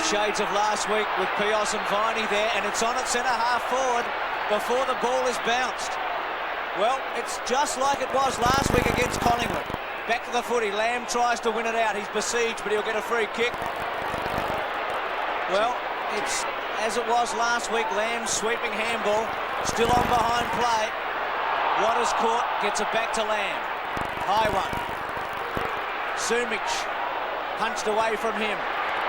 shades of last week with Pios and Viney there, and it's on at centre-half forward before the ball is bounced. Well, it's just like it was last week against Collingwood. Back to the footy. Lamb tries to win it out. He's besieged, but he'll get a free kick. Well, it's as it was last week. Lamb sweeping handball, still on behind play. Waters caught, gets it back to Lamb. High one. Sumich punched away from him.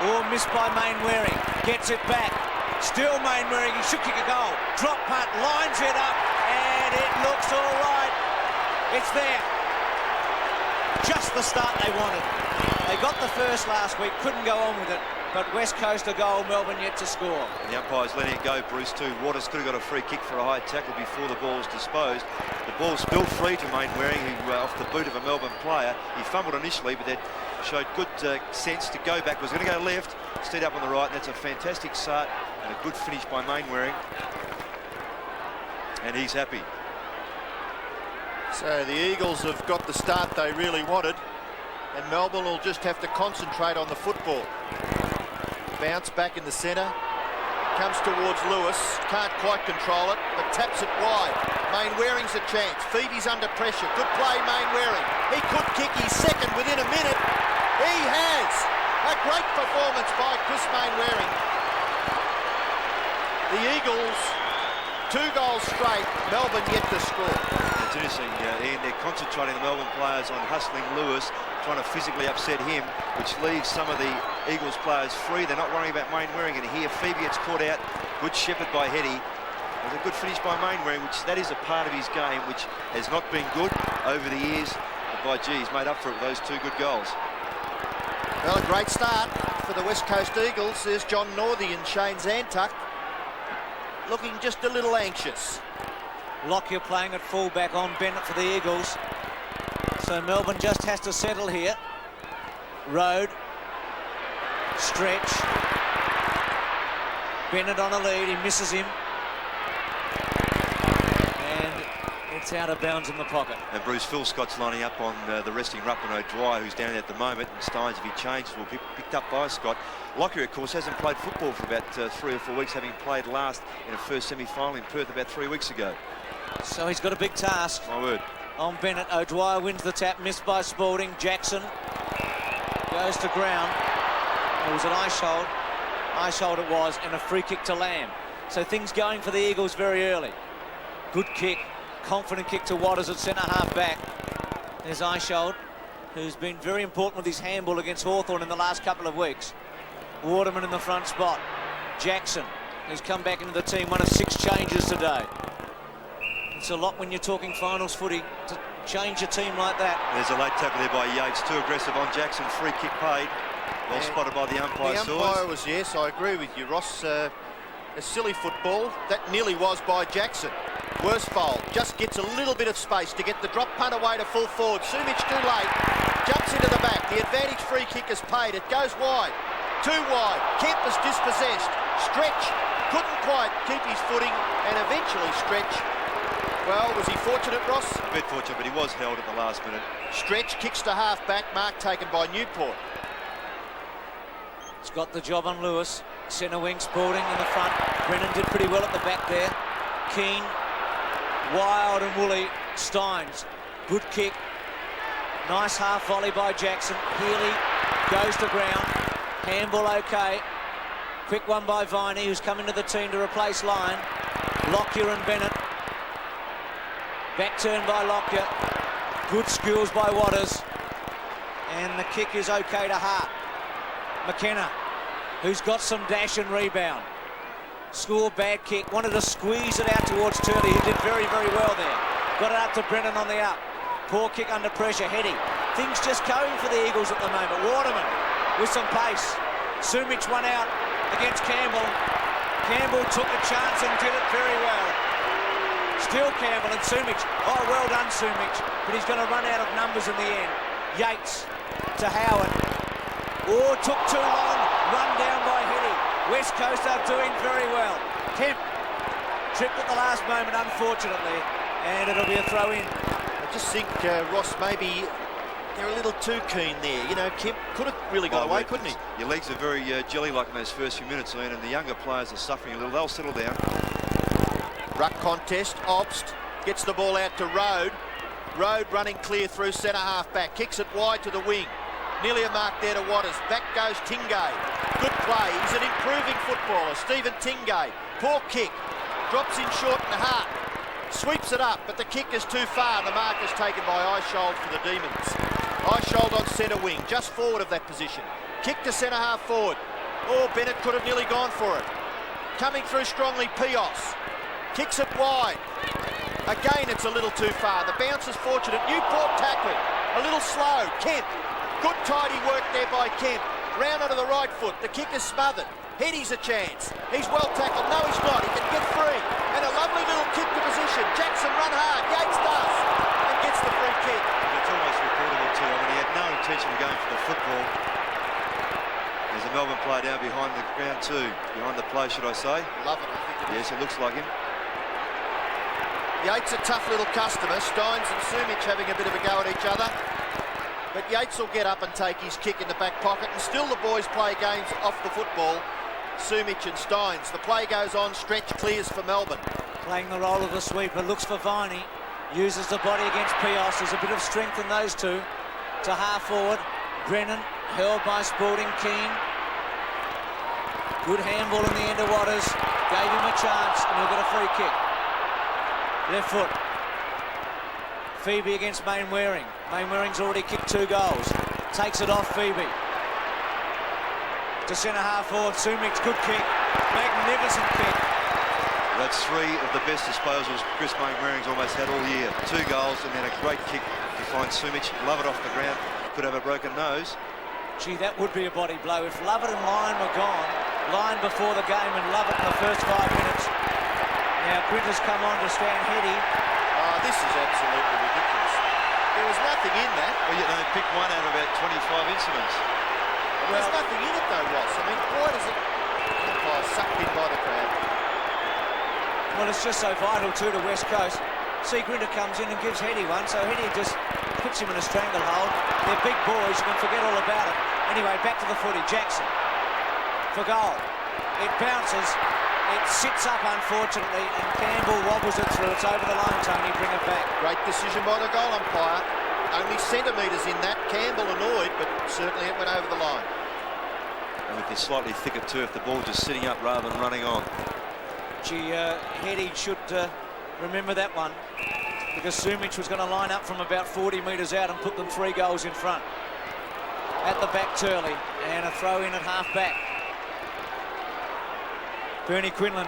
Oh, missed by Mainwaring. Gets it back. Still Mainwaring. He should kick a goal. Drop punt, lines it up, and it looks all right. It's there. Just the start they wanted. They got the first last week, couldn't go on with it, but West Coast a goal, Melbourne yet to score. The umpire's letting it go, Bruce, too. Waters could have got a free kick for a high tackle before the ball was disposed. The ball spilled free to Mainwaring, who off the boot of a Melbourne player. He fumbled initially, but then showed good sense to go back. Was going to go left, stayed up on the right, and that's a fantastic start and a good finish by Mainwaring. And he's happy. So the Eagles have got the start they really wanted, and Melbourne will just have to concentrate on the football. Bounce back in the centre, comes towards Lewis, can't quite control it, but taps it wide. Mainwaring's a chance. Phoebe's under pressure. Good play, Mainwaring. He could kick his second within a minute. He has. A great performance by Chris Mainwaring. The Eagles, 2 goals straight, Melbourne yet to score. It's interesting, Ian, they're concentrating the Melbourne players on hustling Lewis, trying to physically upset him, which leaves some of the Eagles players free. They're not worrying about Mainwaring, and here Phoebe gets caught out. Good shepherd by Healy. There's a good finish by Mainwaring, which that is a part of his game which has not been good over the years. But by gee, he's made up for it with those 2 good goals. Well, a great start for the West Coast Eagles. There's John Northey and Shane Zantuck looking just a little anxious. Lockyer playing at fullback on Bennett for the Eagles. So Melbourne just has to settle here. Road. Stretch. Bennett on a lead. He misses him. And it's out of bounds in the pocket. And Bruce, Phil Scott's lining up on the resting ruckman O'Dwyer, who's down at the moment. And Steins, if he changes, will be picked up by Scott. Lockyer, of course, hasn't played football for about 3 or 4 weeks, having played last in a first semi-final in Perth about 3 weeks ago. So he's got a big task. My word. On Bennett. O'Dwyer wins the tap, missed by Spalding. Jackson goes to ground. It was an Eishold. Eishold it was, and a free kick to Lamb. So things going for the Eagles very early. Good kick. Confident kick to Waters at centre-half back. There's Eishold, who's been very important with his handball against Hawthorn in the last couple of weeks. Waterman in the front spot. Jackson, who's come back into the team, one of 6 changes today. It's a lot when you're talking finals footy to change a team like that. There's a late tackle there by Yeats, too aggressive on Jackson. Free kick paid. Well spotted by the umpire. The umpire was, yes, I agree with you, Ross. A silly football. That nearly was by Jackson. Worsfold just gets a little bit of space to get the drop punt away to full forward. Sumich too late. Jumps into the back. The advantage free kick is paid. It goes wide. Too wide. Campbell's dispossessed. Stretch couldn't quite keep his footing, and eventually Stretch. Well, was he fortunate, Ross? A bit fortunate, but he was held at the last minute. Stretch kicks to half-back, mark taken by Newport. It's got the job on Lewis. Centre wing, Spalding in the front. Brennan did pretty well at the back there. Keane, wild and woolly. Steins, good kick. Nice half volley by Jackson. Healy goes to ground. Handball okay. Quick one by Viney, who's come into the team to replace Lyon. Lockyer and Bennett. Back turn by Lockyer. Good skills by Waters. And the kick is okay to Hart. McKenna, who's got some dash and rebound. Score bad kick. Wanted to squeeze it out towards Turley, who did very, very well there. Got it up to Brennan on the up. Poor kick under pressure. Heady. Things just going for the Eagles at the moment. Waterman with some pace. Sumich won out against Campbell. Campbell took a chance and did it very well. Still Campbell and Sumich. Oh, well done, Sumich. But he's going to run out of numbers in the end. Yates to Howard. Oh, took too long. Run down by Healy. West Coast are doing very well. Kemp tripped at the last moment, unfortunately, and it'll be a throw in. I just think, Ross, maybe they're a little too keen there. You know, Kemp could have really got away, couldn't he? Your legs are very jelly-like in those first few minutes, Ian, and the younger players are suffering a little. They'll settle down. Ruck contest. Obst gets the ball out to Road. Road running clear through centre half back. Kicks it wide to the wing. Nearly a mark there to Waters. Back goes Tingay. Good play. He's an improving footballer. Stephen Tingay. Poor kick. Drops in short and Hart. Sweeps it up, but the kick is too far. And the mark is taken by Eishold for the Demons. Eishold on centre wing, just forward of that position. Kick to centre half forward. Oh, Bennett could have nearly gone for it. Coming through strongly, Pios. Kicks it wide. Again, it's a little too far. The bounce is fortunate. Newport tackle. A little slow. Kemp. Good tidy work there by Kemp. Round onto the right foot. The kick is smothered. Heady's a chance. He's well tackled. No, he's not. He can get free. And a lovely little kick to position. Jackson run hard. Yeats does. And gets the free kick. It's almost reportable too. I mean, he had no intention of going for the football. There's a Melbourne player down behind the ground too. Behind the play, should I say? Love it, I think it is. Yes, it looks like him. Yates a tough little customer. Steins and Sumich having a bit of a go at each other. But Yates will get up and take his kick in the back pocket, and still the boys play games off the football. Sumich and Steins. The play goes on, stretch clears for Melbourne. Playing the role of the sweeper, looks for Viney. Uses the body against Pios. There's a bit of strength in those two. To half forward. Brennan, held by Spalding. Keane. Good handball in the end of Waters. Gave him a chance, and he'll get a free kick. Left foot. Phoebe against Mainwaring. Mainwaring's already kicked 2 goals. Takes it off Phoebe. To centre half forward. Sumich, good kick. Magnificent kick. That's 3 of the best disposals Chris Mainwaring's almost had all year. 2 goals and then a great kick to find Sumich. Love it off the ground. Could have a broken nose. Gee, that would be a body blow. If Lovett and Lyon were gone, Lyon before the game and Lovett in the first 5 minutes. Now Grinter's come on to stand Heady. Oh, this is absolutely ridiculous. There was nothing in that. Well, you know, pick one out of about 25 incidents. There's nothing in it though, Ross. I mean, why does it... Oh, sucked in by the crowd. Well, it's just so vital too to West Coast. See, Grinter comes in and gives Heady one, so Heady just puts him in a stranglehold. They're big boys, you can forget all about it. Anyway, back to the footy. Jackson for goal. It bounces. It sits up, unfortunately, and Campbell wobbles it through. It's over the line, Tony. Bring it back. Great decision by the goal umpire. Only centimetres in that. Campbell annoyed, but certainly it went over the line. And with this slightly thicker turf, the ball just sitting up rather than running on. Gee, Heady should remember that one, because Sumich was going to line up from about 40 metres out and put them 3 goals in front. At the back, Turley, and a throw in at half back. Bernie Quinlan,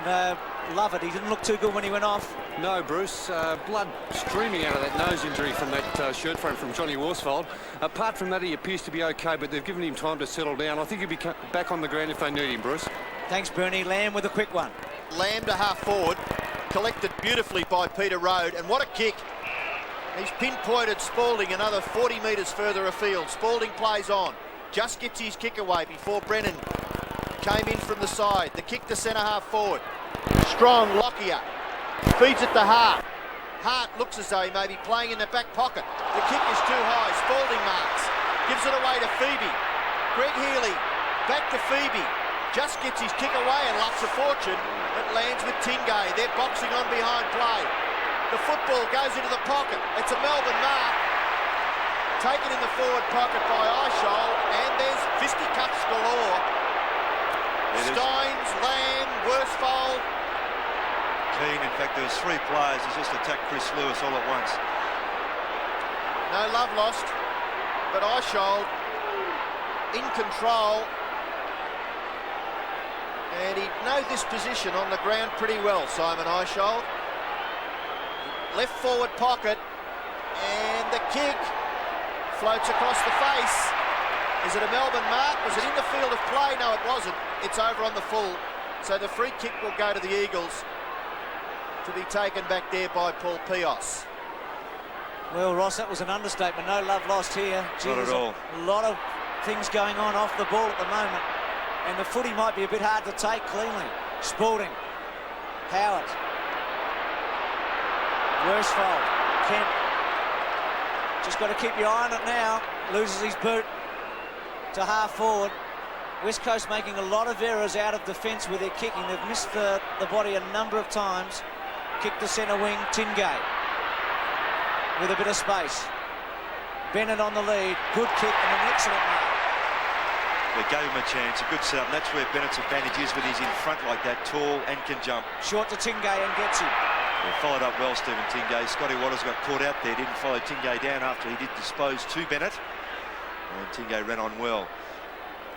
love it. He didn't look too good when he went off. No, Bruce. Blood streaming out of that nose injury from that shirt front from Johnny Worsfold. Apart from that, he appears to be okay, but they've given him time to settle down. I think he'll be back on the ground if they need him, Bruce. Thanks, Bernie. Lamb with a quick one. Lamb to half forward. Collected beautifully by Peter Road, and what a kick. He's pinpointed Spalding another 40 metres further afield. Spalding plays on. Just gets his kick away before Brennan came in from the side. The kick to centre half forward. Strong, Lockyer. Feeds it to Hart. Hart looks as though he may be playing in the back pocket. The kick is too high. Spalding marks. Gives it away to Phoebe. Greg Healy. Back to Phoebe. Just gets his kick away and lucks a fortune. It lands with Tingay. They're boxing on behind play. The football goes into the pocket. It's a Melbourne mark. Taken in the forward pocket by Eishold. And there's fisticuffs galore. Steins, Lamb, Worsfold. Keane, in fact, there was 3 players who just attacked Chris Lewis all at once. No love lost, but Eishold in control. And he'd know this position on the ground pretty well, Simon Eishold. Left forward pocket, and the kick floats across the face. Is it a Melbourne mark? Was it in the field of play? No, it wasn't. It's over on the full. So the free kick will go to the Eagles, to be taken back there by Paul Pios. Well, Ross, that was an understatement. No love lost here. Gee, Not at all. A lot of things going on off the ball at the moment. And the footy might be a bit hard to take cleanly. Spalding. Howard. Worsfold. Kemp. Just got to keep your eye on it now. loses his boot to half forward. West Coast making a lot of errors out of defence with their kicking. They've missed the body a number of times. Kick to centre wing, Tingay with a bit of space. Bennett on the lead, good kick and an excellent mark. They gave him a chance, a good setup, and that's where Bennett's advantage is when he's in front like that, tall and can jump. Short to Tingay and gets him. They followed up well, Stephen Tingay. Scotty Waters got caught out there, didn't follow Tingay down after he did dispose to Bennett. And Tingay ran on well.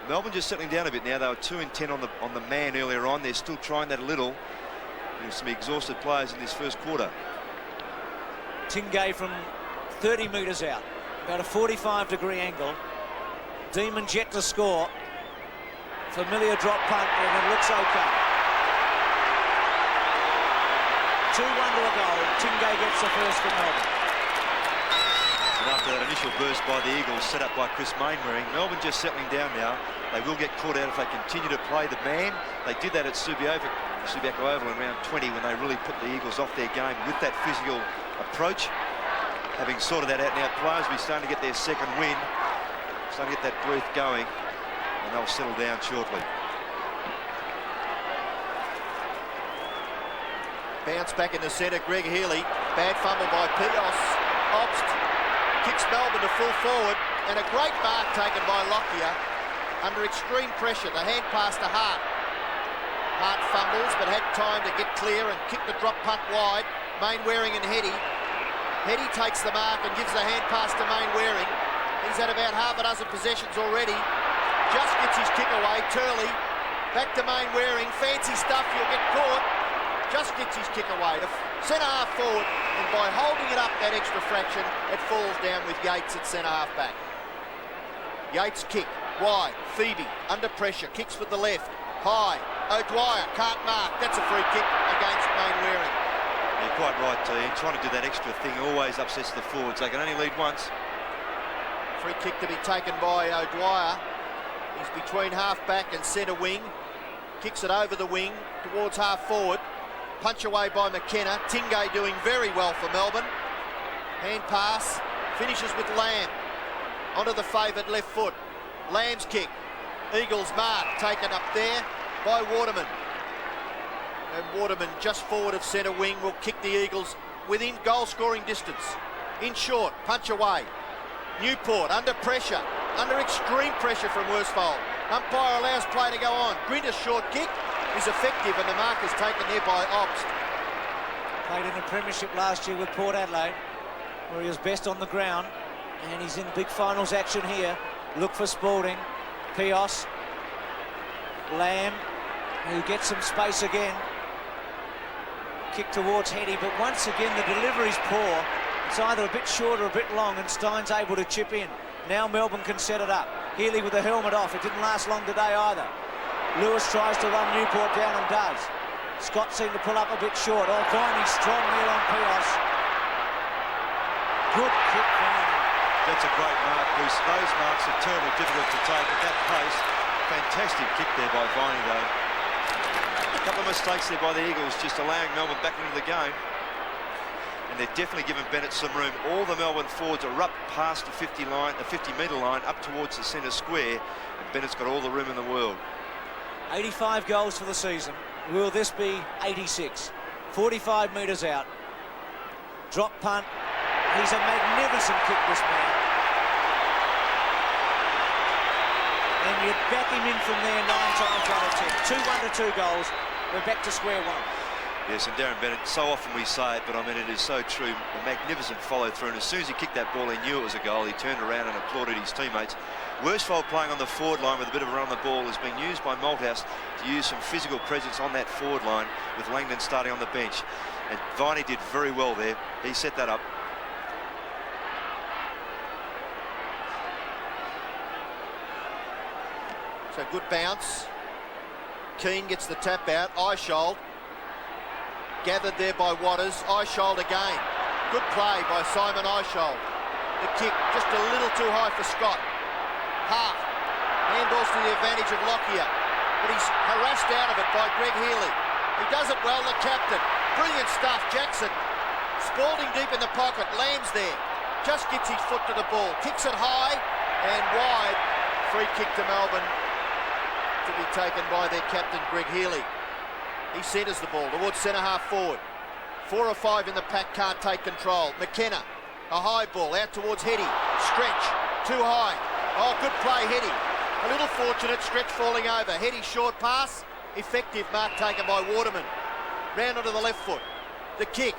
Melbourne just settling down a bit now. They were 2 in 10 on the man earlier on. They're still trying that a little. There's some exhausted players in this first quarter. Tingay from 30 metres out, about a 45-degree angle. Demon jet to score. Familiar drop punt, and it looks okay. 2-1 to a goal. Tingay gets the first for Melbourne. And after that initial burst by the Eagles, set up by Chris Mainwaring, Melbourne just settling down now. They will get caught out if they continue to play the man. They did that at Subiaco Oval in round 20 when they really put the Eagles off their game with that physical approach. Having sorted that out now, players will be starting to get their second win, starting to get that breath going, and they'll settle down shortly. Bounce back in the centre, Greg Healy. Bad fumble by Pios. Obst kicks Melbourne to full forward, and a great mark taken by Lockyer under extreme pressure. The hand pass to Hart. Hart fumbles, but had time to get clear and kick the drop punt wide. Mainwaring and Heady. Heady takes the mark and gives the hand pass to Mainwaring. He's had about half a dozen possessions already. Just gets his kick away. Turley back to Mainwaring. Fancy stuff, you'll get caught. Just gets his kick away to centre half forward, and by holding it up that extra fraction, it falls down with Yeats at centre half back. Yeats kick wide. Phoebe under pressure, kicks with the left. High. O'Dwyer can't mark. That's a free kick against Mainwaring. You're quite right, Ian. Trying to do that extra thing always upsets the forwards. They can only lead once. Free kick to be taken by O'Dwyer. He's between half back and centre wing. Kicks it over the wing towards half forward. Punch away by McKenna. Tingay doing very well for Melbourne. Hand pass. Finishes with Lamb. Onto the favoured left foot. Lamb's kick. Eagles mark taken up there by Waterman. And Waterman just forward of centre wing will kick the Eagles within goal scoring distance. In short. Punch away. Newport under pressure. Under extreme pressure from Worsfold. Umpire allows play to go on. Grinter's short kick is effective, and the mark is taken there by Obst. Played in the premiership last year with Port Adelaide, where he was best on the ground, and he's in big finals action here. Look for Spalding. Pios. Lamb, who gets some space again. Kick towards Heady, but once again the delivery's poor. It's either a bit short or a bit long, and Stein's able to chip in. Now Melbourne can set it up. Healy with the helmet off. It didn't last long today either. Lewis tries to run Newport down and does. Scott seemed to pull up a bit short. Oh, Viney strong there on Pios. Good kick, Viney. That's a great mark, Bruce. Those marks are terribly difficult to take at that pace. Fantastic kick there by Viney, though. A couple of mistakes there by the Eagles, just allowing Melbourne back into the game. And they're definitely giving Bennett some room. All the Melbourne forwards are up past the 50-metre line, up towards the centre square. And Bennett's got all the room in the world. 85 goals for the season. Will this be 86? 45 metres out. Drop punt. He's a magnificent kick, this man. And you back him in from there 9 times out of 10. 2-1 to 2 goals. We're back to square one. Yes, and Darren Bennett, so often we say it, but I mean, it is so true. A magnificent follow-through, and as soon as he kicked that ball, he knew it was a goal. He turned around and applauded his teammates. Worsfold playing on the forward line with a bit of a run on the ball is being used by Malthouse to use some physical presence on that forward line, with Langdon starting on the bench. And Viney did very well there. He set that up. So good bounce. Keane gets the tap out. Eishold gathered there by Waters. Eishold again. Good play by Simon Eishold. The kick just a little too high for Scott. Half. Handballs to the advantage of Lockyer. But he's harassed out of it by Greg Healy. He does it well, the captain. Brilliant stuff, Jackson. Spalding deep in the pocket. Lamb's there. Just gets his foot to the ball. Kicks it high. And wide, free kick to Melbourne to be taken by their captain, Healy. He centres the ball towards centre-half forward. 4 or 5 in the pack can't take control. McKenna, a high ball out towards Heady. Stretch, too high. Oh, good play, Heady. A little fortunate, Stretch falling over. Heady short pass, effective mark taken by Waterman. Round onto the left foot. The kick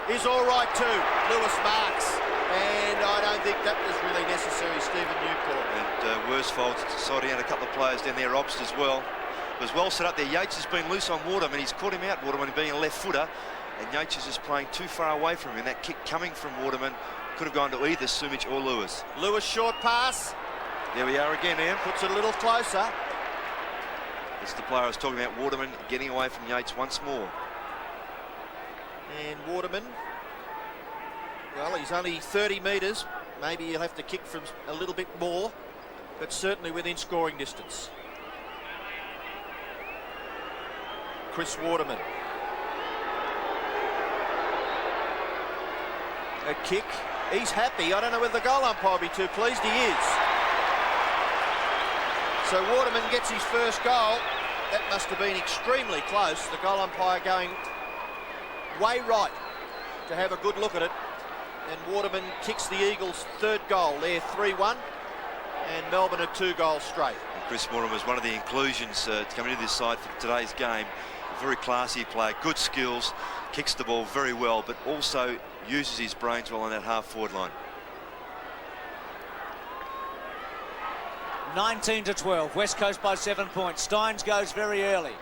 is all right too. Lewis marks. And I don't think that was really necessary, Stephen Newport. And Worsfold sorting out a couple of players down there, Obst as well. It was well set up there. Yeats has been loose on Waterman. He's caught him out, Waterman, being a left footer. And Yeats is just playing too far away from him. And that kick coming from Waterman could have gone to either Sumich or Lewis. Lewis short pass. There we are again, Ian. Puts it a little closer. It's the player I was talking about, Waterman, getting away from Yeats once more. And Waterman, well, he's only 30 metres. Maybe he'll have to kick from a little bit more, but certainly within scoring distance. Chris Waterman. A kick. He's happy. I don't know whether the goal umpire will be too pleased. He is. So Waterman gets his first goal. That must have been extremely close. The goal umpire going way right to have a good look at it. And Waterman kicks the Eagles' third goal. They're 3-1. And Melbourne are 2 goals straight. And Chris Waterman was one of the inclusions coming into this side for today's game. A very classy player, good skills, kicks the ball very well, but also uses his brains well on that half-forward line. 19-12, West Coast by 7 points. Steins goes very early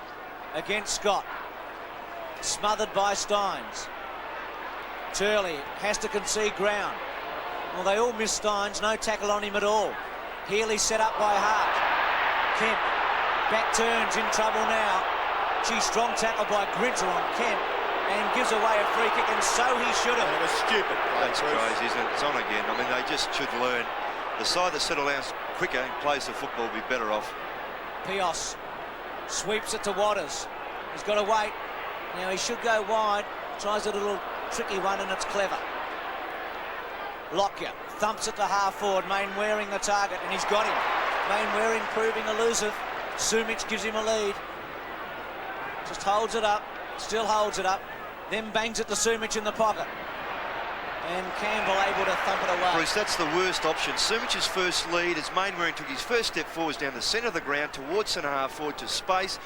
against Scott. Smothered by Steins. Turley has to concede ground. Well, they all miss Steins, no tackle on him at all. Healy set up by Hart. Kemp, back turns, in trouble now. Gee, strong tackle by Grinter on Kemp and gives away a free kick, and so he should have. It was stupid. That's crazy, isn't it? It's on again. I mean, they just should learn. The side that settle down quicker and plays the football will be better off. Pios sweeps it to Waters. He's got to wait. Now he should go wide. Tries a little tricky one, and it's clever. Lockyer thumps it to half forward. Mainwaring the target, and he's got him. Mainwaring proving elusive. Sumich gives him a lead. Just holds it up. Still holds it up. Then bangs it to Sumich in the pocket. And Campbell able to thump it away. Bruce, that's the worst option. Sumich's first lead as Mainwaring took his first step forwards down the centre of the ground towards centre half forward to space.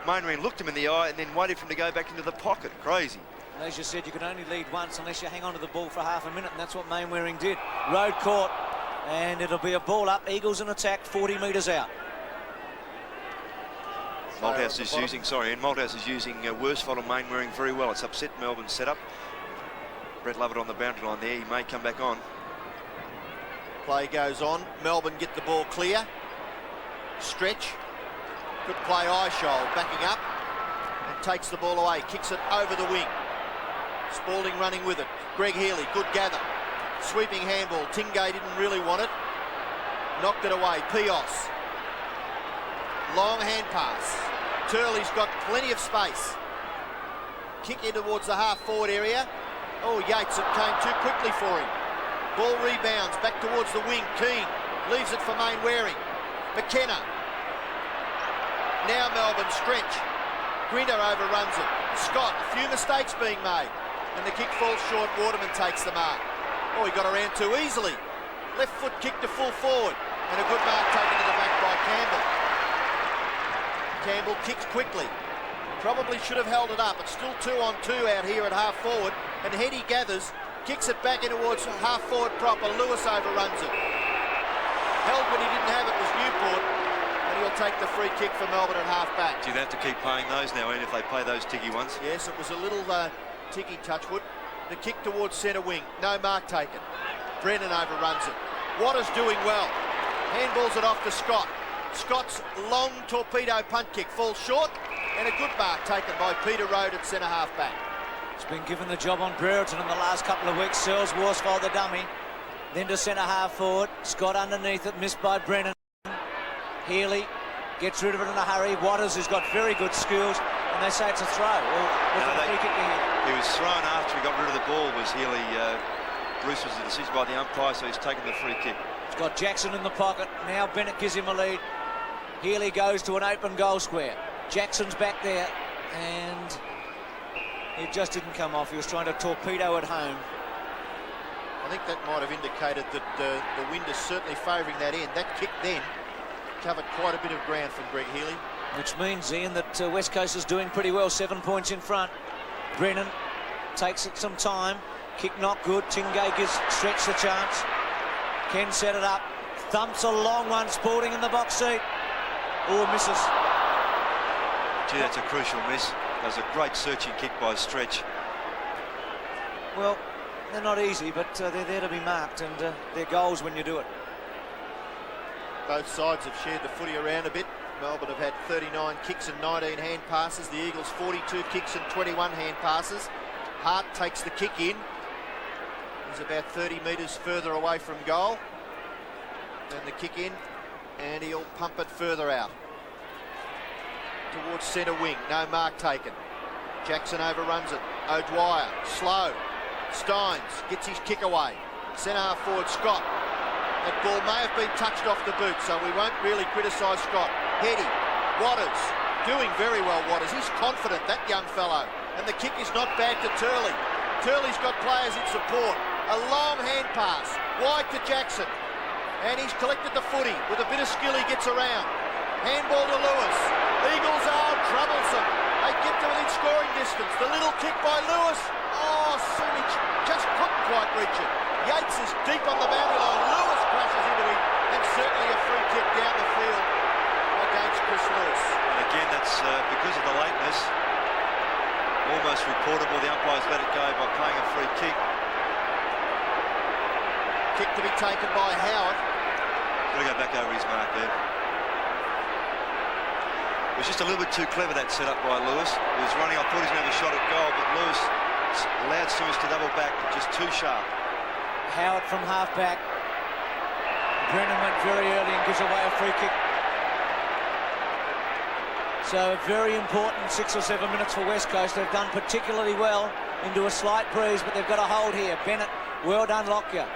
Mainwaring looked him in the eye and then waited for him to go back into the pocket. Crazy. As you said, you can only lead once unless you hang on to the ball for half a minute, and that's what Mainwaring did. Road caught, and it'll be a ball up. Eagles in attack, 40 metres out. Malthouse is using, Malthouse is using Worsfold and Mainwaring very well. It's upset Melbourne's setup. Brett Lovett on the boundary line there. He may come back on. Play goes on. Melbourne get the ball clear. Stretch. Good play, Eishold backing up and takes the ball away. Kicks it over the wing. Spalding running with it. Healy, good gather. Sweeping handball. Tingay didn't really want it. Knocked it away. Pios. Long hand pass. Turley's got plenty of space. Kick in towards the half-forward area. Oh, Yeats, it came too quickly for him. Ball rebounds back towards the wing. Keane leaves it for Mainwaring. McKenna. Now Melbourne stretch. Grinter overruns it. Scott, a few mistakes being made. And the kick falls short. Waterman takes the mark. Oh, he got around too easily. Left foot kick to full forward. And a good mark taken to the back by Campbell. Campbell kicks quickly. Probably should have held it up. It's still 2-on-2 out here at half forward. And Heady gathers, kicks it back in towards half forward proper. Lewis overruns it. Held when he didn't have it was Newport. And he'll take the free kick for Melbourne at half back. Do you have to keep paying those now, Ian, if they pay those ticky ones? Yes, it was a little ticky Touchwood. The kick towards centre wing. No mark taken. Brennan overruns it. Waters doing well. Handballs it off to Scott. Scott's long torpedo punt kick falls short, and a good mark taken by Peter Road at centre half back. He's been given the job on Brereton in the last couple of weeks. Searles, Worsfold the dummy. Then to centre half forward. Scott underneath it, missed by Brennan. Healy gets rid of it in a hurry. Waters has got very good skills, and they say it's a throw. He was thrown after he got rid of the ball, was Healy. Bruce was a decision by the umpire, so he's taken the free kick. Got Jackson in the pocket. Now Bennett gives him a lead. Healy goes to an open goal square. Jackson's back there, and it just didn't come off. He was trying to torpedo it home. I think that might have indicated that the wind is certainly favouring that end. That kick then covered quite a bit of ground from Greg Healy. Which means, Ian, that West Coast is doing pretty well. 7 points in front. Brennan takes it some time. Kick not good. Tingay gives Stretch the chance. Ken set it up. Thumps a long one. Spalding in the box seat. Oh, misses. Gee, that's a crucial miss. That was a great searching kick by Stretch. Well, they're not easy, but they're there to be marked, and they're goals when you do it. Both sides have shared the footy around a bit. Melbourne have had 39 kicks and 19 hand passes. The Eagles 42 kicks and 21 hand passes. Hart takes the kick in. He's about 30 metres further away from goal. Then the kick in, and he'll pump it further out towards centre wing. No mark taken. Jackson overruns it. O'Dwyer, slow. Steins gets his kick away. Centre half forward Scott. That ball may have been touched off the boot, so we won't really criticise Scott. Heady, Waters, doing very well, Waters. He's confident, that young fellow. And the kick is not bad to Turley. Turley's got players in support. A long hand pass, wide to Jackson. And he's collected the footy. With a bit of skill, he gets around. Handball to Lewis. Eagles are troublesome. They get to within scoring distance. The little kick by Lewis. Oh, Sumich just couldn't quite reach it. Yeats is deep on the boundary line. Lewis crashes into him, and certainly a free kick down the field against Chris Lewis. And again, that's because of the lateness. Almost reportable. The umpires let it go by playing a free kick. Kick to be taken by Howard. Got to go back over his mark there. It was just a little bit too clever, that set up by Lewis. He was running, I thought he was going to have a shot at goal, but Lewis allowed Summers to double back, just too sharp. Howard from half-back. Brennan went very early and gives away a free kick. So very important 6 or 7 minutes for West Coast. They've done particularly well into a slight breeze, but they've got a hold here. Bennett, well done, Lockyer.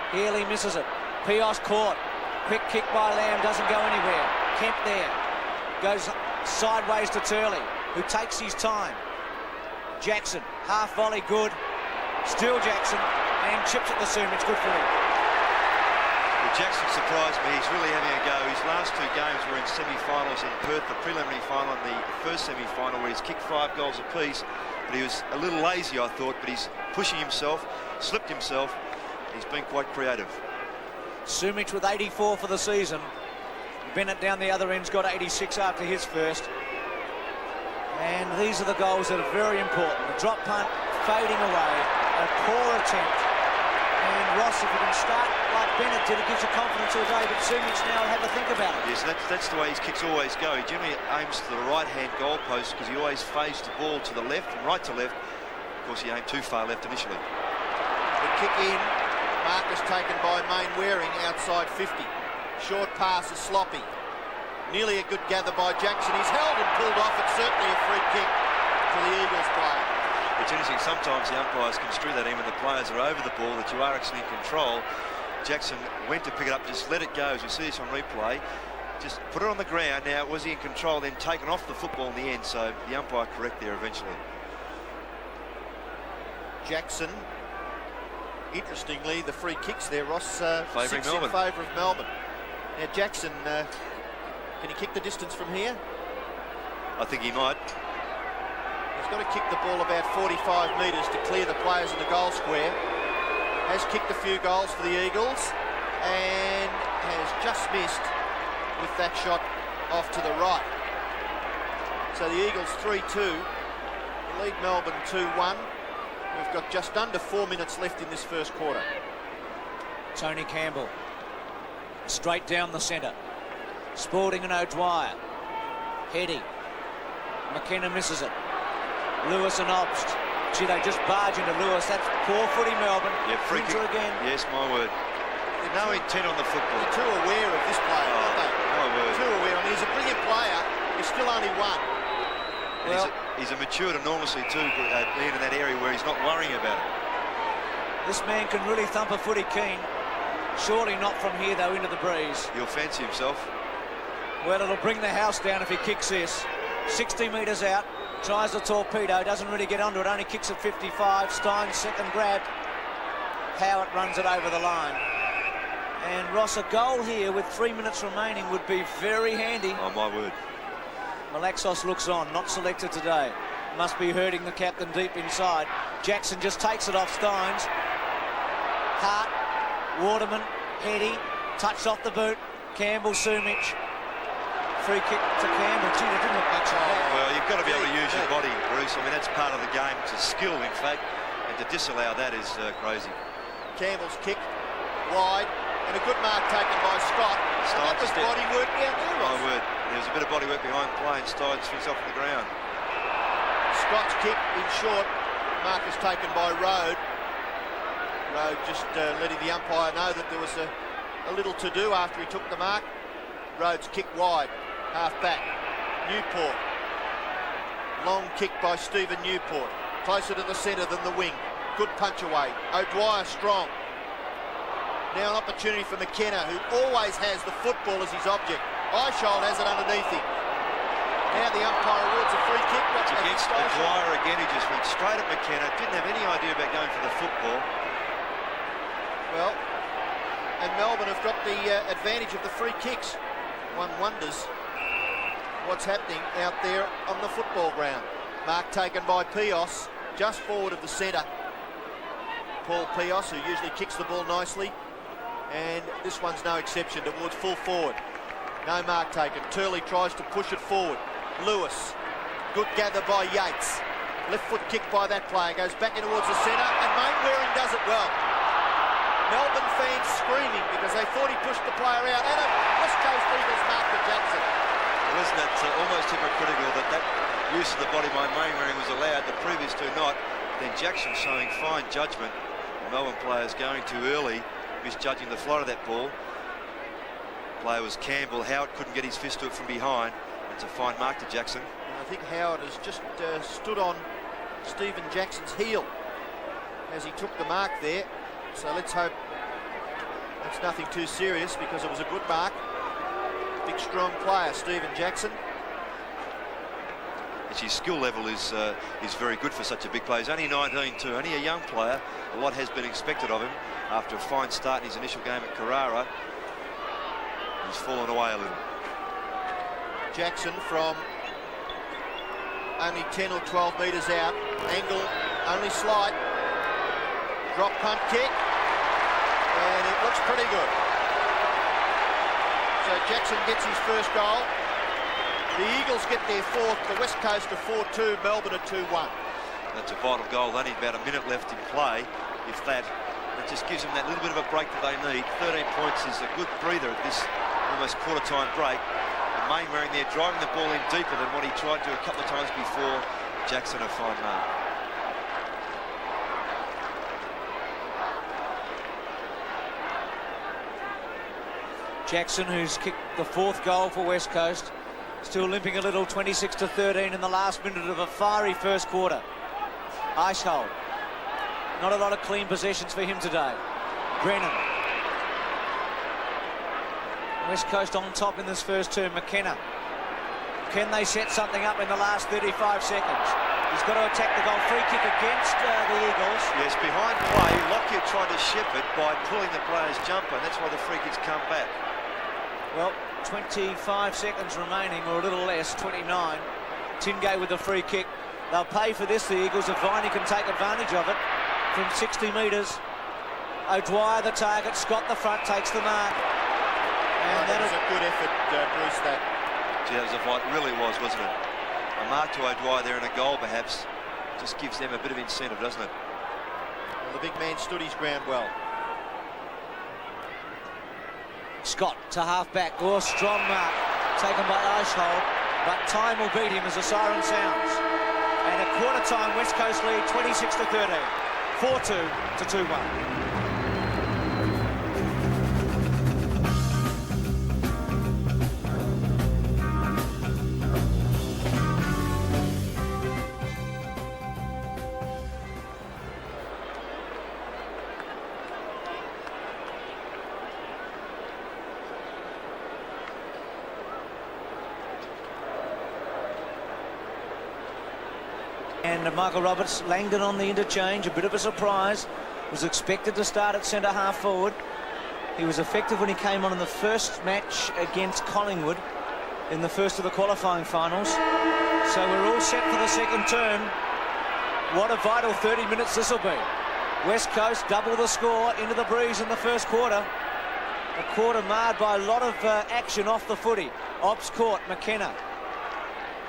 Healy misses it. Pios caught. Quick kick by Lamb, doesn't go anywhere. Kemp there. Goes sideways to Turley, who takes his time. Jackson, half volley, good. Still Jackson, and chips at the Sumich, good for him. Well, Jackson surprised me. He's really having a go. His last 2 games were in semi-finals in Perth, the preliminary final and the first semi-final, where he's kicked 5 goals apiece. But he was a little lazy, I thought, but he's pushing himself, slipped himself. He's been quite creative. Sumich with 84 for the season. Bennett down the other end's got 86 after his first. And these are the goals that are very important. The drop punt fading away, a poor attempt. And Ross, if you can start like Bennett did, it gives you confidence all day, but Sumich now will have to think about it. Yes, that's the way his kicks always go. He generally aims to the right-hand goalpost because he always fades the ball to the left and right to left. Of course, he aimed too far left initially. The kick in, mark is taken by Main Waring outside 50. Short pass is sloppy. Nearly a good gather by Jackson. He's held and pulled off. It's certainly a free kick to the Eagles player. It's interesting, sometimes the umpires construe that even when the players are over the ball, that you are actually in control. Jackson went to pick it up, just let it go, as you see this on replay. Just put it on the ground. Now, was he in control, then taken off the football in the end, so the umpire correct there eventually. Jackson, interestingly, the free kicks there, Ross, 6 in Melbourne. favour of Melbourne. Now, Jackson, can he kick the distance from here? I think he might. He's got to kick the ball about 45 metres to clear the players in the goal square. Has kicked a few goals for the Eagles and has just missed with that shot off to the right. So the Eagles 3-2, lead Melbourne 2-1. We've got just under 4 minutes left in this first quarter. Tony Campbell, straight down the centre. Spalding and O'Dwyer. Heady. McKenna misses it. Lewis and Obst. Gee, they just barge into Lewis. That's poor footy, Melbourne. Yeah, free kick again. Yes, my word. No intent on the football. They're too aware of this player, aren't they? My word. Too aware. I mean, he's a brilliant player. He's still only one. Well, he's a matured enormously too, being in that area where he's not worrying about it. This man can really thump a footy, Keane. Surely not from here, though, into the breeze. He'll fancy himself. Well, it'll bring the house down if he kicks this. 60 metres out, tries the torpedo, doesn't really get onto it, only kicks at 55. Stein's second grab. Howard runs it over the line. And Ross, a goal here with 3 minutes remaining would be very handy. Oh, my word. Malaxos looks on, not selected today. Must be hurting the captain deep inside. Jackson just takes it off Steins. Hart, Waterman, Heady, touched off the boot. Campbell, Sumich. Free kick to Campbell. Gee, they didn't look much of that. Well, you've got to be able to use your body, Bruce. I mean, that's part of the game. It's a skill, in fact. And to disallow that is crazy. Campbell's kick wide, and a good mark taken by Scott. That was body work down there, Ross. My word. There was a bit of body work behind play, and Steins finished off on the ground. Scott's kick in short. Mark is taken by Rode. Rode just letting the umpire know that there was a little to do after he took the mark. Rhodes kick wide, half back. Newport. Long kick by Stephen Newport. Closer to the centre than the wing. Good punch away. O'Dwyer strong. Now an opportunity for McKenna, who always has the football as his object. Eishold has it underneath him. Now the umpire awards a free kick. It's against O'Dwyer again. He just went straight at McKenna. Didn't have any idea about going for the football. Well, and Melbourne have got the advantage of the free kicks. One wonders what's happening out there on the football ground. Mark taken by Pios, just forward of the centre. Paul Pios, who usually kicks the ball nicely, and this one's no exception, towards full forward. No mark taken. Turley tries to push it forward. Lewis, good gather by Yeats. Left foot kick by that player, goes back in towards the centre, and Mainwaring does it well. Melbourne fans screaming because they thought he pushed the player out, and a West Coast Eagles mark to Jackson. Well, isn't that almost hypocritical that use of the body by Mainwaring was allowed, the previous two not? Then Jackson showing fine judgment. The Melbourne players going too early, misjudging the flight of that ball. Player was Campbell. Howard couldn't get his fist to it from behind. It's a fine mark to Jackson. And I think Howard has just stood on Stephen Jackson's heel as he took the mark there. So let's hope it's nothing too serious, because it was a good mark. Big, strong player, Stephen Jackson. His skill level is very good for such a big player. He's only 19 too, only a young player. A lot has been expected of him after a fine start in his initial game at Carrara. He's fallen away a little. Jackson from only 10 or 12 metres out. Angle only slight. Drop punt kick. And it looks pretty good. So Jackson gets his first goal. The Eagles get their fourth. The West Coast are 4-2. Melbourne are 2-1. That's a vital goal. Only about a minute left in play. If that, it just gives them that little bit of a break that they need. 13 points is a good breather at this almost quarter-time break. And Mainwaring there driving the ball in deeper than what he tried to a couple of times before. Jackson a fine mark. Jackson, who's kicked the fourth goal for West Coast, still limping a little. 26-13 in the last minute of a fiery first quarter. Eishold. Not a lot of clean possessions for him today. Brennan. West Coast on top in this first term. McKenna. Can they set something up in the last 35 seconds? He's got to attack the goal. Free kick against the Eagles. Yes, behind play, Lockyer tried to ship it by pulling the player's jumper. That's why the free kick's come back. Well, 25 seconds remaining, or a little less, 29. Tingay with the free kick. They'll pay for this, the Eagles, if Viney can take advantage of it from 60 metres. O'Dwyer the target, Scott the front, takes the mark. And that was a good effort, Bruce, that. Gee, that was a fight, really was, wasn't it? A mark to O'Dwyer there and a goal, perhaps, just gives them a bit of incentive, doesn't it? Well, the big man stood his ground well. Scott to half-back. Oh, strong mark taken by Eishold, but time will beat him as the siren sounds. And a quarter-time West Coast lead, 26-13. 4-2 to 2-1. And Michael Roberts, Langdon on the interchange, a bit of a surprise. Was expected to start at centre half forward. He was effective when he came on in the first match against Collingwood in the first of the qualifying finals. So we're all set for the second term. What a vital 30 minutes this will be. West Coast double the score into the breeze in the first quarter. A quarter marred by a lot of action off the footy. Ops caught, McKenna.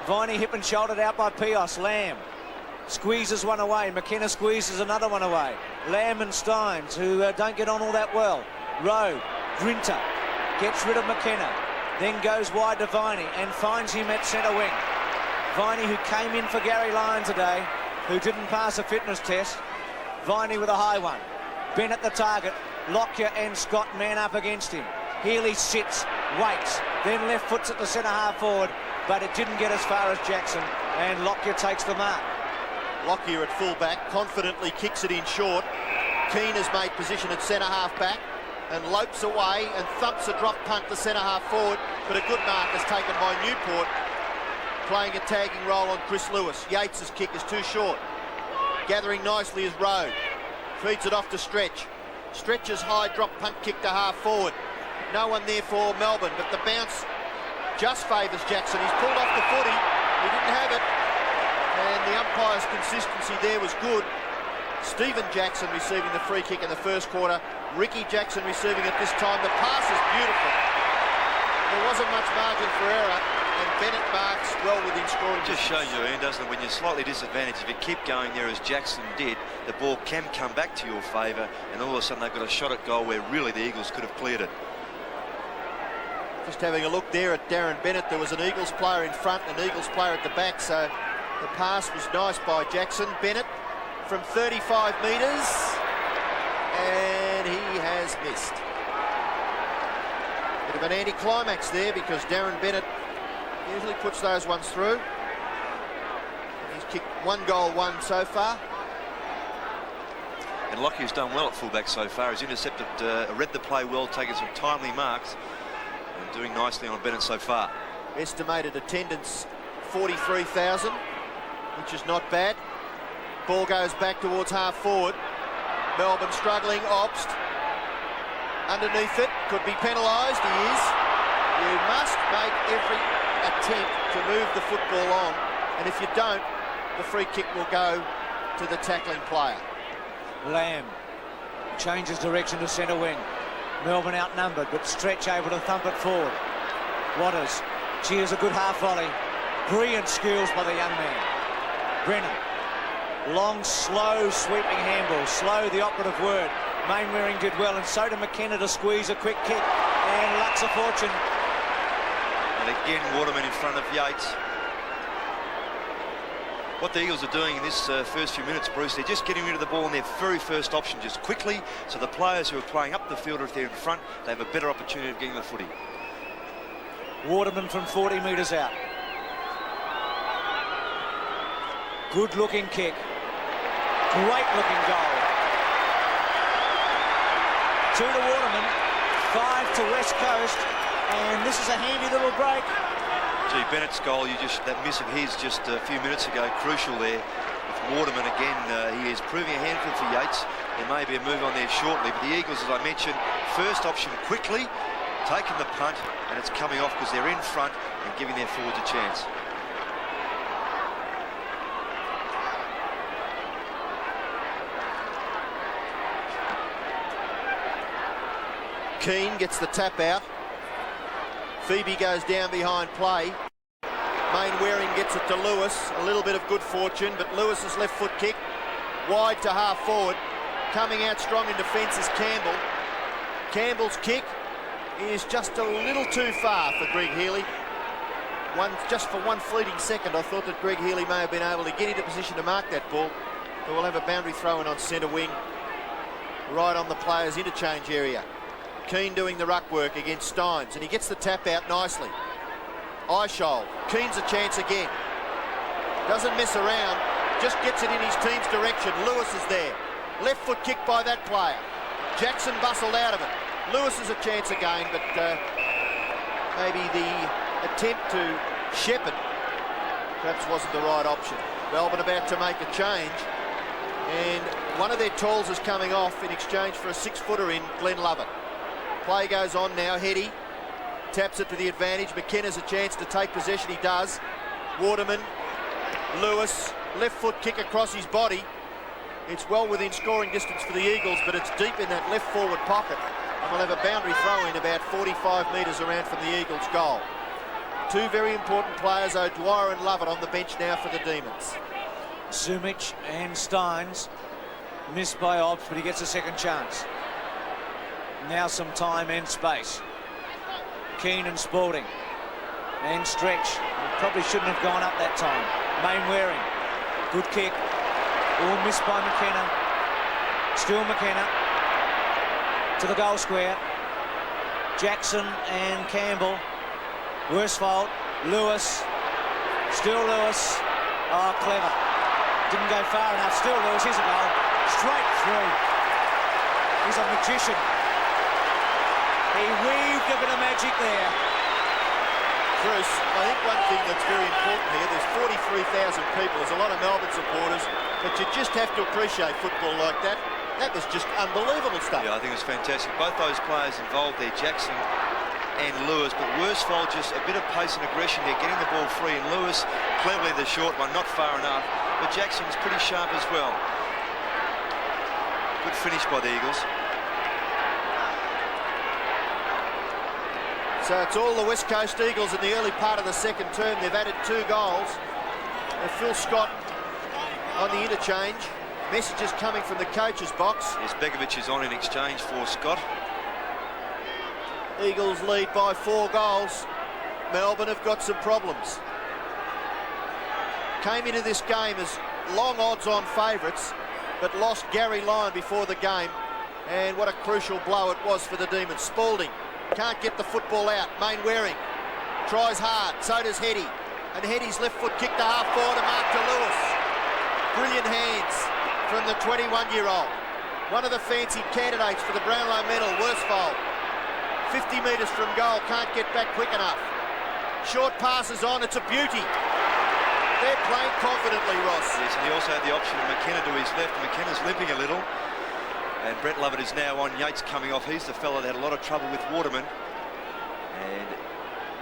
Viney hip and shouldered out by Pios. Lamb squeezes one away. McKenna squeezes another one away. Lamb and Steins, who don't get on all that well. Rowe, Grinter gets rid of McKenna, then goes wide to Viney and finds him at centre wing. Viney, who came in for Gary Lyon today, who didn't pass a fitness test. Viney with a high one. Bennett the target. Lockyer and Scott man up against him. Healy sits, waits, then left foots at the centre half forward, but it didn't get as far as Jackson, and Lockyer takes the mark. Lockyer at full-back, confidently kicks it in short. Keane has made position at centre half back and lopes away and thumps a drop punt to centre half forward, but a good mark is taken by Newport, playing a tagging role on Chris Lewis. Yeats' kick is too short. Gathering nicely is Rowe. Feeds it off to Stretch. Stretch's high drop punt kick to half forward. No one there for Melbourne, but the bounce just favours Jackson. He's pulled off the footy. He didn't have it. And the umpire's consistency there was good. Stephen Jackson receiving the free kick in the first quarter. Ricky Jackson receiving it this time. The pass is beautiful. There wasn't much margin for error, and Bennett marks well within scoring It just distance. shows you, Ian, doesn't it, when you're slightly disadvantaged, if you keep going there as Jackson did, the ball can come back to your favour, and all of a sudden they've got a shot at goal where really the Eagles could have cleared it. Just having a look there at Darren Bennett, there was an Eagles player in front and an Eagles player at the back, so the pass was nice by Jackson. Bennett from 35 metres, and he has missed. Bit of an anticlimax there because Darren Bennett usually puts those ones through. He's kicked 1 goal, 1 so far. And Lockyer's done well at fullback so far. He's intercepted, read the play well, taken some timely marks, and doing nicely on Bennett so far. Estimated attendance 43,000, which is not bad. Ball goes back towards half forward. Melbourne struggling, Obst. Underneath it, could be penalised, he is. You must make every attempt to move the football on, and if you don't, the free kick will go to the tackling player. Lamb changes direction to centre wing. Melbourne outnumbered, but Stretch able to thump it forward. Waters cheers a good half volley. Brilliant skills by the young man. Brennan. Long, slow, sweeping handball. Slow, the operative word. Mainwaring did well, and so did McKenna to squeeze a quick kick. And Lux a fortune. And again, Waterman in front of Yeats. What the Eagles are doing in this first few minutes, Bruce, they're just getting rid of the ball in their very first option just quickly, so the players who are playing up the field, if they're in front, they have a better opportunity of getting the footy. Waterman from 40 metres out. Good looking kick. Great looking goal. 2 to Waterman, 5 to West Coast, and this is a handy little break. Gee, Bennett's goal, that miss of his just a few minutes ago, crucial there. With Waterman again, he is proving a handful for Yeats. There may be a move on there shortly, but the Eagles, as I mentioned, first option quickly, taking the punt, and it's coming off because they're in front and giving their forwards a chance. Keane gets the tap out. Phoebe goes down behind play. Mainwaring gets it to Lewis. A little bit of good fortune, but Lewis's left foot kick wide to half forward. Coming out strong in defence is Campbell. Campbell's kick is just a little too far for Greg Healy. Just for one fleeting second, I thought that Greg Healy may have been able to get into position to mark that ball. But we'll have a boundary throw in on centre wing, right on the players' interchange area. Keane doing the ruck work against Steins, and he gets the tap out nicely. Eishold, Keane's a chance again. Doesn't mess around, just gets it in his team's direction. Lewis is there. Left foot kick by that player. Jackson bustled out of it. Lewis is a chance again, but maybe the attempt to shepherd perhaps wasn't the right option. Melbourne about to make a change, and one of their talls is coming off in exchange for a 6-footer in Glenn Lovett. Play goes on now. Heady taps it to the advantage. McKenna's a chance to take possession. He does. Waterman, Lewis, left foot kick across his body. It's well within scoring distance for the Eagles, but it's deep in that left forward pocket, and we'll have a boundary throw in about 45 metres around from the Eagles' goal. Two very important players, O'Dwyer and Lovett, on the bench now for the Demons. Sumich and Steins missed by Obbs, but he gets a second chance. Now some time and space. Keane and Spalding. And Stretch. Probably shouldn't have gone up that time. Mainwaring. Good kick. All missed by McKenna. Still McKenna. To the goal square. Jackson and Campbell. Worsfold. Lewis. Still Lewis. Oh, clever. Didn't go far enough. Still Lewis. Here's a goal. Straight through. He's a magician. He weaved a bit of magic there. Bruce, I think one thing that's very important here, there's 43,000 people, there's a lot of Melbourne supporters, but you just have to appreciate football like that. That was just unbelievable stuff. Yeah, I think it was fantastic. Both those players involved there, Jackson and Lewis, but Worsfold just a bit of pace and aggression there, getting the ball free, and Lewis, cleverly the short one, not far enough, but Jackson's pretty sharp as well. Good finish by the Eagles. So it's all the West Coast Eagles in the early part of the second term. They've added 2 goals. And Phil Scott on the interchange. Messages coming from the coach's box. Yes, Begovic is on in exchange for Scott. Eagles lead by 4 goals. Melbourne have got some problems. Came into this game as long odds-on favourites, but lost Gary Lyon before the game. And what a crucial blow it was for the Demons. Spalding can't get the football out. Mainwaring tries hard, so does Heady. And Heady's left foot kick to half forward to Mark to Lewis. Brilliant hands from the 21-year-old. One of the fancy candidates for the Brownlow medal, Worsfold. 50 metres from goal, can't get back quick enough. Short passes on, it's a beauty. They're playing confidently, Ross. Yes, and he also had the option of McKenna to his left. McKenna's limping a little. And Brett Lovett is now on. Yeats coming off. He's the fella that had a lot of trouble with Waterman. And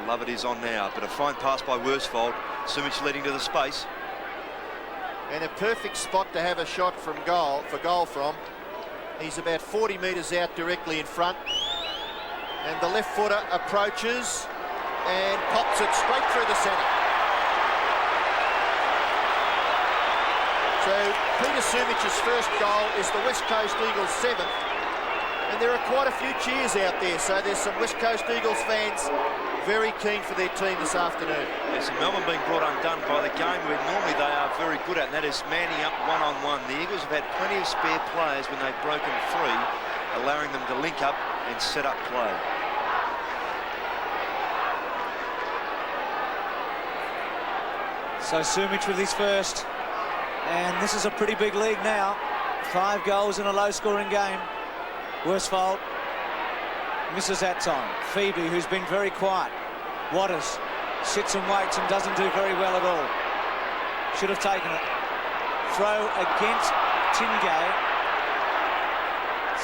Lovett is on now. But a fine pass by Worsfold. Sumich leading to the space. And a perfect spot to have a shot from goal, from. He's about 40 metres out directly in front. And the left footer approaches and pops it straight through the centre. So Peter Sumich's first goal is the West Coast Eagles' 7th, and there are quite a few cheers out there, so there's some West Coast Eagles fans very keen for their team this afternoon. Yes, and Melbourne being brought undone by the game where normally they are very good at, and that is manning up one-on-one. The Eagles have had plenty of spare players when they've broken free, allowing them to link up and set up play. So Sumich with his first. And this is a pretty big league now. 5 goals in a low-scoring game. Worsfold misses that time. Phoebe, who's been very quiet. Waters sits and waits and doesn't do very well at all. Should have taken it. Throw against Tingay.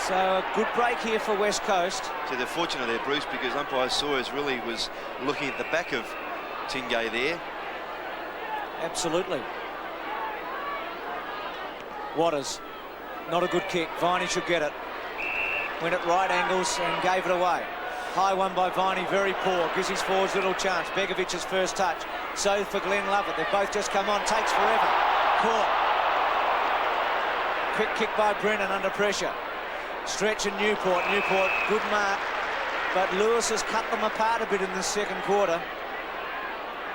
So a good break here for West Coast. So they're fortunate there, Bruce, because umpire Sawyers really was looking at the back of Tingay there. Absolutely. Waters, not a good kick. Viney should get it. Went at right angles and gave it away. High one by Viney, very poor. Gives his forwards little chance. Begovic's first touch. So for Glenn Lovett, they've both just come on. Takes forever. Caught. Quick kick by Brennan under pressure. Stretch and Newport. Newport, good mark. But Lewis has cut them apart a bit in the second quarter.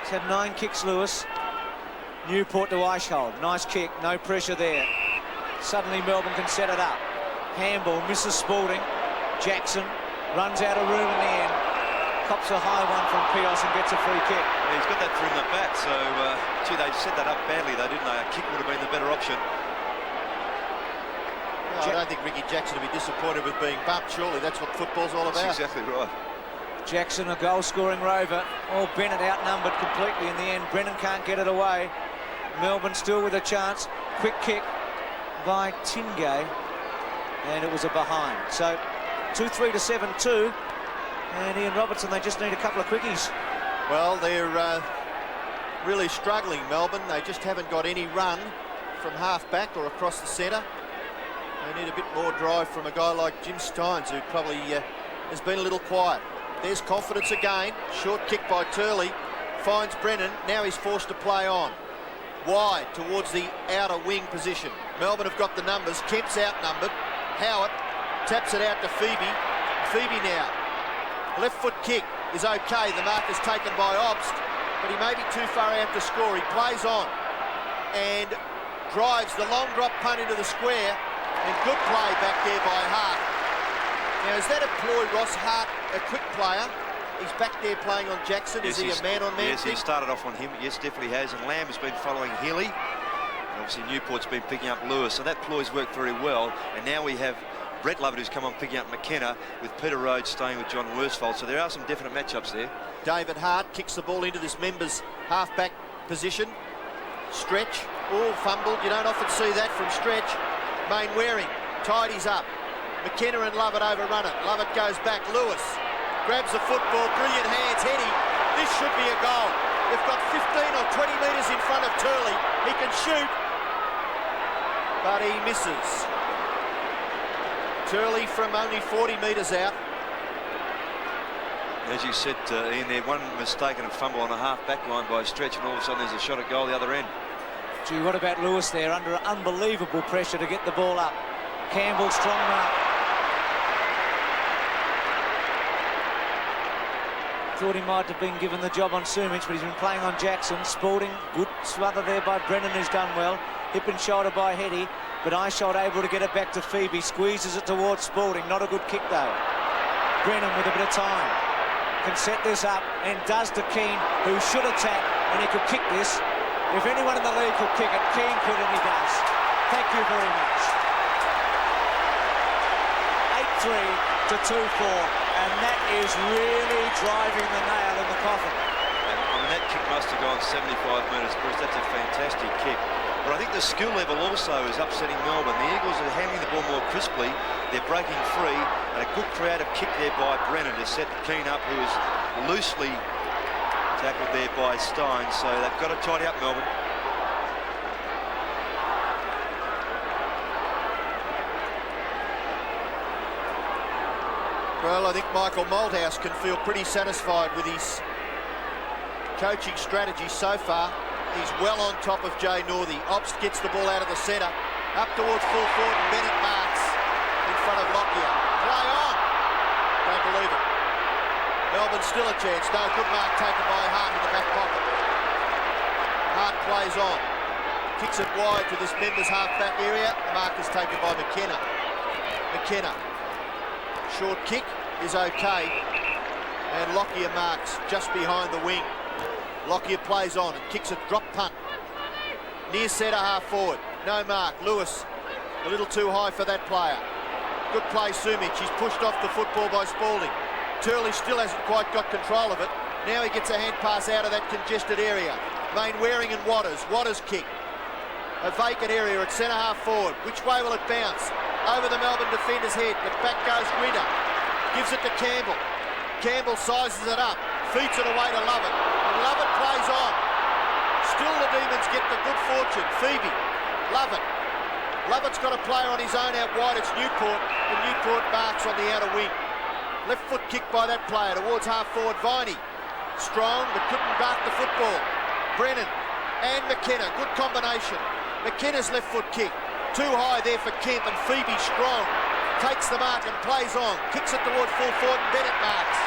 He's had 9 kicks, Lewis. Newport to Eishold. Nice kick, no pressure there. Suddenly Melbourne can set it up. Handball misses Spalding. Jackson runs out of room in the end. Cops a high one from Pios and gets a free kick. Yeah, he's got that from the back, so gee, they set that up badly though, didn't they? A kick would have been the better option. No, I don't think Ricky Jackson will be disappointed with being bumped. Surely that's what football's all about. That's exactly right. Jackson, a goal-scoring rover. Oh, Bennett outnumbered completely in the end. Brennan can't get it away. Melbourne still with a chance. Quick kick by Tingay, and it was a behind. So 2-3 to 7-2, and Ian Robertson, they just need a couple of quickies. Well, they're really struggling, Melbourne. They just haven't got any run from half-back or across the centre. They need a bit more drive from a guy like Jim Steins, who probably has been a little quiet. There's confidence again. Short kick by Turley. Finds Brennan. Now he's forced to play on. Wide towards the outer wing position. Melbourne have got the numbers. Kemp's outnumbered. Howard taps it out to Phoebe. Phoebe now. Left foot kick is okay. The mark is taken by Obst, but he may be too far out to score. He plays on and drives the long drop punt into the square, and good play back there by Hart. Now, is that a ploy, Ross? Hart, a quick player. He's back there playing on Jackson. Yes, is he a man-on-man Yes, thing? he started off on him. Yes, definitely has. And Lamb has been following Healy. And obviously, Newport's been picking up Lewis. So that ploy's worked very well. And now we have Brett Lovett, who's come on picking up McKenna, with Peter Rhodes staying with John Worsfold. So there are some definite matchups there. David Hart kicks the ball into this member's half-back position. Stretch. Oh, fumbled. You don't often see that from Stretch. Mainwaring tidies up. McKenna and Lovett overrun it. Lovett goes back. Lewis grabs the football. Brilliant hands. Heady. This should be a goal. They've got 15 or 20 metres in front of Turley. He can shoot, but he misses. Turley from only 40 metres out. As you said, Ian, there one mistake and a fumble on a half-back line by a Stretch, and all of a sudden there's a shot at goal the other end. Gee, what about Lewis there under unbelievable pressure to get the ball up? Campbell, strong mark. Thought he might have been given the job on Sumich, but he's been playing on Jackson. Spalding, good smother there by Brennan, who's done well. Hip and shoulder by Heady, but Eishold able to get it back to Phoebe. Squeezes it towards Spalding. Not a good kick, though. Brennan with a bit of time can set this up, and does to Keane, who should attack, and he could kick this. If anyone in the league could kick it, Keane could, and he does. Thank you very much. 8-3 to 2-4, and that is really driving the nail in the coffin. And I mean, that kick must have gone 75 metres, Bruce. That's a fantastic kick. But I think the skill level also is upsetting Melbourne. The Eagles are handling the ball more crisply. They're breaking free, and a good creative kick there by Brennan to set Keane up, who is loosely tackled there by Stein. So they've got to tidy up, Melbourne. Well, I think Michael Malthouse can feel pretty satisfied with his coaching strategy so far. He's well on top of Jay Northey. Obst gets the ball out of the centre, up towards full forward, and Bennett marks in front of Lockyer. Play on! Don't believe it. Melbourne still a chance. No, good mark taken by Hart in the back pocket. Hart plays on. Kicks it wide to this members half-back area. The mark is taken by McKenna. McKenna. Short kick is okay, and Lockyer marks just behind the wing. Lockyer plays on and kicks a drop punt. Near centre half forward. No mark. Lewis a little too high for that player. Good play, Sumich. He's pushed off the football by Spalding. Turley still hasn't quite got control of it. Now he gets a hand pass out of that congested area. Mainwaring and Waters. Waters kick. A vacant area at centre half forward. Which way will it bounce? Over the Melbourne defender's head, but back goes Grinter. Gives it to Campbell. Campbell sizes it up, feeds it away to Lovett, and Lovett plays on. Still the Demons get the good fortune. Phoebe, Lovett. Lovett's got a player on his own out wide. It's Newport, and Newport marks on the outer wing. Left foot kick by that player towards half forward. Viney, strong, but couldn't mark the football. Brennan and McKenna, good combination. McKenna's left foot kick. Too high there for Kemp, and Phoebe strong. Takes the mark and plays on. Kicks it towards full forward, and Bennett marks.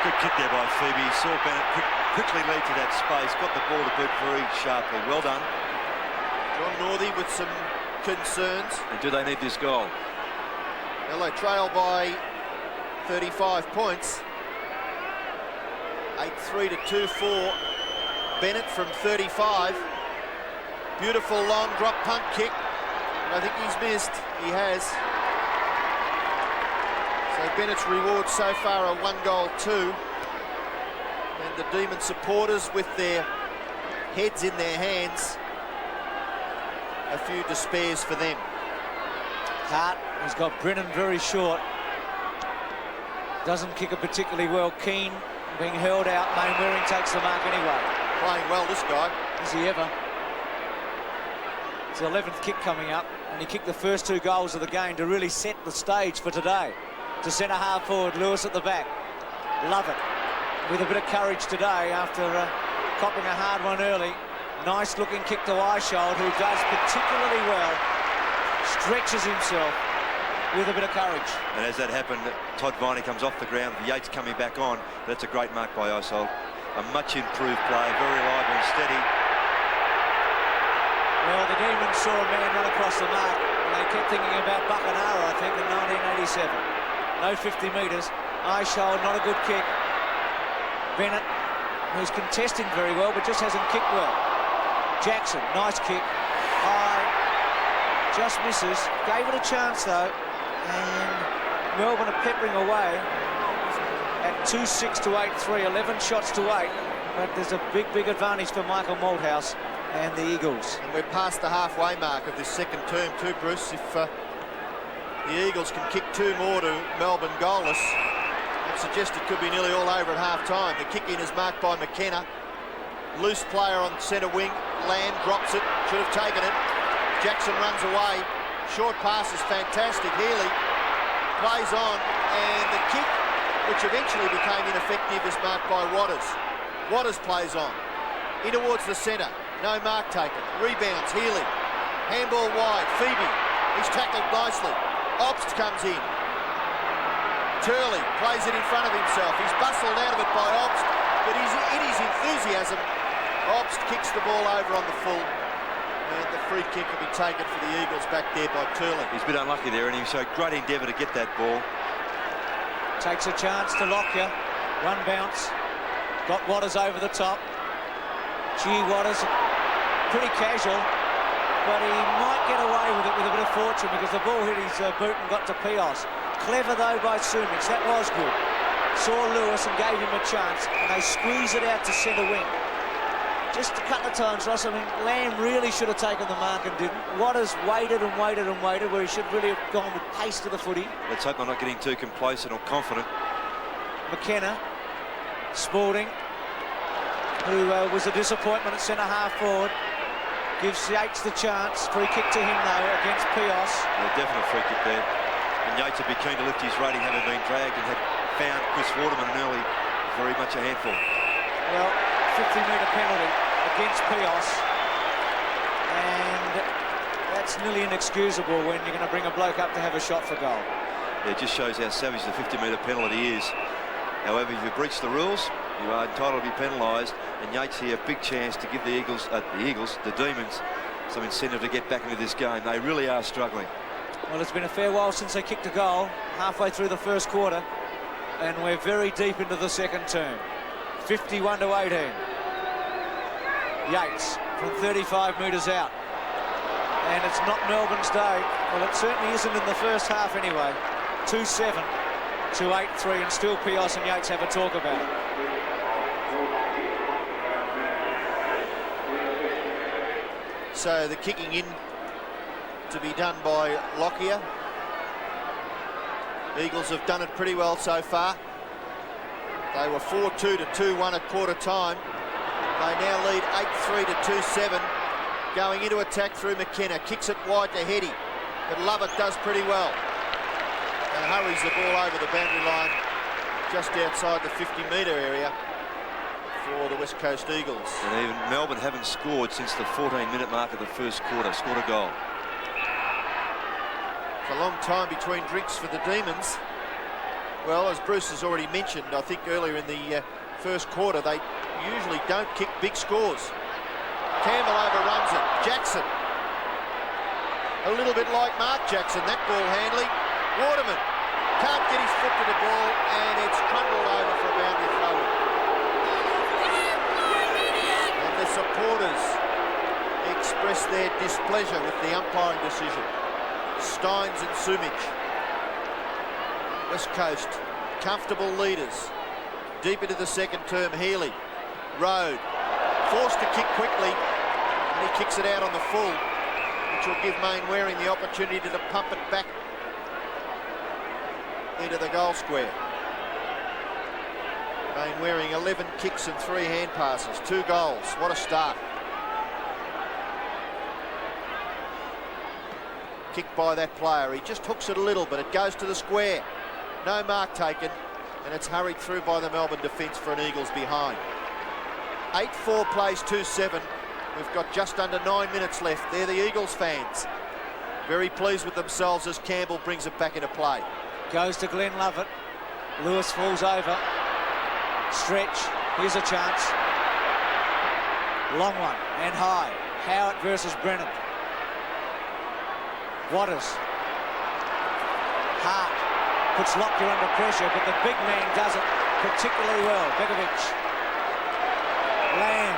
Good kick there by Phoebe. Saw Bennett quickly lead to that space. Got the ball to boot very sharply. Well done. John Northey with some concerns. And do they need this goal? Well, they trail by 35 points. 8-3 to 2-4. Bennett from 35. Beautiful long drop punt kick. And I think he's missed. He has. So So Bennett's reward so far a 1-goal 2. And the Demon supporters with their heads in their hands. A few despairs for them. Hart has got Brennan very short. Doesn't kick it particularly well. Keane being held out. Mainwaring takes the mark anyway. Playing well, this guy. Is he ever? It's the 11th kick coming up, and he kicked the first 2 goals of the game to really set the stage for today. To centre half forward, Lewis at the back. Love it. With a bit of courage today after copping a hard one early. Nice looking kick to Eishold, who does particularly well. Stretches himself with a bit of courage. And as that happened, Todd Viney comes off the ground. Yeats coming back on. That's a great mark by Eishold. A much improved play, very lively and steady. Well, the Demons saw a man run across the mark, and they kept thinking about Buckenara, I think, in 1987. No 50 metres. Eishold, not a good kick. Bennett, who's contesting very well, but just hasn't kicked well. Jackson, nice kick. High, just misses. Gave it a chance, though. And Melbourne are peppering away at 2-6 to 8-3, 11 shots to 8. But there's a big advantage for Michael Malthouse and the Eagles. And we're past the halfway mark of this second term too, Bruce. If the Eagles can kick 2 more to Melbourne goalless, I'd suggest it could be nearly all over at half-time. The kick-in is marked by McKenna. Loose player on centre wing. Lamb drops it, should have taken it. Jackson runs away. Short pass is fantastic. Healy plays on, and the kick, which eventually became ineffective, is marked by Waters. Waters plays on. In towards the centre. No mark taken. Rebounds, Healy. Handball wide, Phoebe. He's tackled nicely. Obst comes in. Turley plays it in front of himself. He's bustled out of it by Obst, but he's in his enthusiasm. Obst kicks the ball over on the full. And the free kick will be taken for the Eagles back there by Turley. He's a bit unlucky there, and he showed great endeavour to get that ball. Takes a chance to Lockyer. One bounce. Got Waters over the top. Gee, Waters, pretty casual, but he might get away with it with a bit of fortune because the ball hit his boot and got to Pios. Clever, though, by Sumich. That was good. Saw Lewis and gave him a chance, and they squeeze it out to centre wing. Just a couple of times, Ross. I mean, Lamb really should have taken the mark and didn't. Waters waited and waited and waited where he should really have gone with pace to the footy. Let's hope they're not getting too complacent or confident. McKenna, Spalding, who was a disappointment at centre half forward, gives Yeats the chance. Free kick to him, though, against Pios. Yeah, definite free kick there. And Yeats would be keen to lift his rating, having been dragged, and had found Chris Waterman early very much a handful. Well, 50-metre penalty against Pios, and that's nearly inexcusable when you're going to bring a bloke up to have a shot for goal. Yeah, it just shows how savage the 50-metre penalty is. However, if you breach the rules, you are entitled to be penalised, and Yeats here a big chance to give the Demons, some incentive to get back into this game. They really are struggling. Well, it's been a fair while since they kicked a goal, halfway through the first quarter, and we're very deep into the second term. 51 to 18. Yeats from 35 metres out. And it's not Melbourne's day. Well, it certainly isn't in the first half anyway. 2-7 to 8-3, and still Pios and Yeats have a talk about it. So the kicking in to be done by Lockyer. Eagles have done it pretty well so far. They were 4-2 to 2-1 at quarter time. They now lead 8-3 to 2-7. Going into attack through McKenna. Kicks it wide to Heady. But Lovett does pretty well. And hurries the ball over the boundary line just outside the 50-metre area for the West Coast Eagles. And even Melbourne haven't scored since the 14-minute mark of the first quarter. Scored a goal. It's a long time between drinks for the Demons. Well, as Bruce has already mentioned, I think earlier in the first quarter, they usually don't kick big scores. Campbell overruns it. Jackson. A little bit like Mark Jackson, that ball handling. Waterman can't get his foot to the ball, and it's crumbled over for a boundary throw. And the supporters express their displeasure with the umpiring decision. Steins and Sumich. West Coast, comfortable leaders. Deep into the second term, Healy. Road. Forced to kick quickly, and he kicks it out on the full, which will give Mainwaring the opportunity to pump it back into the goal square. Mainwaring 11 kicks and 3 hand passes, 2 goals. What a start. Kicked by that player. He just hooks it a little, but it goes to the square. No mark taken, and it's hurried through by the Melbourne defence for an Eagles behind. 8-4 plays 2-7. We've got just under 9 minutes left. They're the Eagles fans. Very pleased with themselves as Campbell brings it back into play. Goes to Glenn Lovett. Lewis falls over. Stretch. Here's a chance. Long one and high. Howard versus Brennan. Waters. Hart puts Lockyer under pressure, but the big man does it particularly well. Begovic. Lamb.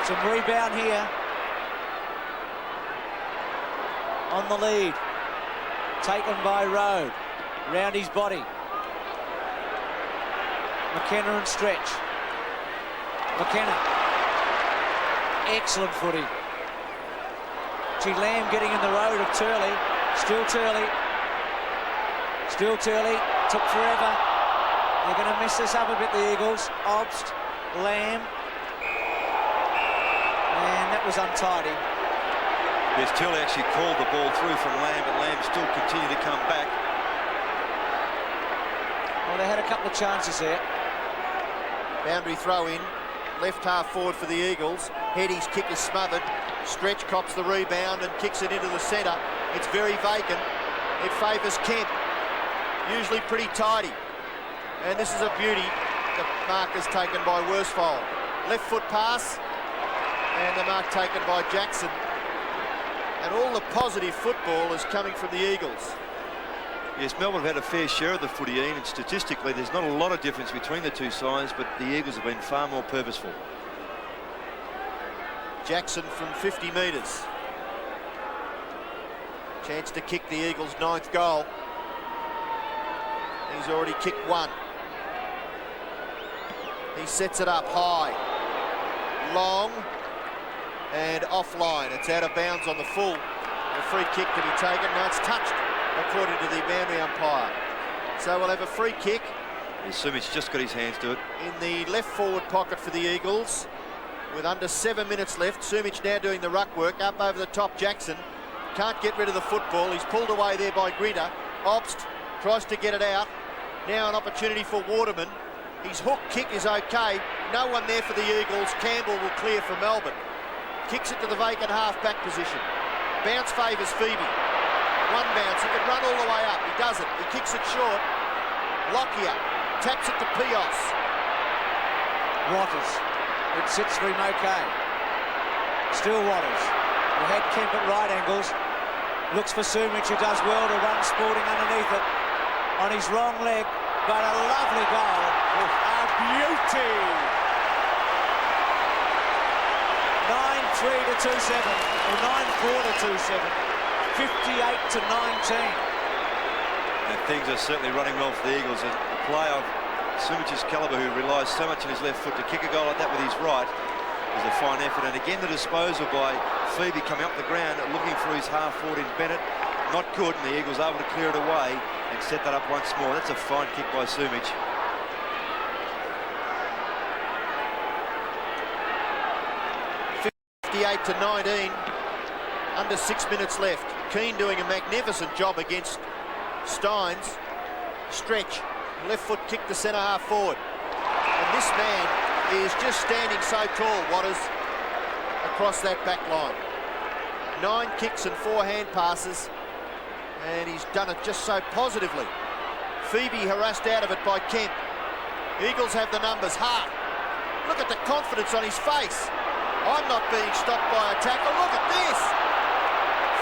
Some rebound here. On the lead. Taken by Road. Round his body. McKenna and Stretch. McKenna. Excellent footy. Gee, Lamb getting in the road of Turley. Still Turley. Still Turley. Took forever. They're going to mess this up a bit, the Eagles. Obst. Lamb. And that was untidy. Yes, Turley actually called the ball through from Lamb, but Lamb still continued to come back. Well, they had a couple of chances there. Boundary throw in. Left half forward for the Eagles. Heady's kick is smothered. Stretch cops the rebound and kicks it into the centre. It's very vacant. It favours Kent. Usually pretty tidy. And this is a beauty. The mark is taken by Worsfold. Left foot pass. And the mark taken by Jackson. And all the positive football is coming from the Eagles. Yes, Melbourne have had a fair share of the footy, Ian, and statistically there's not a lot of difference between the two sides, but the Eagles have been far more purposeful. Jackson from 50 metres. Chance to kick the Eagles' 9th goal. He's already kicked 1. He sets it up high. Long. And offline. It's out of bounds on the full. A free kick to be taken. No, it's touched, according to the boundary umpire. So we'll have a free kick. Sumich just got his hands to it. In the left forward pocket for the Eagles. With under 7 minutes left. Sumich now doing the ruck work. Up over the top, Jackson. Can't get rid of the football. He's pulled away there by Grinter. Obst tries to get it out. Now an opportunity for Waterman. His hook kick is okay. No one there for the Eagles. Campbell will clear for Melbourne. Kicks it to the vacant half-back position. Bounce favours Phoebe. 1 bounce. He can run all the way up. He doesn't. He kicks it short. Lockyer taps it to Pios. Waters. It sits for him okay. Still Waters. He had Kemp at right angles. Looks for Sumich, who does well to run Spalding underneath it. On his wrong leg. But a lovely goal. A beauty. 9-3 to 2-7, or 9-4 to 2-7, 58 to 19. And things are certainly running well for the Eagles. A player of Sumich's calibre who relies so much on his left foot to kick a goal like that with his right is a fine effort. And again, the disposal by Phoebe coming up the ground, looking for his half forward in Bennett. Not good, and the Eagles able to clear it away and set that up once more. That's a fine kick by Sumich. 58 to 19, under 6 minutes left. Keane doing a magnificent job against Steins. Stretch, left foot kick to centre half forward. And this man is just standing so tall, Waters, across that back line. 9 kicks and 4 hand passes, and he's done it just so positively. Phoebe harassed out of it by Kent. Eagles have the numbers. Hart, look at the confidence on his face. I'm not being stopped by a tackle. Look at this.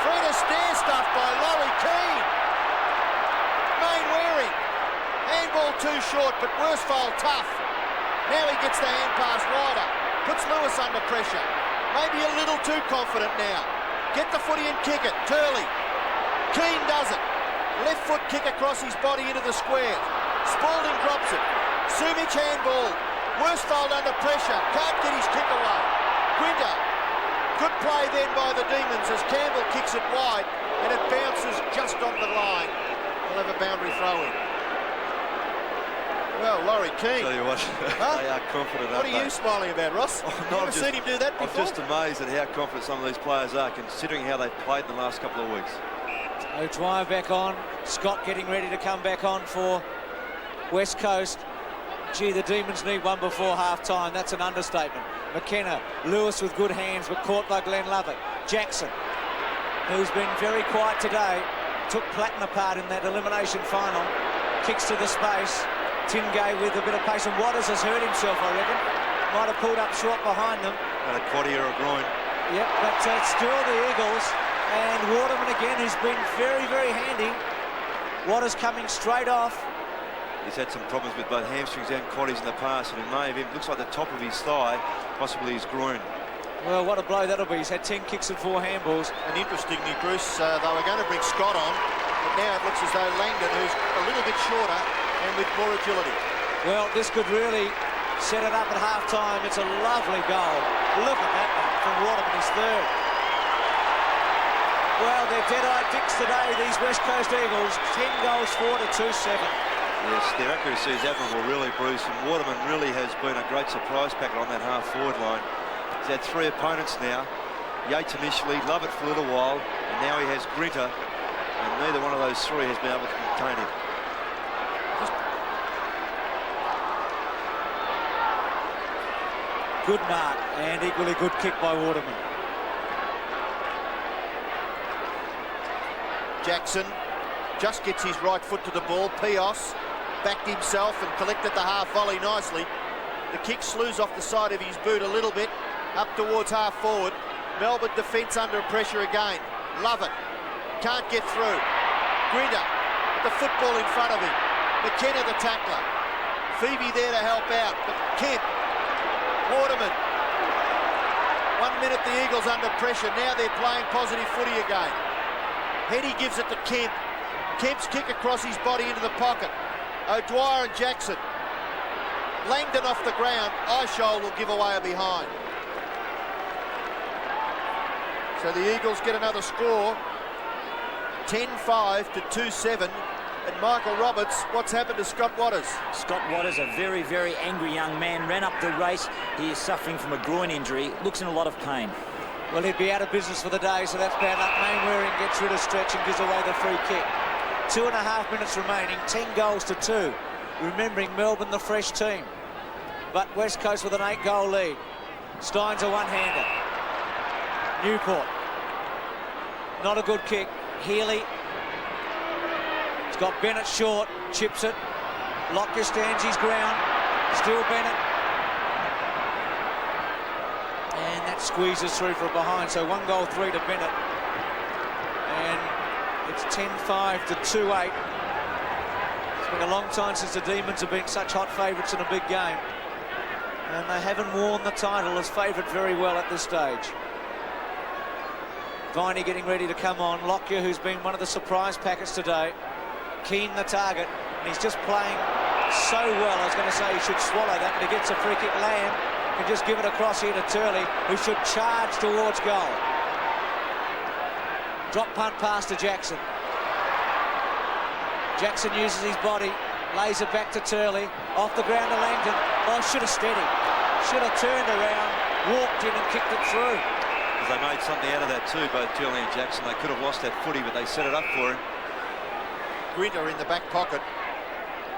Fred Astaire stuffed by Laurie Keane. Mainwaring. Handball too short, but Worsfold tough. Now he gets the hand pass wider. Puts Lewis under pressure. Maybe a little too confident now. Get the footy and kick it. Turley. Keane does it. Left foot kick across his body into the square. Spalding drops it. Sumich handball. Worsfold under pressure. Can't get his kick away. Grinter. Good play then by the Demons as Campbell kicks it wide and it bounces just on the line. We'll have a boundary throw in. Well, Laurie Keane. Tell you what, they are confident. What are you smiling about, Ross? You've never seen him do that before? I'm just amazed at how confident some of these players are, considering how they've played in the last couple of weeks. O'Dwyer back on. Scott getting ready to come back on for West Coast. Gee, the Demons need one before half-time. That's an understatement. McKenna, Lewis with good hands, but caught by Glenn Lovett. Jackson, who's been very quiet today, took Platten apart in that elimination final. Kicks to the space. Tingay with a bit of pace, and Waters has hurt himself, I reckon. Might have pulled up short behind them. And a quad or a groin. Yep, but it's still the Eagles. And Waterman again, who's been very, very handy. Waters coming straight off. He's had some problems with both hamstrings and quaddies in the past, and it may have him. Looks like the top of his thigh, possibly his groin. Well, what a blow that'll be. He's had 10 kicks and 4 handballs. And interestingly, Bruce, they were going to bring Scott on, but now it looks as though Langdon, who's a little bit shorter and with more agility. Well, this could really set it up at half-time. It's a lovely goal. Look at that one from Waterman, his third. Well, they're dead-eyed dicks today, these West Coast Eagles. 10 goals, 4 to 2-7. Yes, their accuracy is admirable, really, Bruce. And Waterman really has been a great surprise packet on that half-forward line. He's had 3 opponents now. Yeats initially, Lovett for a little while, and now he has Grinter. And neither one of those 3 has been able to contain him. Good mark and equally good kick by Waterman. Jackson just gets his right foot to the ball. Pios backed himself and collected the half volley nicely. The kick slews off the side of his boot a little bit, up towards half forward. Melbourne defence under pressure again. Lovett can't get through. Grinter, the football in front of him. McKenna the tackler. Phoebe there to help out, but Kemp, Waterman. 1 minute the Eagles under pressure. Now they're playing positive footy again. Healy gives it to Kemp. Kemp's kick across his body into the pocket. O'Dwyer and Jackson. Langdon off the ground. Eishold will give away a behind. So the Eagles get another score. 10-5 to 2-7. And Michael Roberts, what's happened to Scott Waters? Scott Waters, a very, very angry young man, ran up the race. He is suffering from a groin injury. Looks in a lot of pain. Well, he'd be out of business for the day, so that's bad luck. Mainwaring gets rid of Stretch and gives away the free kick. 2.5 minutes remaining, 10 goals to 2. Remembering Melbourne, the fresh team. But West Coast with an 8-goal lead. Stein's a one-hander. Newport. Not a good kick. Healy. He's got Bennett short. Chips it. Lockyer stands his ground. Still Bennett. And that squeezes through for a behind. So 1 goal, 3 to Bennett. And it's 10-5 to 2-8. It's been a long time since the Demons have been such hot favourites in a big game. And they haven't worn the title as favourite very well at this stage. Viney getting ready to come on. Lockyer, who's been one of the surprise packets today. Keane the target. And he's just playing so well. I was going to say he should swallow that, but he gets a free kick. Lamb can just give it across here to Turley, who should charge towards goal. Drop punt pass to Jackson. Jackson uses his body, lays it back to Turley. Off the ground to Langdon. Oh, should have steadied. Should have turned around, walked in and kicked it through. They made something out of that too, both Turley and Jackson. They could have lost that footy, but they set it up for him. Grinter in the back pocket.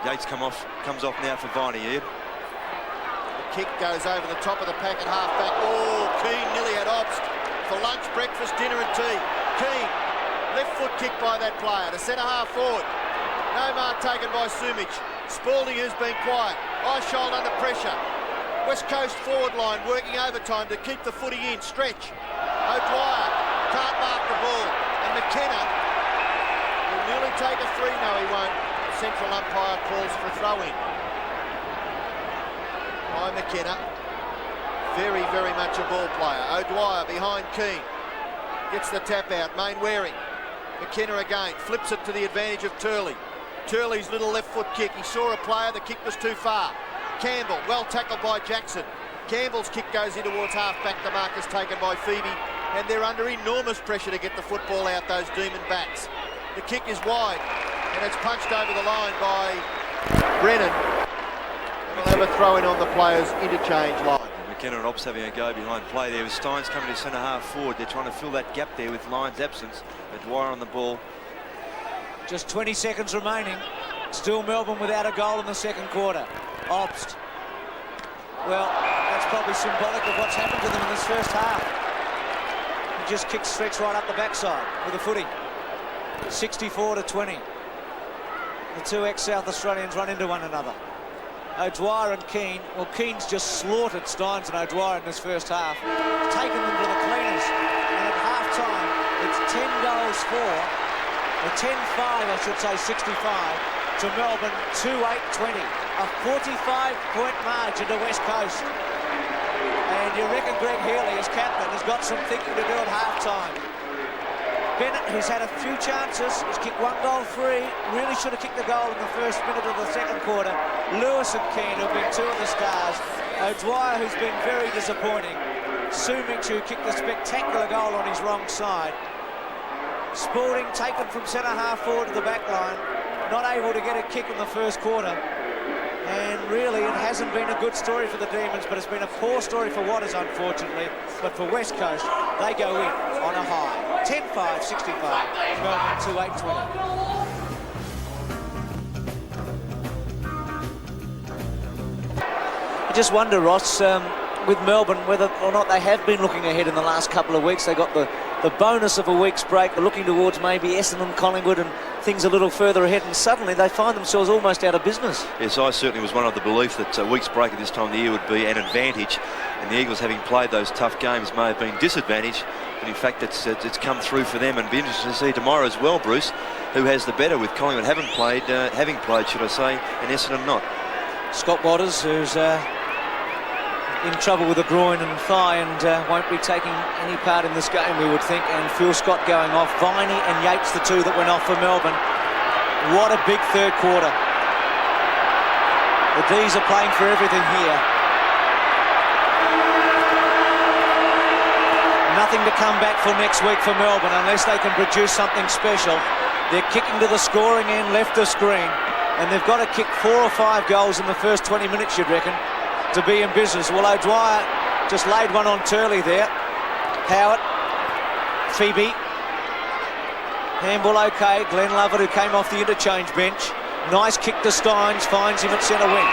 Yeats comes off now for Viney here. The kick goes over the top of the pack at half-back. Oh, Keane nearly had obst for lunch, breakfast, dinner and tea. Keane, left foot kick by that player to centre-half forward. No mark taken by Sumich. Spalding, who's been quiet. Eishold under pressure. West Coast forward line working overtime to keep the footy in. Stretch. O'Dwyer can't mark the ball. And McKenna will nearly take a free. No, he won't. The central umpire calls for a throw-in. By McKenna. Very, very much a ball player. O'Dwyer behind Keane. Gets the tap out. Mainwaring. McKenna again, flips it to the advantage of Turley. Turley's little left foot kick. He saw a player, the kick was too far. Campbell, well tackled by Jackson. Campbell's kick goes in towards half-back. The mark is taken by Phoebe, and they're under enormous pressure to get the football out, those Demon backs. The kick is wide, and it's punched over the line by Brennan. And we'll have a throw-in on the players' interchange line. McKenna and Ops having a go behind play there with Steins coming to centre half forward. They're trying to fill that gap there with Lyon's absence. Dwyer on the ball. Just 20 seconds remaining. Still Melbourne without a goal in the second quarter. Obst. Well, that's probably symbolic of what's happened to them in this first half. He just kicks stretch right up the backside with a footy. 64-20. The two ex-South Australians run into one another. O'Dwyer and Keane. Well, Keane's just slaughtered Steins and O'Dwyer in this first half. Taken them to the cleaners. And at half-time, it's 10 goals for, or 10-5, I should say, 65, to Melbourne, 2-8-20. A 45-point margin to West Coast. And you reckon Greg Healy, as captain, has got some thinking to do at half-time. Bennett, who's had a few chances, has kicked one goal free, really should have kicked the goal in the first minute of the second quarter. Lewis and Keane, who've been two of the stars. O'Dwyer, who's been very disappointing. Sumich, who kicked a spectacular goal on his wrong side. Spalding taken from centre half forward to the back line, not able to get a kick in the first quarter. And really, it hasn't been a good story for the Demons, but it's been a poor story for Waters, unfortunately. But for West Coast, they go in on a high. 10-5, 65. Melbourne, 2-8-20. I just wonder, Ross, with Melbourne, whether or not they have been looking ahead in the last couple of weeks. They got the bonus of a week's break. They're looking towards maybe Essendon, Collingwood, and things a little further ahead, and suddenly they find themselves almost out of business. Yes, I certainly was one of the belief that a week's break at this time of the year would be an advantage, and the Eagles, having played those tough games, may have been disadvantaged, but in fact it's come through for them, and be interested to see tomorrow as well, Bruce, who has the better, with Collingwood having played, should I say, and Essendon not. Scott Waters, who's in trouble with a groin and thigh, and won't be taking any part in this game, we would think. And Phil Scott going off. Viney and Yeats, the two that went off for Melbourne. What a big third quarter. The D's are playing for everything here. Nothing to come back for next week for Melbourne unless they can produce something special. They're kicking to the scoring end left of screen, and they've got to kick 4 or 5 goals in the first 20 minutes, you'd reckon, to be in business. Well, O'Dwyer just laid one on Turley there. Howard, Phoebe, handball okay. Glenn Lovett, who came off the interchange bench. Nice kick to Steins, finds him at centre wing.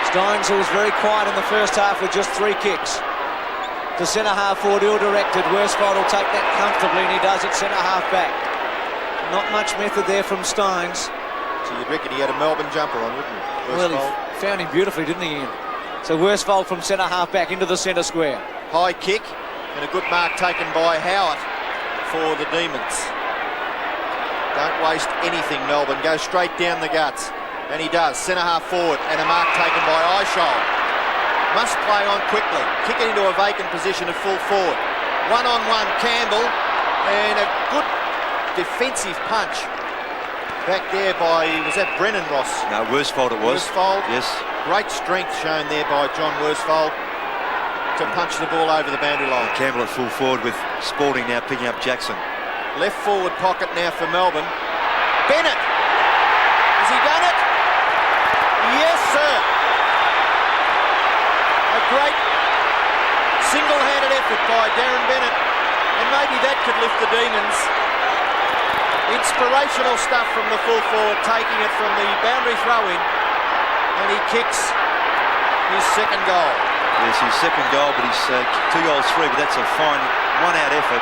Steins, who was very quiet in the first half with just 3 kicks. To centre half forward, ill-directed. Worsfold will take that comfortably, and he does at centre half back. Not much method there from Steins. So you'd reckon he had a Melbourne jumper on, wouldn't he? Well, he found him beautifully, didn't he, Ian? So Worsfold from centre half back into the centre square. High kick and a good mark taken by Howard for the Demons. Don't waste anything, Melbourne. Go straight down the guts. And he does. Centre half forward and a mark taken by Eishold. Must play on quickly. Kick it into a vacant position at full forward. One-on-one Campbell, and a good defensive punch back there by, was that Brennan, Ross? No, Worsfold it was. Worsfold. Yes. Great strength shown there by John Worsfold to punch the ball over the boundary line. Campbell at full forward with Spalding now picking up Jackson. Left forward pocket now for Melbourne. Bennett! Has he done it? Yes, sir! A great single-handed effort by Darren Bennett, and maybe that could lift the Demons. Inspirational stuff from the full forward, taking it from the boundary throw-in, and he kicks his second goal. Yes, his second goal, but he's kicked 2 goals free, but that's a fine one-out effort.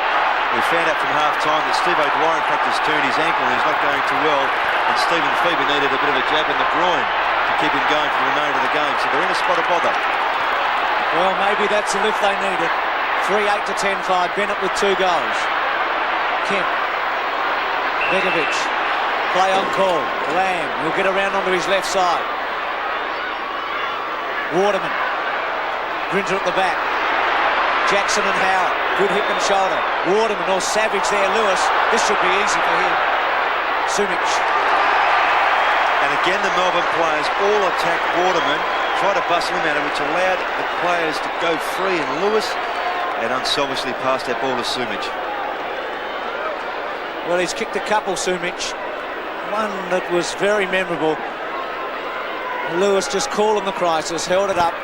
We found out from half-time that Steve O'Dwyer in fact has turned his ankle and he's not going too well, and Stephen Phoebe needed a bit of a jab in the groin to keep him going for the remainder of the game, so they're in a spot of bother. Well, maybe that's the lift they needed. 3-8 to 10-5, Bennett with 2 goals. Kemp, Begovic, play on call. Lamb, he'll get around onto his left side. Waterman, Grinter at the back. Jackson and Howard. Good hip and shoulder. Waterman all savage there, Lewis. This should be easy for him. Sumic. And again, the Melbourne players all attack Waterman, try to bustle him out, which allowed the players to go free, and Lewis and unselfishly passed that ball to Sumic. Well, he's kicked a couple, Sumic. One that was very memorable. Lewis just calling the crisis, held it up,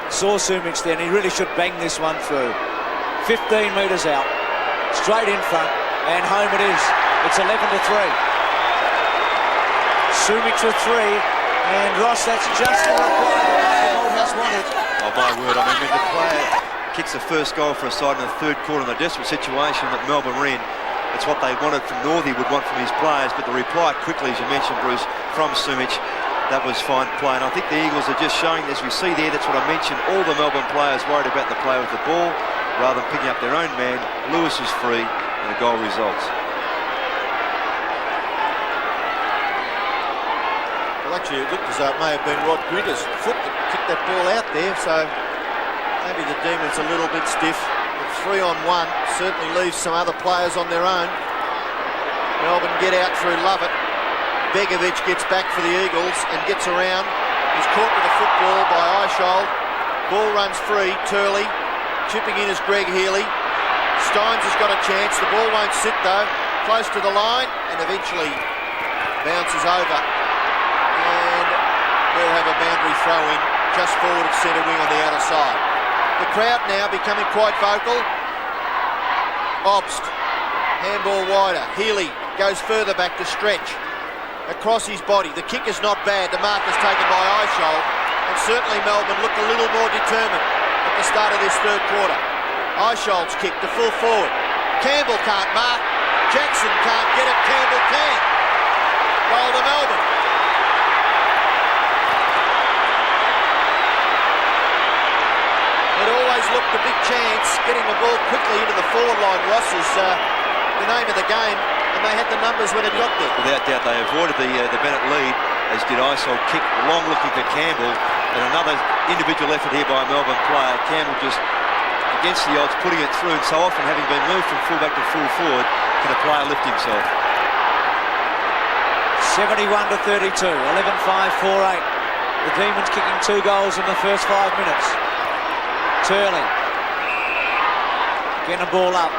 saw Sumic there, and he really should bang this one through. 15 metres out, straight in front, and home it is. It's 11-3. Sumic with 3, and Ross, that's just the reply that Malthouse wanted. Oh, my word, I mean, when the player kicks the first goal for a side in the third quarter in the desperate situation that Melbourne were in, it's what they wanted from Northey, would want from his players, but the reply quickly, as you mentioned, Bruce, from Sumic, that was fine play. And I think the Eagles are just showing, as we see there, that's what I mentioned, all the Melbourne players worried about the play with the ball, rather than picking up their own man. Lewis is free, and a goal results. Well, actually, it looked as though it may have been Rod Grinter's foot that kicked that ball out there, so maybe the Demons a little bit stiff. But 3-on-1 certainly leaves some other players on their own. Melbourne get out through Lovett. Begovic gets back for the Eagles and gets around. He's caught with a football by Eishold. Ball runs free. Turley chipping in is Greg Healy. Steins has got a chance. The ball won't sit though. Close to the line and eventually bounces over. And we'll have a boundary throw in just forward at centre wing on the outer side. The crowd now becoming quite vocal. Obst, handball wider. Healy goes further back to stretch. Across his body. The kick is not bad. The mark is taken by Eishold. And certainly Melbourne looked a little more determined at the start of this third quarter. Eishold's kick to full forward. Campbell can't mark. Jackson can't get it. Campbell can. Goal to Melbourne. It always looked a big chance. Getting the ball quickly into the forward line, Ross, is the name of the game. And they had the numbers when it got there. Without doubt, they avoided the Bennett lead, as did Eishold. Kick long looking for Campbell, and another individual effort here by a Melbourne player. Campbell just against the odds, putting it through, and so often having been moved from fullback to full forward, can a player lift himself? 71-32, 11-5, 4-8. The Demons kicking 2 goals in the first 5 minutes. Turley getting a ball up.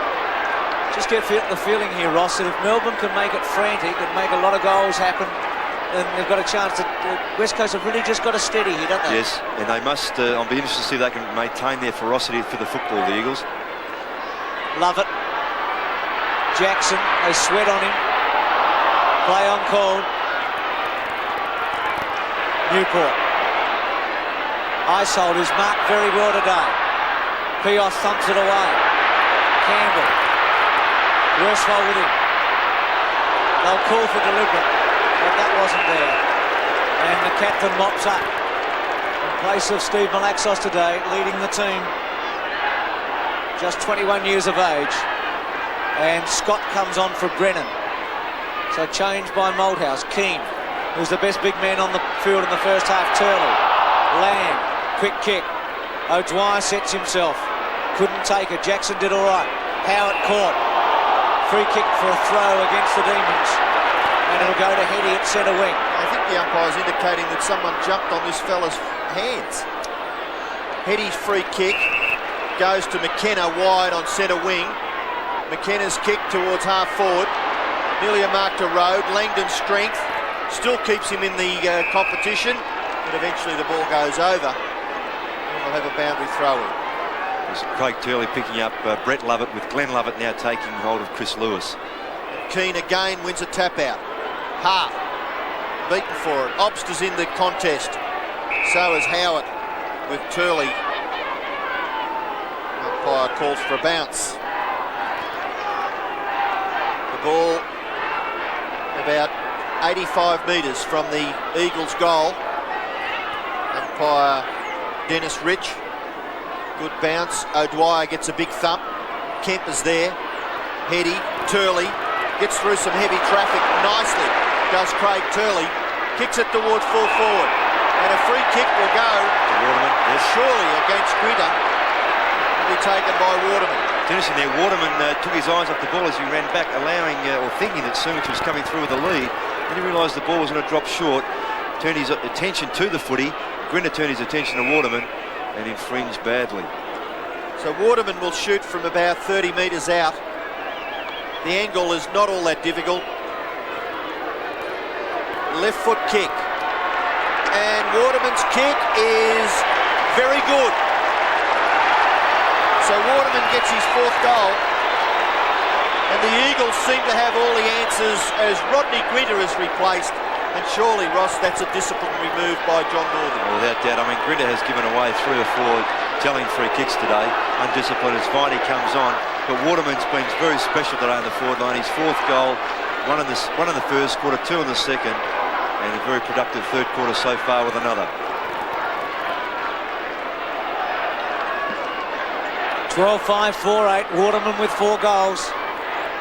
Just get the feeling here, Ross, that if Melbourne can make it frantic and make a lot of goals happen, then they've got a chance. West Coast have really just got to steady here, don't they? Yes, and they must. I'll be interested to see if they can maintain their ferocity for the football, the Eagles. Love it. Jackson, they sweat on him. Play on call. Newport. Eishold is marked very well today. Pios thumps it away. Campbell. Worsfold with him. They'll call for deliberate, but that wasn't there. And the captain mops up in place of Steve Malaxos today, leading the team. Just 21 years of age. And Scott comes on for Brennan. So change by Malthouse. Keane, who's the best big man on the field in the first half. Turley. Lamb. Quick kick. O'Dwyer sets himself. Couldn't take it. Jackson did all right. Howard caught. Free kick for a throw against the Demons. And it'll go to Healy at centre wing. I think the umpire's indicating that someone jumped on this fella's hands. Healy's free kick goes to McKenna wide on centre wing. McKenna's kick towards half forward. Nearly a mark to Road. Langdon's strength still keeps him in the competition. But eventually the ball goes over. And we'll have a boundary throw in. Craig Turley picking up Brett Lovett, with Glenn Lovett now taking hold of Chris Lewis. Keane again wins a tap out. Hart beaten for it. Obst is in the contest. So is Howard with Turley. Umpire calls for a bounce. The ball about 85 metres from the Eagles' goal. Umpire Dennis Rich. Good bounce. O'Dwyer gets a big thump. Kemp is there. Heady, Turley gets through some heavy traffic nicely. Does Craig Turley. Kicks it towards full forward. And a free kick will go to Waterman. Yes. Surely against Grinter. Will be taken by Waterman. It's interesting there, Waterman took his eyes off the ball as he ran back, allowing or thinking that Sumich was coming through with the lead. Then he realised the ball was going to drop short, turned his attention to the footy. Grinter turned his attention to Waterman and infringed badly. So Waterman will shoot from about 30 metres out. The angle is not all that difficult. Left foot kick. And Waterman's kick is very good. So Waterman gets his 4th goal. And the Eagles seem to have all the answers as Rodney Grinter is replaced. And surely, Ross, that's a disciplinary move by John Northern. Without doubt. I mean, Grinter has given away 3 or 4 telling free kicks today. Undisciplined as Viney comes on. But Waterman's been very special today on the forward line. His 4th goal, one in the first quarter, 2 in the second. And a very productive 3rd quarter so far with another. 12-5, 4-8, Waterman with 4 goals.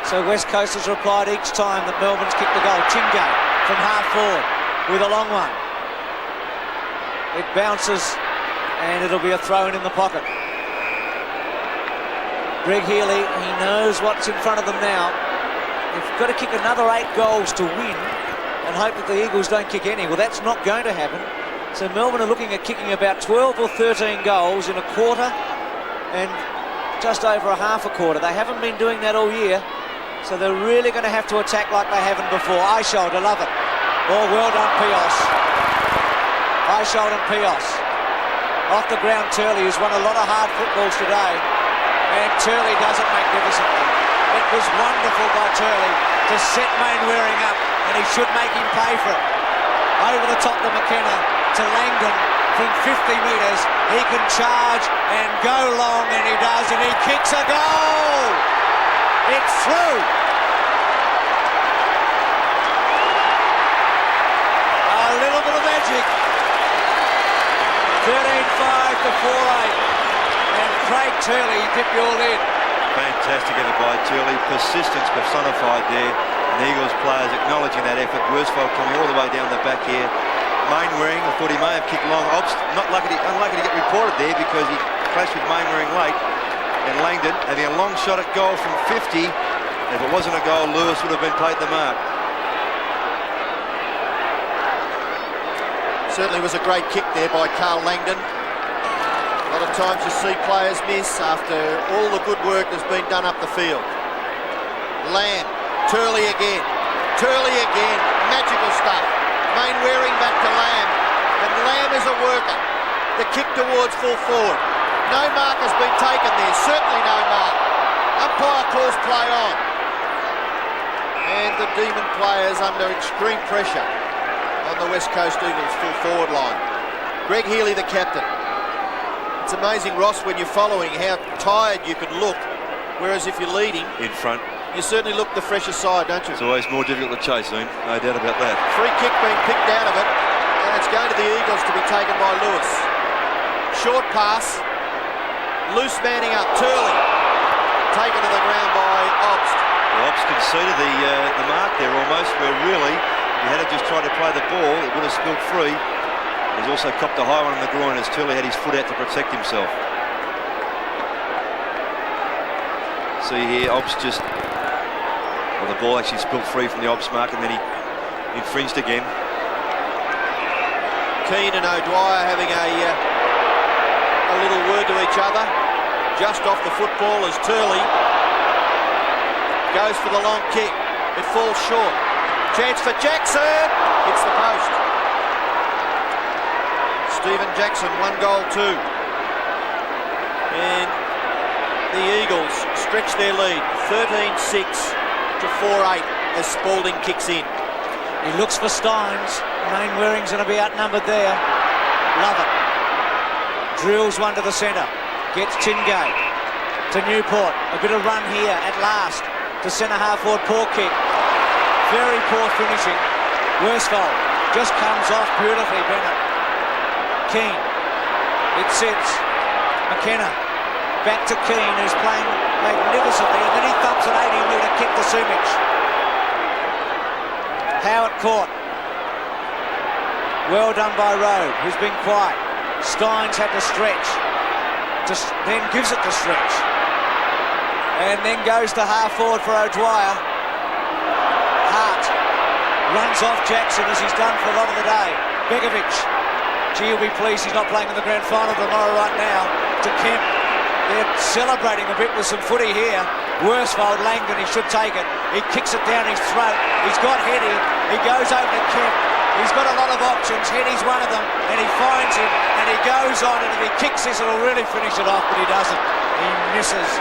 So West Coast has replied each time that Melbourne's kicked the goal. Tingay from half forward with a long one. It bounces and it'll be a throw in the pocket. Greg Healy, he knows what's in front of them now. They've got to kick another 8 goals to win and hope that the Eagles don't kick any. Well, that's not going to happen. So Melbourne are looking at kicking about 12 or 13 goals in a quarter and just over a half a quarter. They haven't been doing that all year, so they're really going to have to attack like they haven't before. Eishold, I love it. Oh, well done, Pios. Eishold and Pios. Off the ground, Turley, who's won a lot of hard footballs today, and Turley does it magnificently. It was wonderful by Turley to set Mainwaring up, and he should make him pay for it. Over the top to McKenna, to Langdon. From 50 metres, he can charge and go long, and he does, and he kicks a goal! It's through! A little bit of magic. 13-5 to 4-8. And Craig Turley dipped your lid. Fantastic effort by Turley. Persistence personified there. And the Eagles players acknowledging that effort. Worsfold coming all the way down the back here. Mainwaring, I thought he may have kicked long. Obst, unlucky to get reported there because he clashed with Mainwaring late. And Langdon having a long shot at goal from 50. If it wasn't a goal, Lewis would have been paid the mark. Certainly was a great kick there by Carl Langdon. A lot of times you see players miss after all the good work that's been done up the field. Lamb, Turley again, magical stuff. Mainwaring back to Lamb, and Lamb is a worker. The kick towards full forward. No mark has been taken there, certainly no mark. Umpire calls play on. And the Demon players under extreme pressure on the West Coast Eagles full forward line. Greg Healy, the captain. It's amazing, Ross, when you're following how tired you can look, whereas if you're leading in front, you certainly look the fresher side, don't you? It's always more difficult to chase, no doubt about that. Free kick being picked out of it, and it's going to the Eagles to be taken by Lewis. Short pass, loose manning up, Turley, taken to the ground by Obst. Well, Obst conceded the mark there almost, where really, if he had just tried to play the ball, it would have spilled free. He's also copped a high one in the groin as Turley had his foot out to protect himself. See here, Obst just... Well, the ball actually spilled free from the Obst mark, and then he infringed again. Keane and O'Dwyer having a little word to each other. Just off the football as Turley goes for the long kick. It falls short. Chance for Jackson. Hits the post. Stephen Jackson, 1 goal, 2. And the Eagles stretch their lead. 13-6 to 4-8 as Spalding kicks in. He looks for Steins. Mainwaring's going to be outnumbered there. Love it. Drills one to the centre. Gets Tingay to Newport. A bit of run here at last to centre half forward. Poor kick. Very poor finishing. Worsfold just comes off beautifully. Bennett. Keane. It sits. McKenna. Back to Keane, who's playing magnificently, and then he thumps an 80-metre kick to Sumich. Howard caught. Well done by Rode, who's been quiet. Steins had to stretch. Then gives it to Stretch. and then goes to half forward for O'Dwyer. Hart runs off Jackson as he's done for a lot of the day. Begovic, gee, he'll be pleased he's not playing in the grand final tomorrow right now. To Kemp, they're celebrating a bit with some footy here. Worsfold, Langdon, he should take it. He kicks it down his throat. He's got Heady. He goes over to Kemp. He's got a lot of options. Heady's one of them, and he finds him, and he goes on, and if he kicks this, it'll really finish it off, but he doesn't. He misses.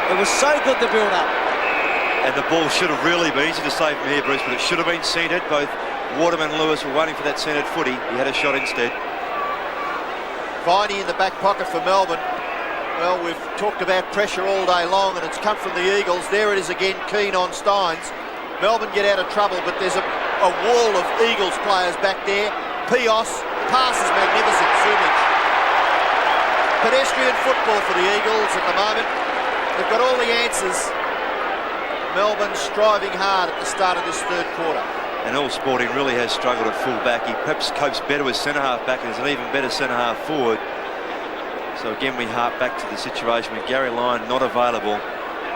It was so good, the build-up. And the ball should have really been easy to save from here, Bruce, but it should have been centred. Both Waterman and Lewis were waiting for that centred footy. He had a shot instead. Viney in the back pocket for Melbourne. Well, we've talked about pressure all day long, and it's come from the Eagles. There it is again, Keane on Steins. Melbourne get out of trouble, but there's a wall of Eagles players back there. Pios, pass is magnificent, Sumich. Pedestrian football for the Eagles at the moment. They've got all the answers. Melbourne striving hard at the start of this third quarter. And Earl Spalding really has struggled at full back. He perhaps copes better with centre-half back and is an even better centre-half forward. So again, we harp back to the situation with Gary Lyon not available.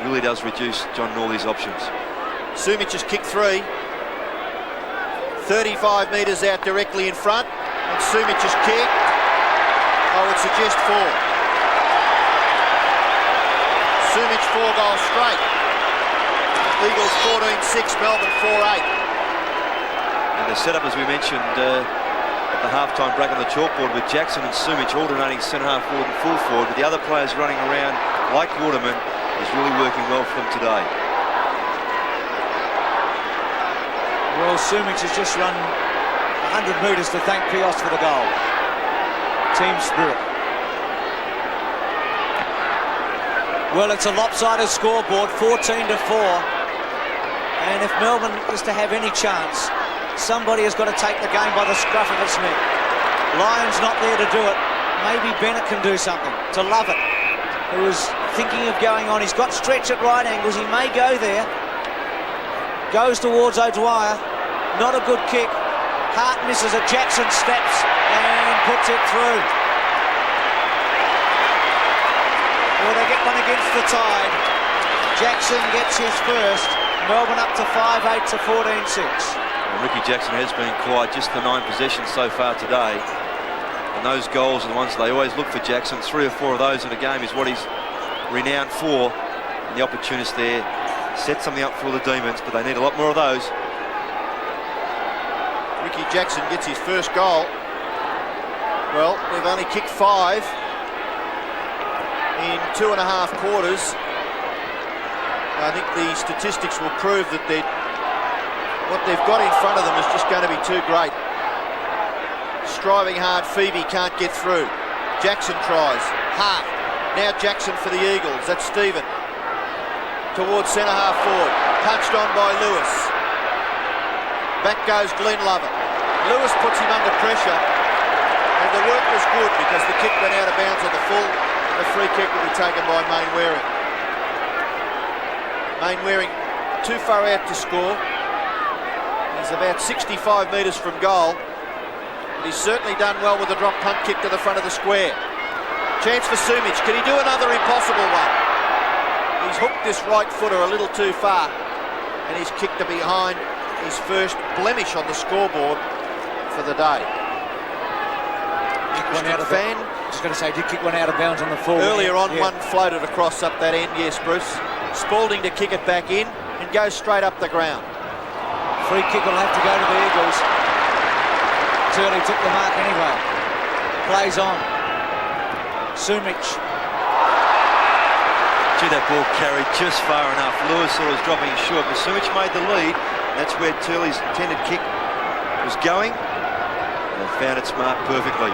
Really does reduce John Norley's options. Sumich has kicked 3. 35 metres out directly in front. And Sumich has kicked. I would suggest 4. Sumich 4 goals straight. Eagles 14-6, Melbourne 4-8. And the setup, as we mentioned, at the half-time break on the chalkboard with Jackson and Sumich alternating centre-half forward and full forward, with the other players running around like Waterman, is really working well for them today. Well, Sumich has just run 100 metres to thank Pios for the goal. Team spirit. Well, it's a lopsided scoreboard, 14-4. And if Melbourne is to have any chance, somebody has got to take the game by the scruff of its neck. Lyon's not there to do it. Maybe Bennett can do something. To love it, who is thinking of going on. He's got stretch at right angles. He may go there. Goes towards O'Dwyer. Not a good kick. Hart misses it. Jackson steps and puts it through. Well, they get one against the tide. Jackson gets his first. Melbourne up to 5-8 to 14-6. And Ricky Jackson has been quiet, just the 9 possessions so far today. And those goals are the ones they always look for Jackson. 3 or 4 of those in a game is what he's renowned for. And the opportunist there set something up for the Demons, but they need a lot more of those. Ricky Jackson gets his first goal. Well, they've only kicked 5 in 2.5 quarters. I think the statistics will prove that what they've got in front of them is just going to be too great. Striving hard, Phoebe can't get through. Jackson tries. Hart. Now Jackson for the Eagles. That's Stephen. Towards centre-half forward. Punched on by Lewis. Back goes Glenn Lovett. Lewis puts him under pressure. And the work was good because the kick went out of bounds on the full. The free kick will be taken by Main Waring. Main Waring too far out to score. He's about 65 metres from goal. But he's certainly done well with the drop punt kick to the front of the square. Chance for Sumich. Can he do another impossible one? He's hooked this right footer a little too far. And he's kicked it behind his first blemish on the scoreboard for the day. Just going to say, did kick one out of bounds on the full. Earlier on, one floated across up that end. Yes, Bruce. Spalding to kick it back in and go straight up the ground. Free kick will have to go to the Eagles. Turley took the mark anyway. Plays on. Sumich. Gee, that ball carried just far enough. Lewis thought it was dropping short, but Sumich made the lead. That's where Turley's intended kick was going. And they found its mark perfectly.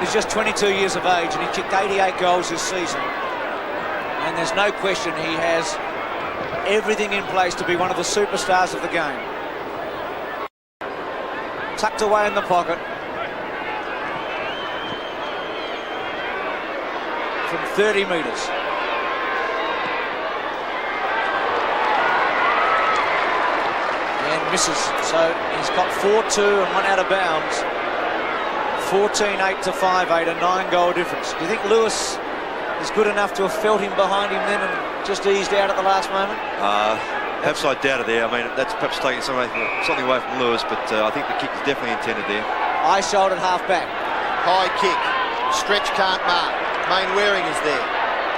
He's just 22 years of age and he kicked 88 goals this season. And there's no question he has everything in place to be one of the superstars of the game. Tucked away in the pocket. From 30 metres. And misses. So he's got 4-2 and one out of bounds. 14-8 to 5-8, a 9-goal difference. Do you think Lewis is good enough to have felt him behind him then and just eased out at the last moment? Perhaps I doubt it there. I mean, that's perhaps taking something away from Lewis, but I think the kick is definitely intended there. Eishold at half-back. High kick. Stretch can't mark. Main Waring is there.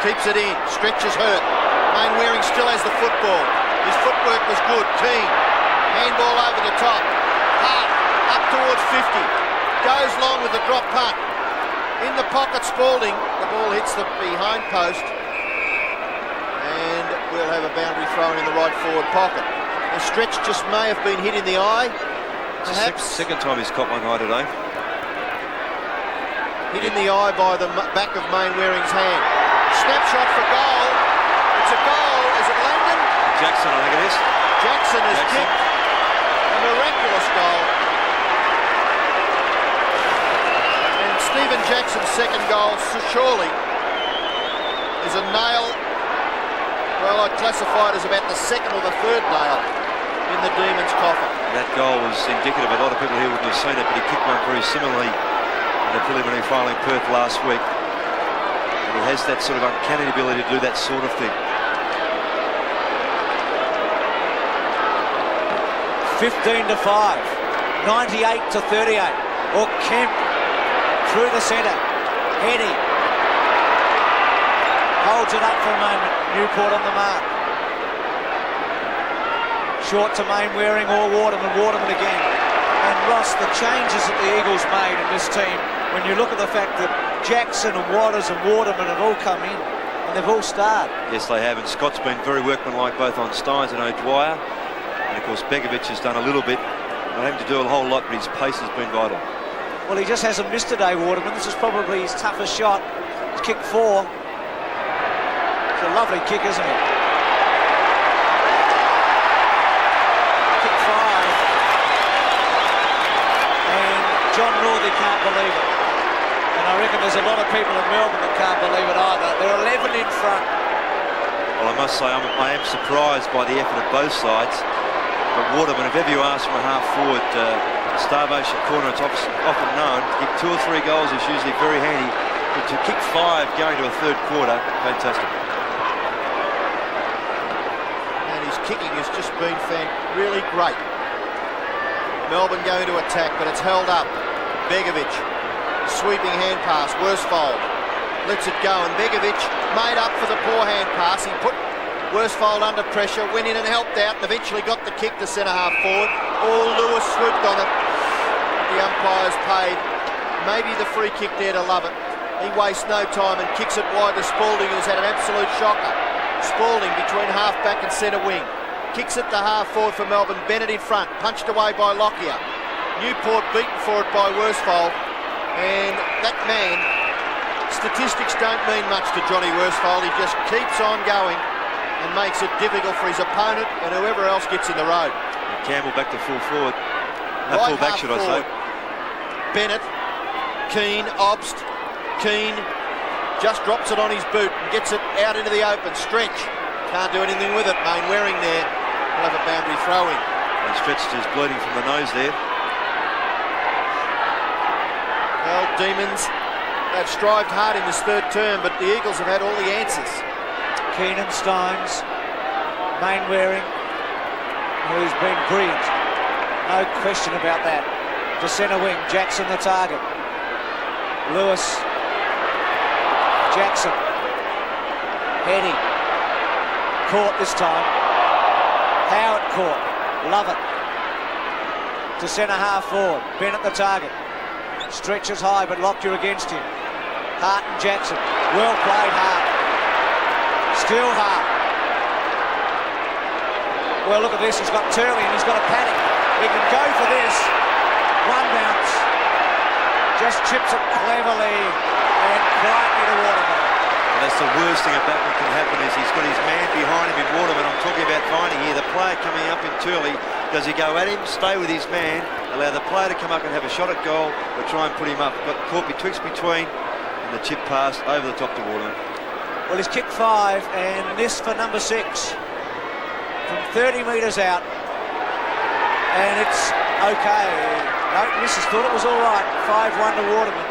Keeps it in. Stretch is hurt. Main Waring still has the football. His footwork was good. Keen. Handball over the top. Hart up towards 50. Goes long with the drop punt. In the pocket, Spalding. The ball hits the behind post. And we'll have a boundary thrown in the right forward pocket. The Stretch just may have been hit in the eye. Perhaps. Second time he's caught one eye today. Hit in the eye by the back of Main Waring's hand. Snapshot for goal. It's a goal. Is it Langdon? Jackson, I think it is. Jackson has kicked a miraculous goal. And Stephen Jackson's second goal, so surely, is a nail. Well, I'd classify it as about the second or the third nail in the Demons' coffin. That goal was indicative. A lot of people here wouldn't have seen it, but he kicked one very similarly in the preliminary final in Perth last week. And he has that sort of uncanny ability to do that sort of thing. 15-5, 98-38. Or Kemp through the centre. Heady holds it up for a moment. Newport on the mark. Short to Main Waring or Waterman. Waterman again. And Ross, the changes that the Eagles made in this team, when you look at the fact that Jackson and Waters and Waterman have all come in and they've all starred. Yes, they have. And Scott's been very workmanlike both on Steins and O'Dwyer. And of course, Begovic has done a little bit. Not having to do a whole lot, but his pace has been vital. Well, he just hasn't missed today, Waterman. This is probably his toughest shot. He's kicked 4. It's a lovely kick, isn't it? Kick 5. And John Northey can't believe it. And I reckon there's a lot of people in Melbourne that can't believe it either. They're 11 in front. Well, I must say, I am surprised by the effort of both sides. But Waterman, if ever you ask from a half-forward, starvation corner, it's often known. To kick 2 or 3 goals is usually very handy. But to kick 5 going to a third quarter, fantastic. And his kicking has just been really great. Melbourne going to attack, but it's held up. Begovic, sweeping hand pass, Worsfold lets it go, and Begovic made up for the poor hand pass. He put Worsfold under pressure, went in and helped out, and eventually got the kick to centre-half forward. Lewis swooped on it. The umpires paid maybe the free kick there to Lovett. He wastes no time and kicks it wide to Spalding, who's had an absolute shocker. Spalding between half-back and centre wing. Kicks it to half-forward for Melbourne. Bennett in front, punched away by Lockyer. Newport beaten for it by Worsfold. And that man, statistics don't mean much to Johnny Worsfold. He just keeps on going and makes it difficult for his opponent and whoever else gets in the road. And Campbell back to full forward. Right full back, should I say. Bennett, Keane, Obst, Keane just drops it on his boot and gets it out into the open. Stretch, can't do anything with it. Main Waring there, will have a boundary throw in. And Stretch is bleeding from the nose there. Well, Demons, they've strived hard in this third term, but the Eagles have had all the answers. Keenan, Steins, Main Waring, who's been brilliant. No question about that. To centre wing, Jackson the target. Lewis, Jackson, Heady, caught this time. Howard caught, Lovett. To centre half forward, Bennett the target. Stretches high, but Lockyer against him. Hart and Jackson, well played Hart. Still Hart. Well, look at this, he's got Turley and he's got a paddock. He can go for this. One bounce. Just chips it cleverly and quietly to Waterman. And that's the worst thing about what can happen is he's got his man behind him in Waterman. I'm talking about finding here. The player coming up in Turley, does he go at him, stay with his man, allow the player to come up and have a shot at goal, or try and put him up? Got caught betwixt between, and the chip passed over the top to Waterman. Well, he's kicked 5, and this for number 6 from 30 metres out, and it's okay. No, missus thought it was all right. 5-1 to Waterman.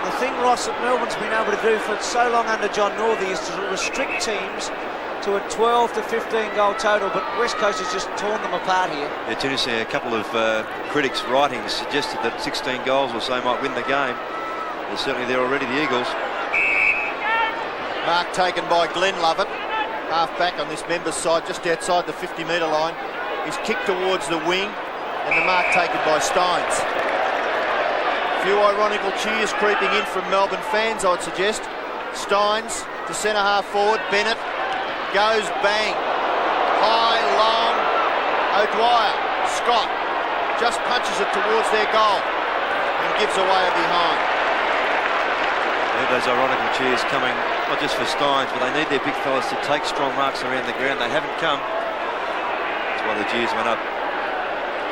The thing, Ross, that Melbourne's been able to do for so long under John Northey is to restrict teams to a 12 to 15 goal total, but West Coast has just torn them apart here. It's interesting, a couple of critics writing suggested that 16 goals or so might win the game. They're certainly there already, the Eagles. Mark taken by Glenn Lovett, half back on this members' side, just outside the 50-metre line. He's kicked towards the wing, and the mark taken by Steins. A few ironical cheers creeping in from Melbourne fans, I'd suggest. Steins to centre half forward, Bennett goes bang, high, long, O'Dwyer, Scott just punches it towards their goal and gives away a behind. Those ironical cheers coming not just for Steins, but they need their big fellas to take strong marks around the ground. They haven't come. That's why the cheers went up.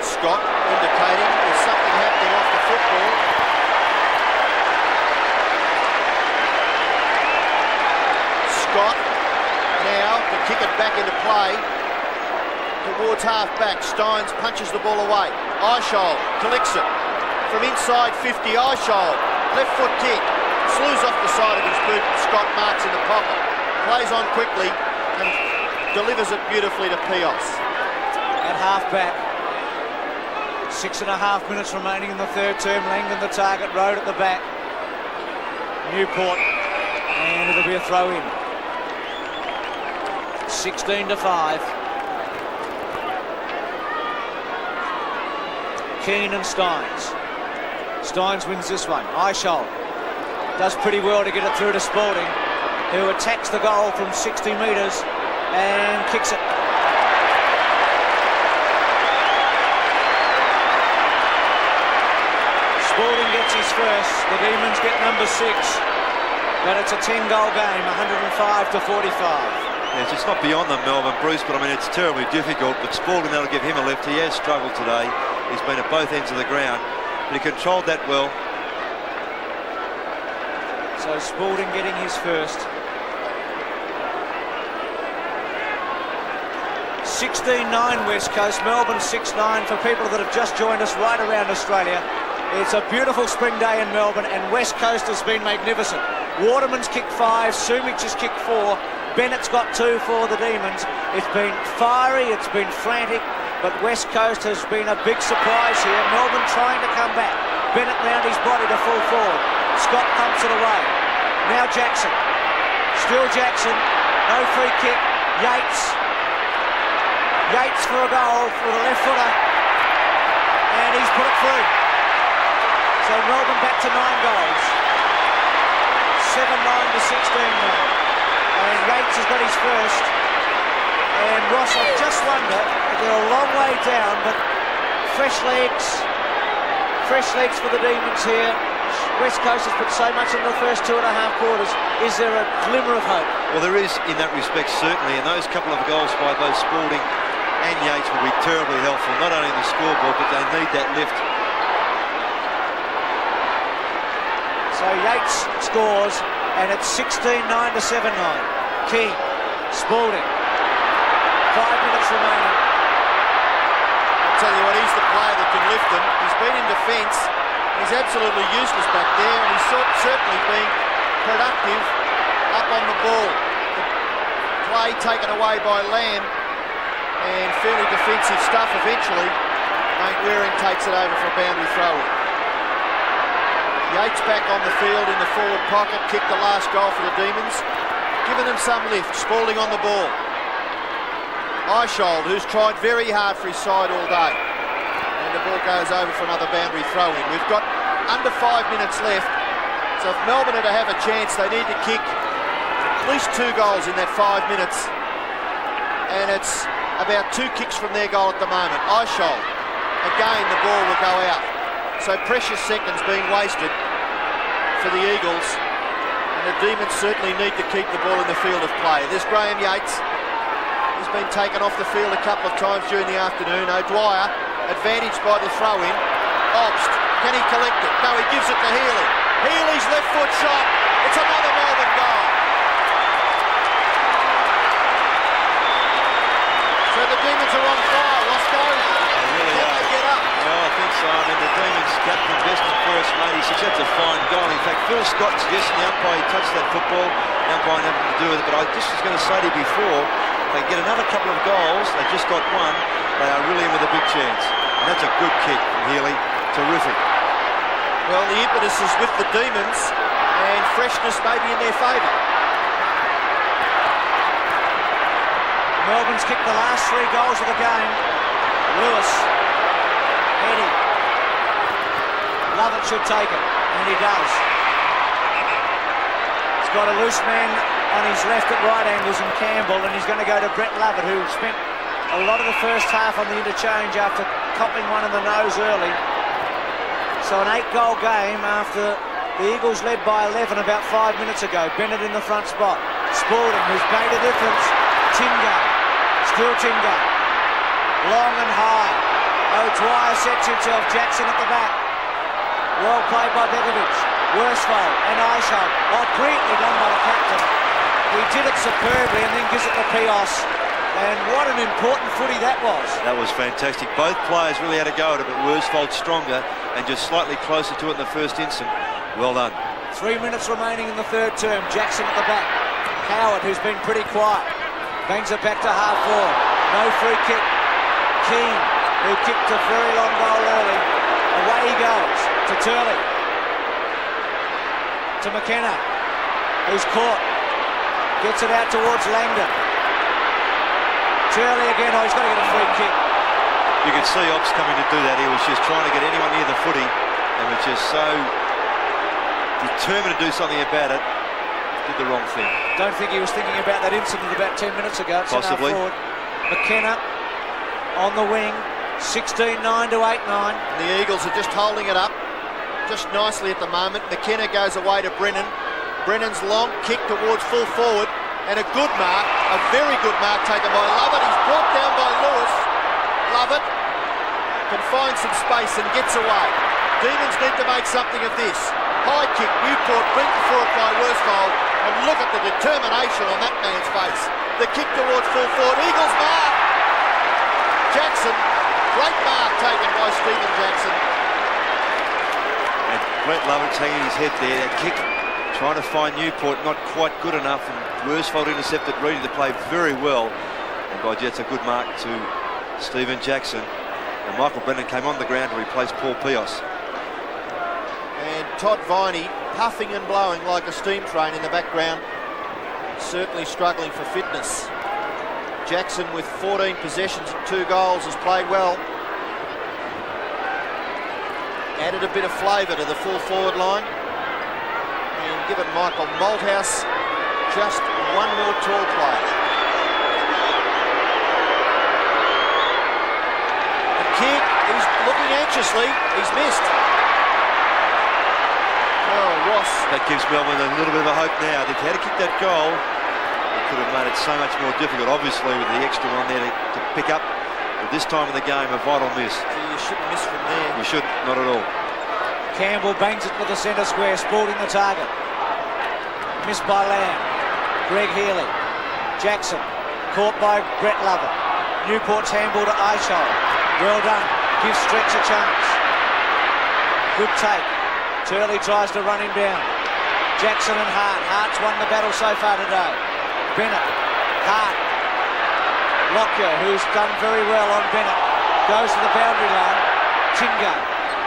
Scott indicating there's something happening off the football. Scott now to kick it back into play towards half back. Steins punches the ball away. Eishold collects it from inside 50. Eishold, left foot kick, slews off the side of his boot. Scott marks in the pocket, plays on quickly and delivers it beautifully to Pios. At half back, 6.5 minutes remaining in the third term. Langdon the target, Road at the back. Newport, and it'll be a throw in. 16-5. Keane and Steins. Steins wins this one. Eishold does pretty well to get it through to Spalding, who attacks the goal from 60 metres and kicks it. Spalding gets his first. The Demons get number 6. But it's a 10-goal game, 105 to 45. Yes, it's not beyond them, Melbourne, Bruce, but I mean, it's terribly difficult. But Spalding, that'll give him a lift. He has struggled today. He's been at both ends of the ground, but he controlled that well. So Spalding getting his first. 16-9 West Coast, Melbourne 6-9 for people that have just joined us right around Australia. It's a beautiful spring day in Melbourne and West Coast has been magnificent. Waterman's kicked 5, Sumich has kicked 4, Bennett's got 2 for the Demons. It's been fiery, it's been frantic, but West Coast has been a big surprise here. Melbourne trying to come back. Bennett round his body to full forward. Scott pumps it away. Now Jackson. Still Jackson. No free kick. Yeats. Yeats for a goal for the left footer. And he's put it through. So Melbourne back to 9 goals. 7-9 to 16 now. And Yeats has got his first. And Ross, I just wonder, they're a long way down, but fresh legs for the Demons here. West Coast has put so much in the first 2.5 quarters. Is there a glimmer of hope? Well, there is in that respect, certainly, and those couple of goals by both Spalding and Yeats will be terribly helpful, not only in the scoreboard, but they need that lift. So Yeats scores, and it's 16-9 to 7-9. Keane, Spalding, 5 minutes remaining. I'll tell you what, he's the player that can lift them. He's been in defence. He's absolutely useless back there, and he's certainly been productive up on the ball. The play taken away by Lamb, and fairly defensive stuff eventually. Mate Waring takes it over for a boundary throw-in. Yeats back on the field in the forward pocket, kicked the last goal for the Demons, giving them some lift. Spalding on the ball. Eishold, who's tried very hard for his side all day. And the ball goes over for another boundary throw-in. We've got under 5 minutes left. So if Melbourne are to have a chance, they need to kick at least 2 goals in that 5 minutes. And it's about 2 kicks from their goal at the moment. Eishold, again the ball will go out. So precious seconds being wasted for the Eagles. And the Demons certainly need to keep the ball in the field of play. There's Graeme Yeats. He's been taken off the field a couple of times during the afternoon. O'Dwyer, advantaged by the throw-in. Obst, can he collect it? No, he gives it to Healy. Healy's left foot shot. It's another Melbourne goal. So the Demons are on fire, Roscoe. They really are. Can they get up? Yeah, I think so. the Demons captain, best and first, mate. He says that's a fine goal. In fact, Phil Scott suggesting the umpire touched that football. The umpire had nothing to do with it. But I just was going to say to you before, they get another couple of goals. They just got one. They are really in with a big chance. And that's a good kick from Healy. Terrific. Well, the impetus is with the Demons, and freshness may be in their favour. Melbourne's kicked the last 3 goals of the game. Lewis, Healy, Lovett should take it, and he does. He's got a loose man on his left at right angles in Campbell, and he's going to go to Brett Lovett, who spent a lot of the first half on the interchange after copping one in the nose early. So an 8-goal game after the Eagles led by 11 about 5 minutes ago. Bennett in the front spot. Spalding, who's made a difference. Tingay, still Tingay. Long and high. O'Dwyer sets himself. Jackson at the back. Well played by Begovic. Worsfold and Eishold. Oh, brilliantly done by the captain. He did it superbly and then gives it to Pios. And what an important footy that was. That was fantastic. Both players really had a go at it, but Worsfold stronger and just slightly closer to it in the first instant. Well done. 3 minutes remaining in the third term. Jackson at the back. Howard, who's been pretty quiet, bangs it back to half forward. No free kick. Keane, who kicked a very long goal early. Away he goes to Turley. To McKenna, who's caught. Gets it out towards Langdon. Turley again. Oh, he's got to get a free kick. You could see Ops coming to do that. He was just trying to get anyone near the footy and was just so determined to do something about it. Did the wrong thing. Don't think he was thinking about that incident about 10 minutes ago. It's possibly. Forward. McKenna on the wing. 16-9 to 8-9. The Eagles are just holding it up just nicely at the moment. McKenna goes away to Brennan. Brennan's long kick towards full forward. And a good mark, a very good mark taken by Lovett. He's brought down by Lewis. Lovett can find some space and gets away. Demons need to make something of this. High kick, Newport beaten for it by Worsfold. And look at the determination on that man's face. The kick towards full forward. Eagles mark. Jackson, great mark taken by Stephen Jackson. And Brett Lovett hanging his head there. That kick, trying to find Newport, not quite good enough. And Worsfold intercepted, ready to play very well. And by Jets, a good mark to Stephen Jackson. And Michael Brennan came on the ground to replace Paul Pios. And Todd Viney puffing and blowing like a steam train in the background. Certainly struggling for fitness. Jackson with 14 possessions and 2 goals has played well. Added a bit of flavour to the full forward line. And given Michael Malthouse just one more tall player. A kick, he's looking anxiously, he's missed. Oh, Ross. That gives Melbourne a little bit of a hope now. If they had to kick that goal, it could have made it so much more difficult, obviously, with the extra one there to pick up. But this time of the game, a vital miss. You shouldn't miss from there. You shouldn't, not at all. Campbell bangs it to the centre square. Spalding the target. Missed by Lamb. Greg Healy. Jackson. Caught by Brett Lovett. Newport's handball to Eishold. Well done. Gives Stretch a chance. Good take. Turley tries to run him down. Jackson and Hart. Hart's won the battle so far today. Bennett. Hart. Lockyer, who's done very well on Bennett. Goes to the boundary line. Tingay.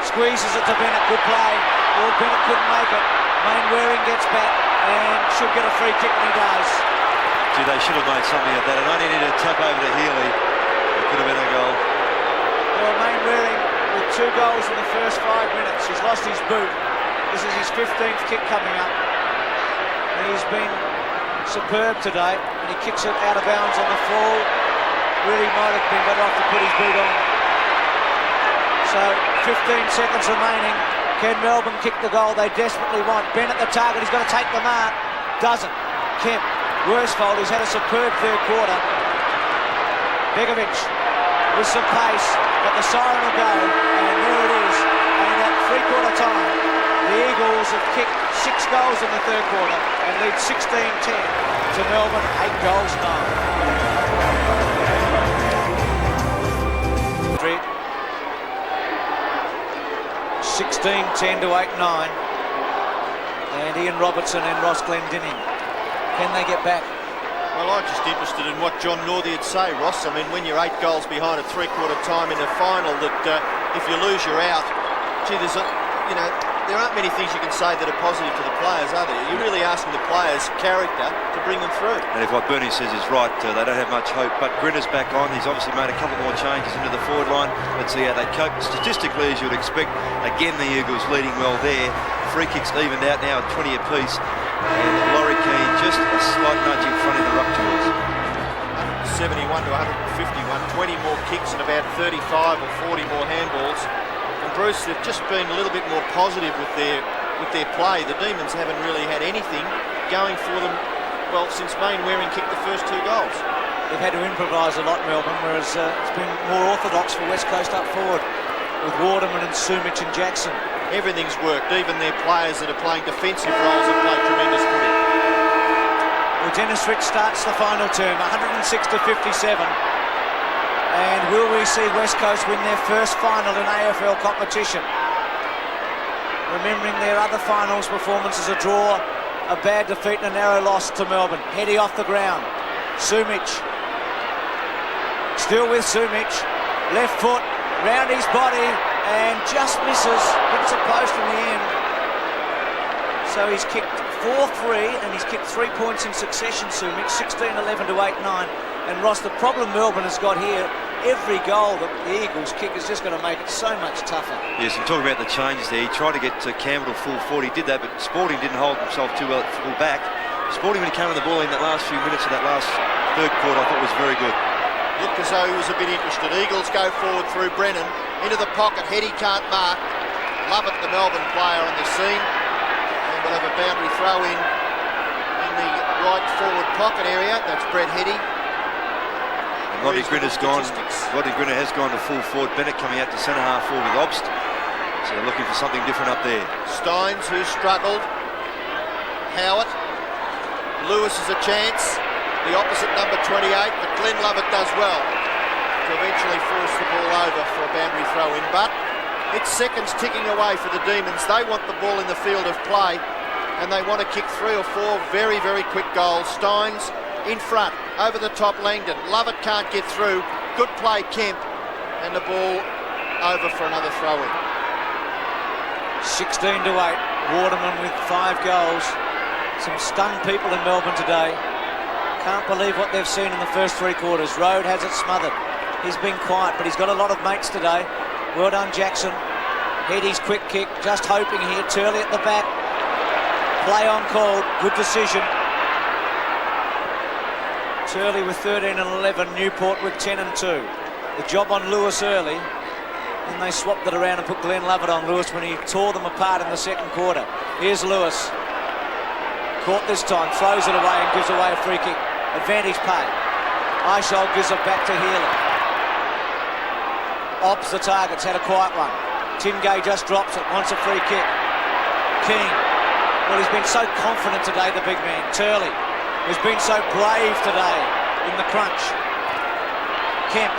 Squeezes it to Bennett. Good play. Oh, Bennett couldn't make it. Mainwaring gets back and should get a free kick, and he does. Gee, they should have made something of that. And only needed a tap over to Healy. It could have been a goal. Well, Mainwaring with 2 goals in the first 5 minutes. He's lost his boot. This is his 15th kick coming up. And he's been superb today. And he kicks it out of bounds on the full. Really might have been better off to put his boot on. So 15 seconds remaining. Can Melbourne kick the goal they desperately want? Bennett the target, he's got to take the mark. Doesn't. Kemp. Worsfold, who's had a superb third quarter. Begovic with some pace, but the siren will go, and there it is. And at 3/4 time, the Eagles have kicked 6 goals in the third quarter and lead 16-10 to Melbourne, 8 goals 9. 10 to 8-9. And Ian Robertson and Ross Glendinning. Can they get back? Well, I'm just interested in what John Northey'd say, Ross. I mean, when you're 8 goals behind at three-quarter time in a final, that if you lose, you're out. Gee, there aren't many things you can say that are positive to the players, are there? You're really asking the players' character to bring them through. And if what Bernie says is right, they don't have much hope. But Grinter's back on. He's obviously made a couple more changes into the forward line. Let's see how they cope. Statistically, as you would expect, again, the Eagles leading well there. Free kicks evened out now at 20 apiece. And Laurie Keane just a slight nudge in front of the ruck towards. 71 to 151, 20 more kicks and about 35 or 40 more handballs. And Bruce, they've just been a little bit more positive with their play. The Demons haven't really had anything going for them, well, since Waring kicked the first 2 goals. They've had to improvise a lot, Melbourne, whereas it's been more orthodox for West Coast up forward with Waterman and Sumich and Jackson. Everything's worked. Even their players that are playing defensive roles have played tremendous footy. Well, Dennis Rich starts the final term, 106 to 57. And will we see West Coast win their first final in AFL competition? Remembering their other finals performances, a draw, a bad defeat and a narrow loss to Melbourne. Heady off the ground. Sumich. Still with Sumich. Left foot, round his body, and just misses. Hits a post in the end. So he's kicked 4-3, and he's kicked 3 points in succession, Sumich. 16-11 to 8-9. And Ross, the problem Melbourne has got here, every goal that the Eagles kick is just going to make it so much tougher. Yes, and talking about the changes there, he tried to get Campbell to full forward. He did that, but Spalding didn't hold himself too well at full back. Spalding, when he came on the ball in that last few minutes of that last third quarter, I thought was very good. Looked as though he was a bit interested. Eagles go forward through Brennan. Into the pocket. Heady can't mark. Lovett, the Melbourne player on the scene. And we'll have a boundary throw in the right forward pocket area. That's Brett Heady. Rodney Grinter has gone to full forward. Bennett coming out to centre half forward with Obst. So they're looking for something different up there. Steins, who struggled. Howard. Lewis is a chance. The opposite number 28, but Glenn Lovett does well to eventually force the ball over for a boundary throw in. But it's seconds ticking away for the Demons. They want the ball in the field of play, and they want to kick 3 or 4 very, very quick goals. Steins in front, over the top Langdon. Lovett can't get through. Good play, Kemp. And the ball over for another throw-in. 16 to 8. Waterman with 5 goals. Some stunned people in Melbourne today. Can't believe what they've seen in the first 3 quarters. Road has it smothered. He's been quiet, but he's got a lot of mates today. Well done, Jackson. Heady's quick kick, just hoping here. Turley at the back. Play on called. Good decision. Turley with 13 and 11, Newport with 10 and 2. The job on Lewis early, and they swapped it around and put Glenn Lovett on Lewis when he tore them apart in the second quarter. Here's Lewis. Caught this time, throws it away and gives away a free kick. Advantage paid. Eishold gives it back to Healy. Ops the targets, had a quiet one. Tingay just drops it, wants a free kick. Keane. Well, he's been so confident today, the big man. Turley. Who's been so brave today in the crunch. Kemp.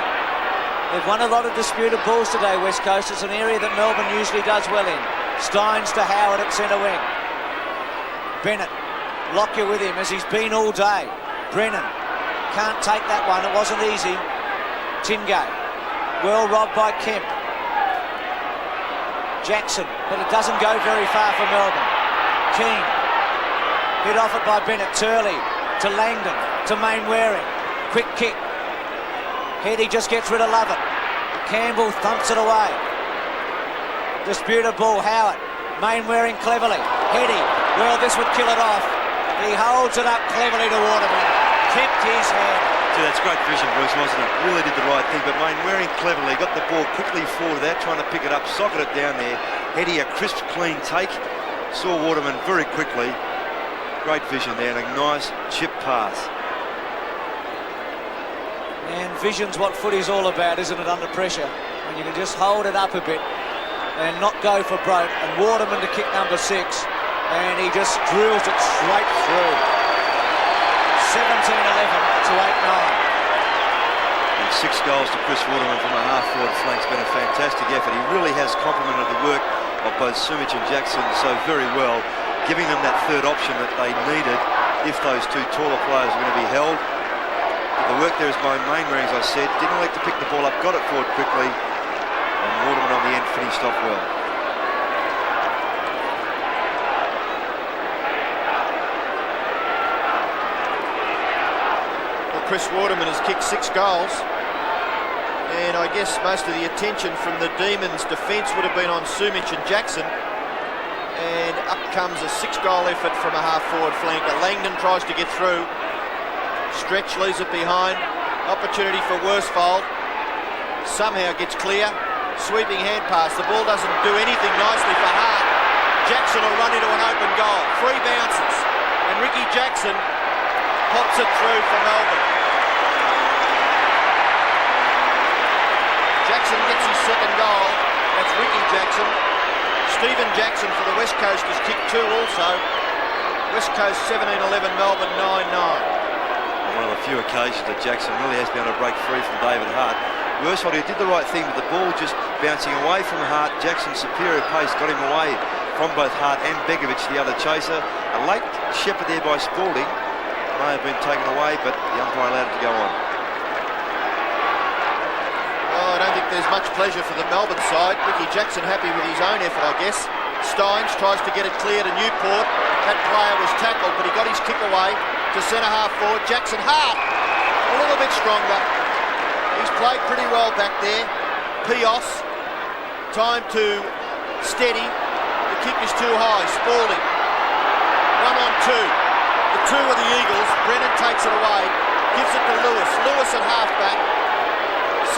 They've won a lot of disputed balls today, West Coast. It's an area that Melbourne usually does well in. Steins to Howard at centre wing. Bennett. Lockyer with him as he's been all day. Brennan. Can't take that one. It wasn't easy. Tingay. Well robbed by Kemp. Jackson. But it doesn't go very far for Melbourne. Keane. Hit off it by Bennett. Turley to Langdon, to Waring. Quick kick. Heady just gets rid of Lovett. Campbell thumps it away. Disputed ball, Howard. Waring cleverly. Heady, well, this would kill it off. He holds it up cleverly to Waterman. Kept his head. See, that's great vision, Bruce, wasn't it? Really did the right thing, but Waring cleverly got the ball quickly forward without trying to pick it up, socket it down there. Heady, a crisp, clean take. Saw Waterman very quickly. Great vision there and a nice chip pass. And vision's what footy's all about, isn't it, under pressure? When you can just hold it up a bit and not go for broke. And Waterman to kick number 6. And he just drills it straight through. 17-11 to 8-9. And 6 goals to Chris Waterman from a half-forward flank's been a fantastic effort. He really has complemented the work of both Sumich and Jackson so very well, giving them that third option that they needed if those two taller players are going to be held. But the work there is by Mainwaring, as I said. Didn't like to pick the ball up, got it forward quickly, and Waterman on the end finished off well. Chris Waterman has kicked 6 goals, and I guess most of the attention from the Demons' defence would have been on Sumich and Jackson, and up comes a 6-goal effort from a half-forward flanker. Langdon tries to get through, Stretch leaves it behind, opportunity for Worsfold, somehow gets clear, sweeping hand pass, the ball doesn't do anything nicely for Hart. Jackson will run into an open goal, 3 bounces, and Ricky Jackson pops it through for Melbourne. Jackson gets his second goal. That's Ricky Jackson. Stephen Jackson for the West Coast has kicked 2 also. West Coast 17-11, Melbourne 9-9. One of the few occasions that Jackson really has been able to break free from David Hart. Worsfold, he did the right thing with the ball just bouncing away from Hart. Jackson's superior pace got him away from both Hart and Begovic, the other chaser. A late shepherd there by Spalding. May have been taken away, but the umpire allowed it to go on. Well, I don't think there's much pleasure for the Melbourne side. Ricky Jackson happy with his own effort, I guess. Steins tries to get it clear to Newport. That player was tackled, but he got his kick away to centre-half forward. Jackson Hart, a little bit stronger. He's played pretty well back there. Pios, time to steady. The kick is too high. Spalding, 1-on-2. The 2 of the Eagles. Brennan takes it away, gives it to Lewis. Lewis at half-back.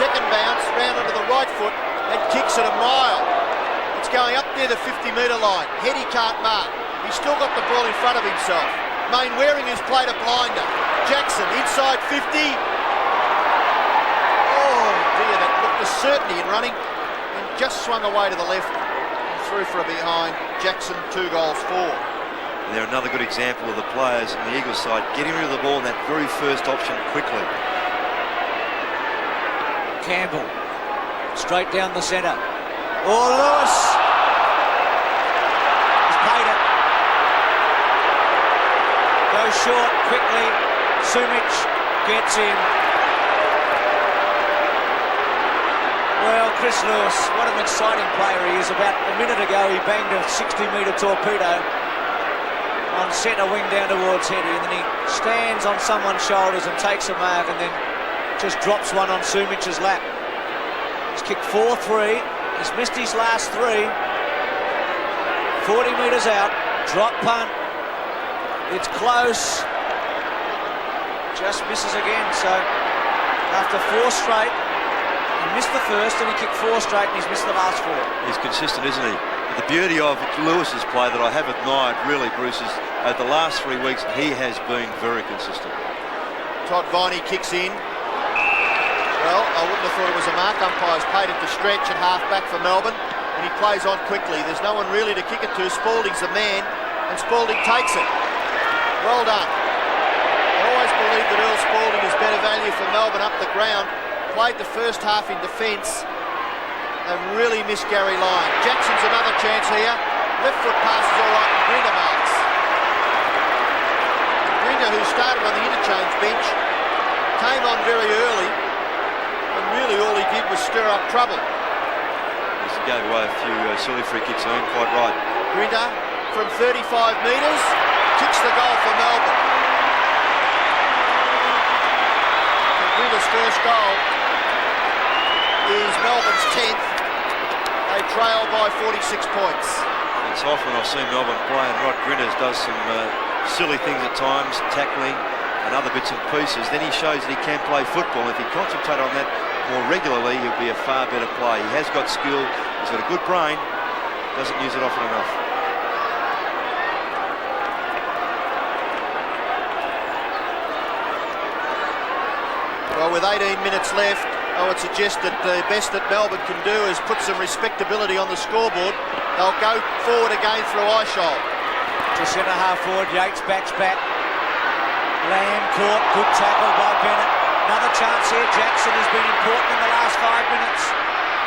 Second bounce, round onto the right foot, and kicks it a mile. It's going up near the 50-metre line. Heady can't mark. He's still got the ball in front of himself. Mainwaring has played a blinder. Jackson inside 50. Oh dear, that looked a certainty in running, and just swung away to the left and through for a behind. Jackson 2 goals 4. And they're another good example of the players on the Eagles side getting rid of the ball in that very first option quickly. Campbell, straight down the centre. Oh, Lewis! He's paid it. Goes short, quickly. Sumich gets him. Well, Chris Lewis, what an exciting player he is. About a minute ago, he banged a 60-metre torpedo on centre wing down towards Heady, and then he stands on someone's shoulders and takes a mark, and then just drops one on Sumich's lap. He's kicked 4-3. He's missed his last 3. 40 metres out. Drop punt. It's close. Just misses again. So after 4 straight, he missed the first and he kicked 4 straight and he's missed the last 4. He's consistent, isn't he? The beauty of Lewis's play that I have admired really, Bruce, is over the last 3 weeks he has been very consistent. Todd Viney kicks in. Well, I wouldn't have thought it was a mark. Umpire's paid it to Stretch at half-back for Melbourne, and he plays on quickly. There's no one really to kick it to. Spalding's the man, and Spalding takes it. Well done. I always believed that Earl Spalding is better value for Melbourne up the ground. Played the first half in defence and really missed Gary Lyon. Jackson's another chance here. Left foot pass is all right, and Grinter marks. Grinter, who started on the interchange bench, came on very early, and really all he did was stir up trouble. He gave away a few silly free kicks, and quite right. Grinter from 35 metres kicks the goal for Melbourne. So Grinter's first goal is Melbourne's 10th. They trail by 46 points. It's often I've seen Melbourne play, and Rod Grinter does some silly things at times, tackling and other bits and pieces. Then he shows that he can play football. If he concentrates on that more regularly, he'll be a far better player. He has got skill, he's got a good brain, doesn't use it often enough. Well, with 18 minutes left, I would suggest that the best that Melbourne can do is put some respectability on the scoreboard. They'll go forward again through Eishold. To centre half forward, Yeats backs back. Lamb caught, good tackle by Bennett. Another chance here. Jackson has been important in the last 5 minutes.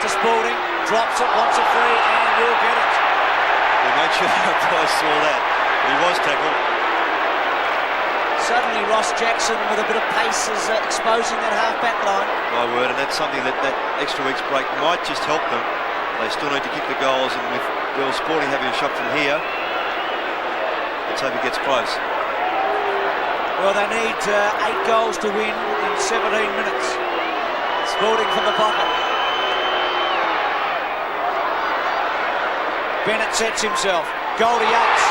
To Spalding, drops it, wants a free, and will get it. We made sure the boys saw that. But he was tackled. Suddenly Ross Jackson with a bit of pace is exposing that half-back line. My word, and that's something that extra week's break might just help them. They still need to kick the goals, and with Spalding having a shot from here, let's hope he gets close. Well, they need 8 goals to win in 17 minutes. Spalding from the pocket. Bennett sets himself. Goal to Yeats.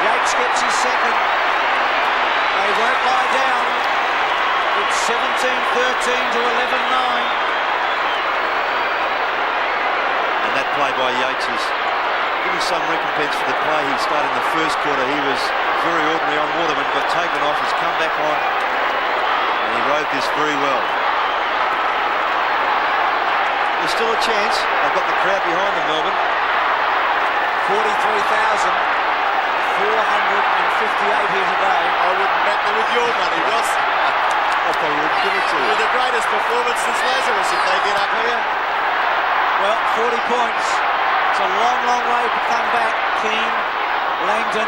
Yeats gets his second. They won't lie down. It's 17-13 to 11-9. And that play by Yeats is giving some recompense for the play he started in the first quarter. He was very ordinary on Waterman, got taken off, has come back on, and he rode this very well. There's still a chance. They've got the crowd behind them, Melbourne. 43,458 here today. I wouldn't bet them with your money, Ross. I probably wouldn't give it to you. With the greatest performance since Lazarus if they get up here. Well, 40 points. It's a long, long way to come back. Keane, Langdon,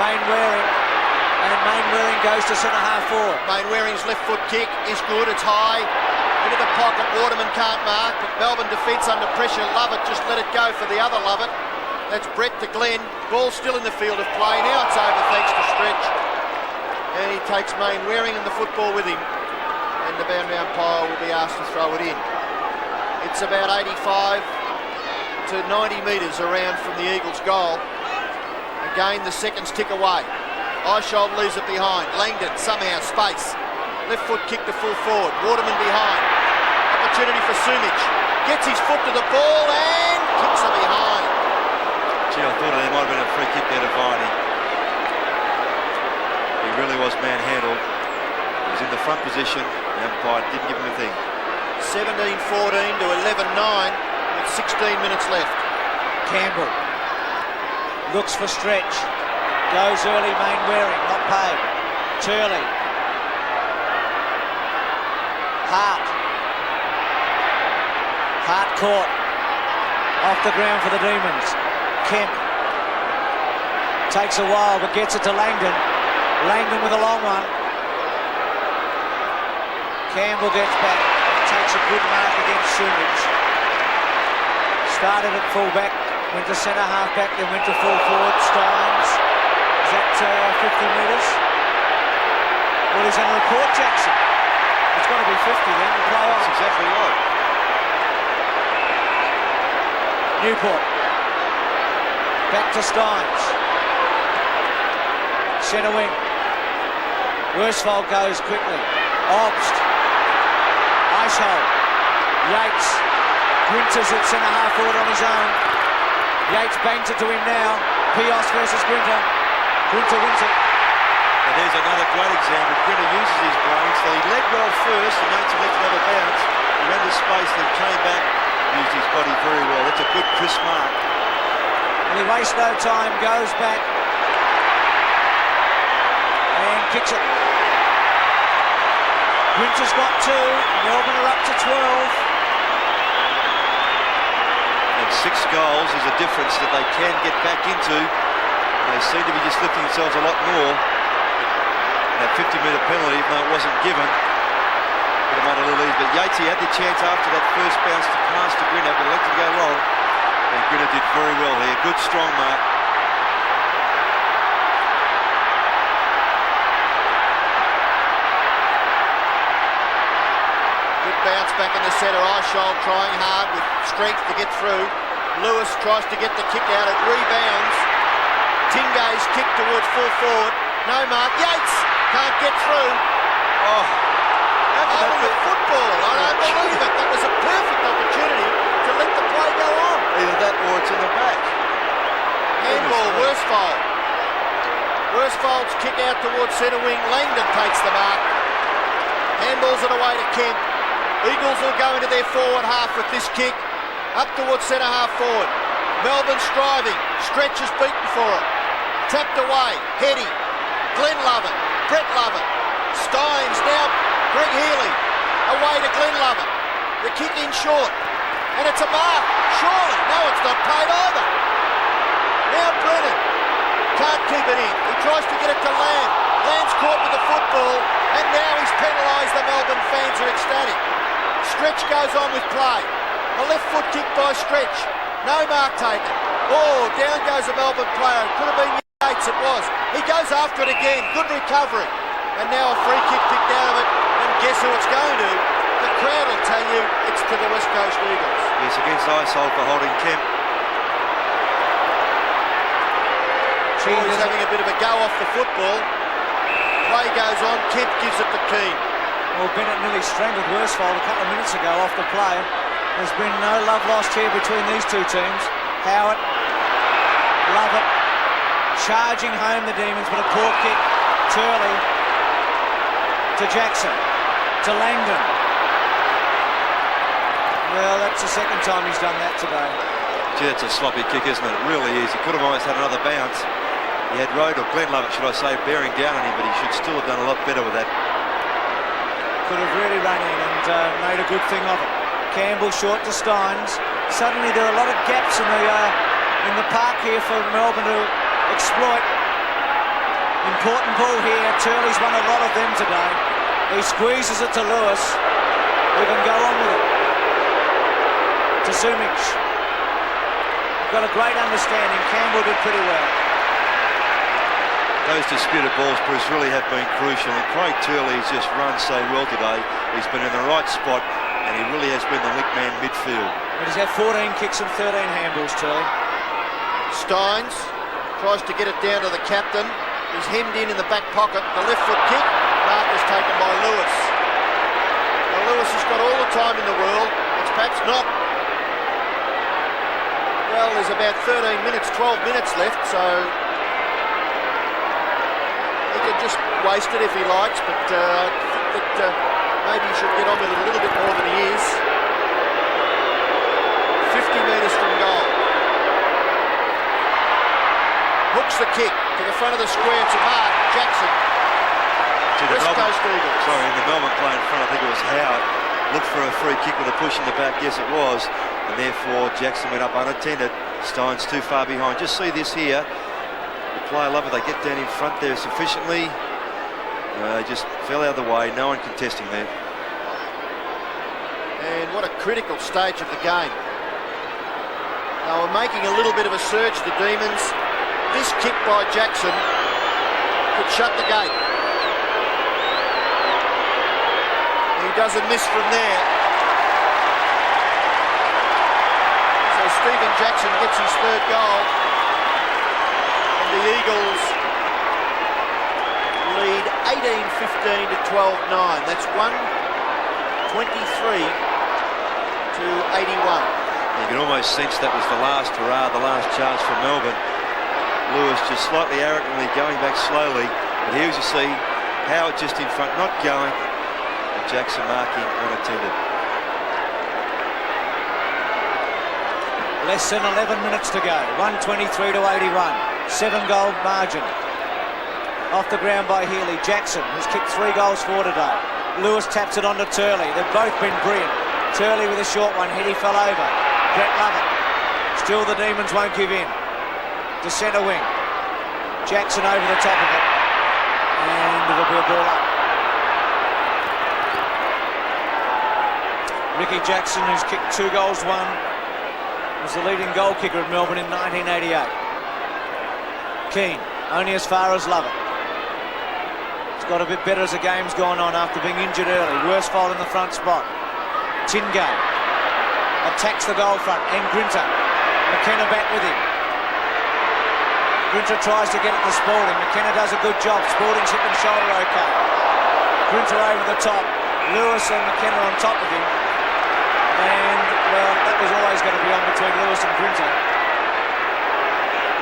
Mainwaring, and Mainwaring goes to centre-half forward. Mainwaring's left foot kick is good, it's high. Into the pocket, Waterman can't mark, but Melbourne defence under pressure. Lovett just let it go for the other Lovett. That's Brett to Glenn. Ball still in the field of play. Now it's over thanks to Stretch. And he takes Mainwaring and the football with him. And the boundary umpire will be asked to throw it in. It's about 85 to 90 metres around from the Eagles' goal. Again, the seconds tick away. Eishold leaves it behind. Langdon, somehow, space. Left foot kick to full forward. Waterman behind. Opportunity for Sumich. Gets his foot to the ball and kicks it behind. Gee, I thought there might have been a free kick there to Viney. He really was manhandled. He was in the front position. The umpire didn't give him a thing. 17-14 to 11-9 with 16 minutes left. Campbell looks for Stretch. Goes early, Mainwaring, not paid. Turley. Hart caught. Off the ground for the Demons. Kemp. Takes a while but gets it to Langdon. Langdon with a long one. Campbell gets back. Takes a good mark against Sumich. Started at full-back, went to centre-half-back, then went to full-forward. Steins. Is that 50 metres? Well, he's going to report Jackson. It's got to be 50 then, to play off. That's exactly right. Newport. Back to Steins. Centre wing. Worsfold goes quickly. Obst. Eishold. Yeats. Grinter's at centre-half forward on his own. Yeats bangs it to him now. Pios versus Grinter. Grinter wins it. And there's another great example. Grinter uses his brains, so he led well first, and Yeats left another bounce. He ran to space, then came back, used his body very well. That's a good crisp mark. And he wastes no time, goes back and kicks it. Grinter's got 2. Melbourne are up to 12. And 6 goals is a difference that they can get back into. They seem to be just lifting themselves a lot more. That 50-metre penalty, even though it wasn't given, would have made it a little easy. But Yeats, he had the chance after that first bounce to pass to Grinter, but elected to go long. And Grinter did very well here. Good, strong mark. Good bounce back in the centre. Eishold trying hard with strength to get through. Lewis tries to get the kick out. It rebounds. Tingay's kick towards full forward. No mark. Yeats can't get through. Oh, holding the football. I don't believe it. That was a perfect opportunity to let the play go on. Either that or it's in the back. Handball, Worsfold. Worsfold's kick out towards centre wing. Langdon takes the mark. Handballs it away to Kemp. Eagles will go into their forward half with this kick. Up towards centre half forward. Melbourne striving. Stretch is beaten for it. Tapped away. Heady. Glenn Lovett. Brett Lovett. Steins now. Greg Healy. Away to Glenn Lovett. The kick in short. And it's a mark. Surely. No, it's not paid either. Now Brennan can't keep it in. He tries to get it to Lamb. Lamb's caught with the football, and now he's penalised. The Melbourne fans are ecstatic. Stretch goes on with play. A left foot kick by Stretch. No mark taken. Oh, down goes a Melbourne player. It could have been Yeats, it was. He goes after it again. Good recovery. And now a free kick picked out of it. And guess who it's going to? The crowd will tell you it's to the West Coast Eagles. Yes, against Eishold for holding Kemp. He's having a bit of a go off the football. Play goes on. Kemp gives it to Keane. Well, Bennett nearly strangled Worsfold a couple of minutes ago off the play. There's been no love lost here between these two teams. Howard, Lovett, charging home the Demons, but a poor kick. Turley to Jackson, to Langdon. Well, that's the second time he's done that today. Gee, it's a sloppy kick, isn't it? It really is. He could have almost had another bounce. He had Rode, or Glenn Lovett, should I say, bearing down on him, but he should still have done a lot better with that. Could have really run in and made a good thing of it. Campbell short to Steins. Suddenly there are a lot of gaps in the park here for Melbourne to exploit. Important ball here. Turley's won a lot of them today. He squeezes it to Lewis, who can go on with it. To Sumich. Got a great understanding. Campbell did pretty well. Those disputed balls, Bruce, really have been crucial, and Craig Turley's just run so well today. He's been in the right spot, and he really has been the link man midfield. But he's had 14 kicks and 13 handballs, Turley. Steins tries to get it down to the captain. He's hemmed in the back pocket. The left foot kick. Mark is taken by Lewis. Now Lewis has got all the time in the world. It's perhaps not. Well, there's about 13 minutes, 12 minutes left, so he could just waste it if he likes, but I think that maybe he should get on with it a little bit more than he is. 50 metres from goal. Hooks the kick to the front of the square. It's a mark. Jackson. West Coast Eagles. Sorry, in the Melbourne play in front, I think it was Howard. Looked for a free kick with a push in the back. Yes, it was. And therefore, Jackson went up unattended. Steins too far behind. Just see this here. The player love it. They get down in front there sufficiently. Just fell out of the way. No one contesting there. And what a critical stage of the game. They were making a little bit of a surge, the Demons. This kick by Jackson could shut the gate. He doesn't miss from there. So Stephen Jackson gets his third goal. And the Eagles lead 18-15 to 12-9. That's 123 to 81. You can almost sense that was the last hurrah, the last chance for Melbourne. Lewis just slightly arrogantly going back slowly. But here as you see, Howard just in front, not going. And Jackson marking unattended. Less than 11 minutes to go. 123 to 81. 7-goal margin. Off the ground by Healy. Jackson has kicked 3 goals for today. Lewis taps it onto Turley. They've both been brilliant. Turley with a short one. Heady fell over. Brett Lovett. Still the Demons won't give in. To centre wing. Jackson over the top of it. And it'll be a ball up. Ricky Jackson, who's kicked 2 goals, 1, was the leading goal kicker at Melbourne in 1988. Keane, only as far as Lovett. It's got a bit better as the game's gone on after being injured early. Worsfold in the front spot. Tingay attacks the goal front, and Grinter. McKenna back with him. Grinter tries to get it to Spalding. McKenna does a good job. Spalding's hip and shoulder okay. Grinter over the top. Lewis and McKenna on top of him. And, well, that was always going to be on between Lewis and Grinter.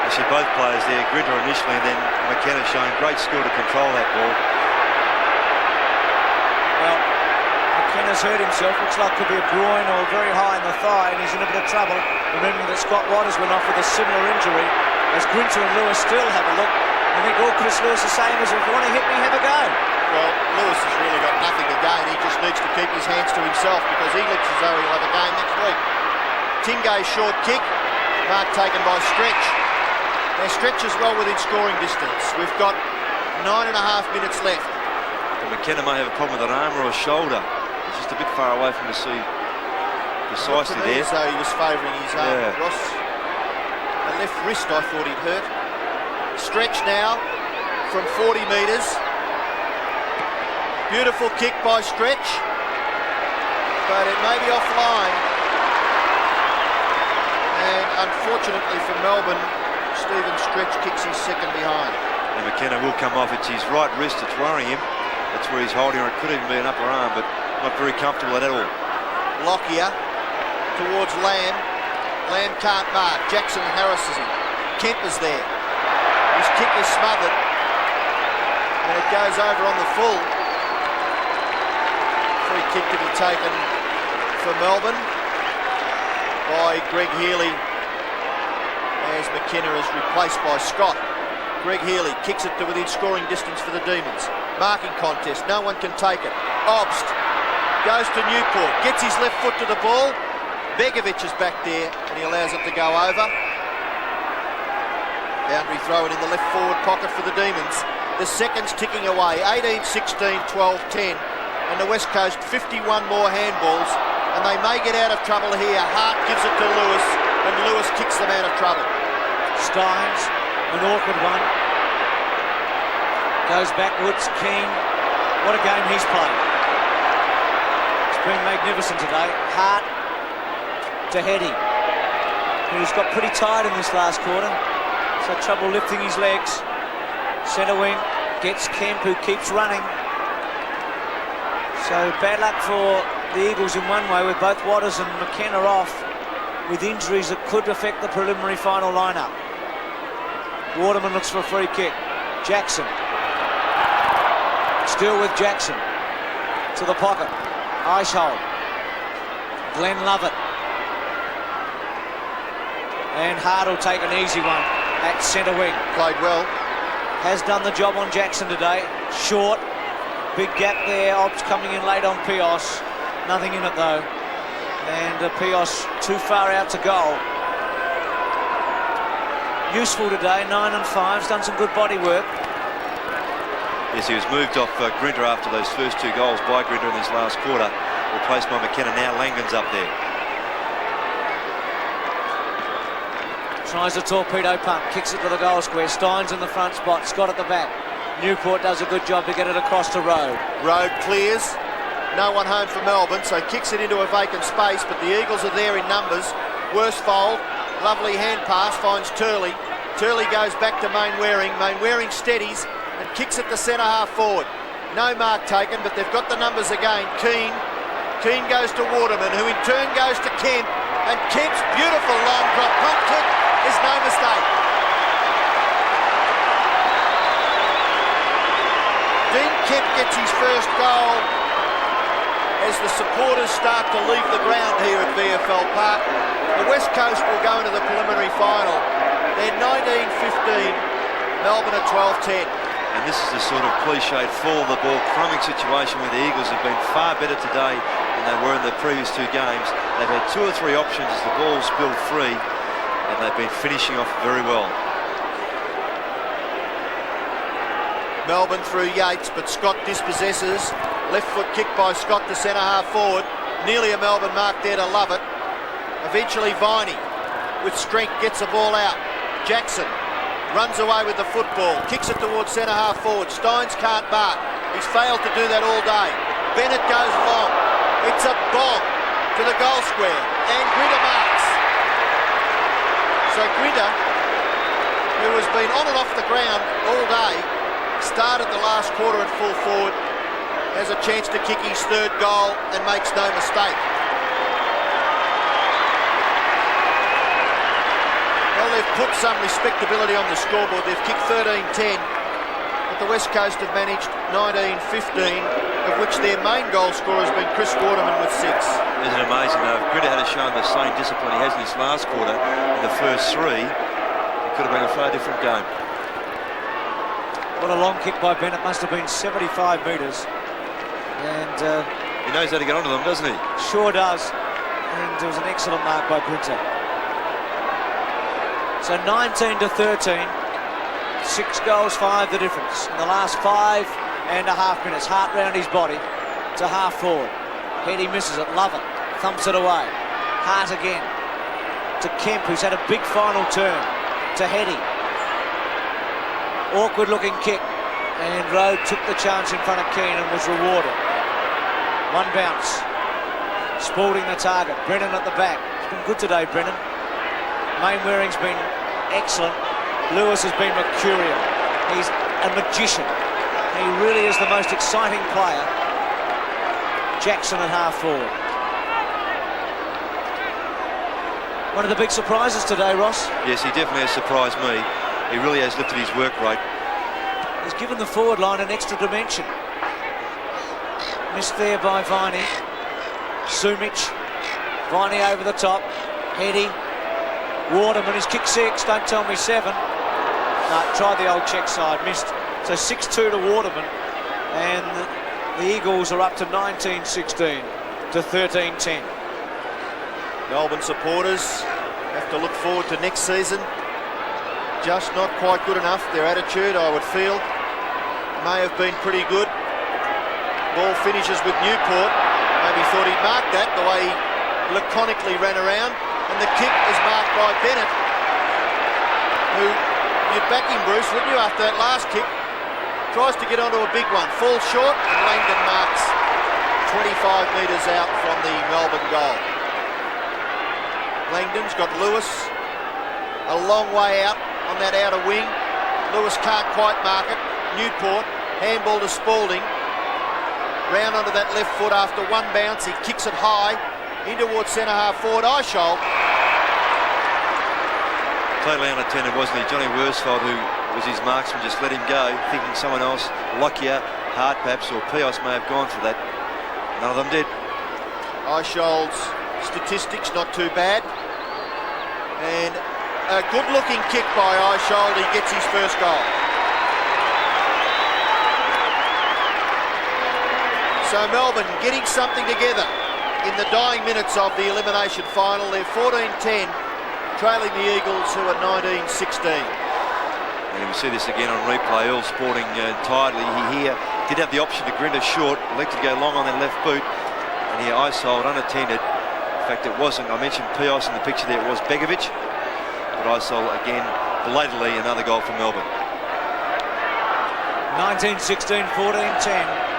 You see both players there, Grinter initially, and then McKenna showing great skill to control that ball. Well, McKenna's hurt himself. Looks like could be a groin or very high in the thigh, and he's in a bit of trouble. Remembering that Scott Waters went off with a similar injury. As Grinter and Lewis still have a look. I think all Chris Lewis is saying is, if you want to hit me, have a go. Well, Lewis has really got nothing to gain. He just needs to keep his hands to himself because he looks as though he'll have a game next week. Tingay short kick. Mark taken by Stretch. Now Stretch as well within scoring distance. We've got 9.5 minutes left. And McKenna may have a problem with an arm or a shoulder. He's just a bit far away from the see precisely there. So he was favouring his arm. Yeah. Ross, the left wrist I thought he'd hurt. Stretch now from 40 metres. Beautiful kick by Stretch, but it may be offline. And unfortunately for Melbourne, Stephen Stretch kicks his second behind. And McKenna will come off. It's his right wrist that's worrying him. That's where he's holding, or it could even be an upper arm, but not very comfortable at all. Lockyer towards Lamb. Lamb can't mark. Jackson harasses him. Kemper's there. His kick is smothered. And it goes over on the full. Free kick to be taken for Melbourne by Greg Healy, as McKenna is replaced by Scott. Greg Healy kicks it to within scoring distance for the Demons. Marking contest, no one can take it. Obst goes to Newport, gets his left foot to the ball. Begovic is back there and he allows it to go over. Boundary throw it in the left forward pocket for the Demons. The seconds ticking away, 18, 16, 12, 10. And the West Coast 51 more handballs, and they may get out of trouble here. Hart gives it to Lewis, and Lewis kicks them out of trouble. Steins, an awkward one. Goes backwards, Keane. What a game he's played. It's been magnificent today. Hart to Heady. He's got pretty tired in this last quarter. He's had trouble lifting his legs. Centre wing gets Kemp, who keeps running. So bad luck for the Eagles in one way, with both Waters and McKenna off with injuries that could affect the preliminary final lineup. Waterman looks for a free kick. Jackson. Still with Jackson. To the pocket. Eishold. Glenn Lovett. And Hart will take an easy one at centre wing. Played well. Has done the job on Jackson today. Short. Big gap there. Obbs coming in late on Pios. Nothing in it though. And Pios too far out to goal. Useful today, 9 and 5's done some good body work. Yes, he was moved off Grinter after those first two goals by Grinter in this last quarter. Replaced by McKenna. Now Langan's up there. Tries a torpedo punt, kicks it to the goal square. Steins in the front spot, Scott at the back. Newport does a good job to get it across to Road. Road clears. No one home for Melbourne, so kicks it into a vacant space, but the Eagles are there in numbers. Worsfold, lovely hand pass, finds Turley. Turley goes back to Mainwaring. Mainwaring steadies and kicks it to centre half forward. No mark taken, but they've got the numbers again. Keane goes to Waterman, who in turn goes to Kemp, and Kemp's beautiful long drop pump kick is no mistake. Dean Kemp gets his first goal as the supporters start to leave the ground here at VFL Park. The West Coast will go into the preliminary final. They're 19-15, Melbourne at 12-10. And this is the sort of cliched fall the ball crumbing situation where the Eagles have been far better today than they were in the previous two games. They've had 2 or 3 options as the ball's spilled free, and they've been finishing off very well. Melbourne through Yeats, but Scott dispossesses. Left foot kick by Scott to centre half forward. Nearly a Melbourne mark there to Lovett. Eventually Viney with strength gets the ball out. Jackson runs away with the football, kicks it towards centre half forward. Steins can't mark. He's failed to do that all day. Bennett goes long. It's a bomb to the goal square, and Grinter marks. So Grinter, who has been on and off the ground all day, started the last quarter at full forward, has a chance to kick his third goal and makes no mistake. Well, they've put some respectability on the scoreboard. They've kicked 13-10, but the West Coast have managed 19-15, of which their main goal scorer has been Chris Waterman with 6. Isn't it amazing though? If Grinter had shown the same discipline he has in this last quarter in the first 3, it could have been a far different game. What a long kick by Bennett, must have been 75 metres. And he knows how to get onto them, doesn't he? Sure does. And there was an excellent mark by Grinter. So 19-13, 6 goals, 5 the difference. In the last 5.5 minutes, Hart round his body to half forward. Healy misses it, love it, thumps it away. Hart again to Kemp, who's had a big final turn, to Heady. Awkward looking kick, and Rowe took the chance in front of Keane and was rewarded. One bounce. Spalding the target. Brennan at the back. It's been good today, Brennan. Mainwaring's been excellent. Lewis has been mercurial. He's a magician. He really is the most exciting player. Jackson at half forward. One of the big surprises today, Ross. Yes, he definitely has surprised me. He really has lifted his work rate. He's given the forward line an extra dimension. Missed there by Viney. Sumic. Viney over the top. Heady. Waterman, he's kicked 6, don't tell me 7. No, tried the old check side, missed. So 6-2 to Waterman. And the Eagles are up to 19-16 to 13-10. Melbourne supporters have to look forward to next season. Just not quite good enough. Their attitude, I would feel, may have been pretty good. Ball finishes with Newport. Maybe thought he'd mark that, the way he laconically ran around. And the kick is marked by Bennett, who, you'd back him, Bruce, wouldn't you, after that last kick? Tries to get onto a big one, falls short, and Langdon marks 25 metres out from the Melbourne goal. Langdon's got Lewis a long way out on that outer wing. Lewis can't quite mark it. Newport, handball to Spalding. Round onto that left foot after one bounce. He kicks it high in towards centre half forward. Eishold. Totally unattended, wasn't he? Johnny Worsfold, who was his marksman, just let him go, thinking someone else, Lockyer, Hart perhaps, or Pios may have gone for that. None of them did. Eishold's statistics not too bad. And a good-looking kick by Eishold. He gets his first goal. So Melbourne getting something together in the dying minutes of the elimination final. They're 14-10, trailing the Eagles, who are 19-16. And we see this again on replay. Earl sporting tidily. He here did have the option to Grinter short, elected to go long on that left boot, and here Eishold unattended. In fact, it wasn't. I mentioned Pios in the picture there. It was Begovic, but Eishold again belatedly another goal for Melbourne. 19-16, 14-10.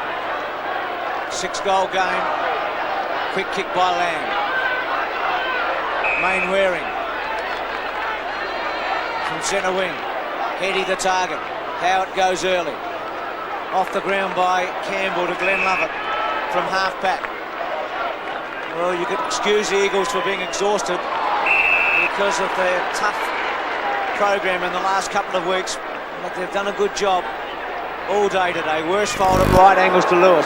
6-goal game. Quick kick by Lamb. Mainwaring from centre wing. Heady the target. Howard goes early. Off the ground by Campbell to Glenn Lovett from half back. Well, you could excuse the Eagles for being exhausted because of their tough program in the last couple of weeks, but they've done a good job all day today. Worsfold at right angles to Lewis.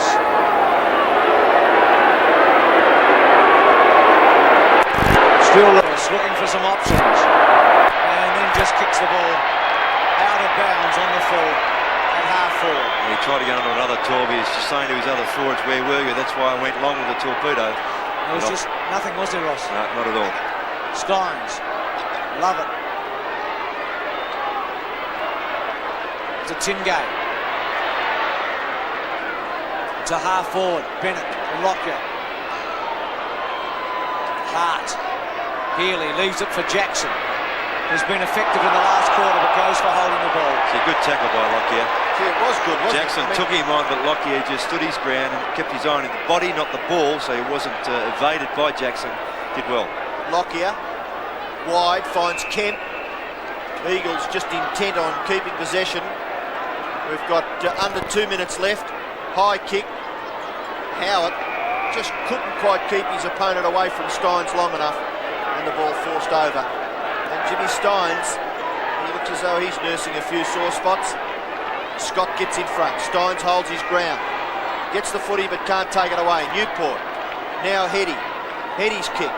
Still Lewis looking for some options, and then just kicks the ball out of bounds on the full at half forward. And he tried to get onto another 12. He was just saying to his other forwards, where were you? That's why I went long with the torpedo. It was just nothing, was there, Ross? No, not at all. Steins, love it. To Tingay. To half forward, Bennett, Lockyer. Hart. Healy leaves it for Jackson, who's been effective in the last quarter but goes for holding the ball. It's a good tackle by Lockyer. Yeah, it was good, wasn't Jackson it? took him on, but Lockyer just stood his ground and kept his eye on the body, not the ball, so he wasn't evaded by Jackson. Did well. Lockyer, wide, finds Kemp. Eagles just intent on keeping possession. We've got under 2 minutes left. High kick. Howard just couldn't quite keep his opponent away from Steins long enough, and the ball forced over. And Jimmy Steins, he looks as though he's nursing a few sore spots. Scott gets in front. Steins holds his ground. Gets the footy but can't take it away. Newport. Now Heady. Heady's kick.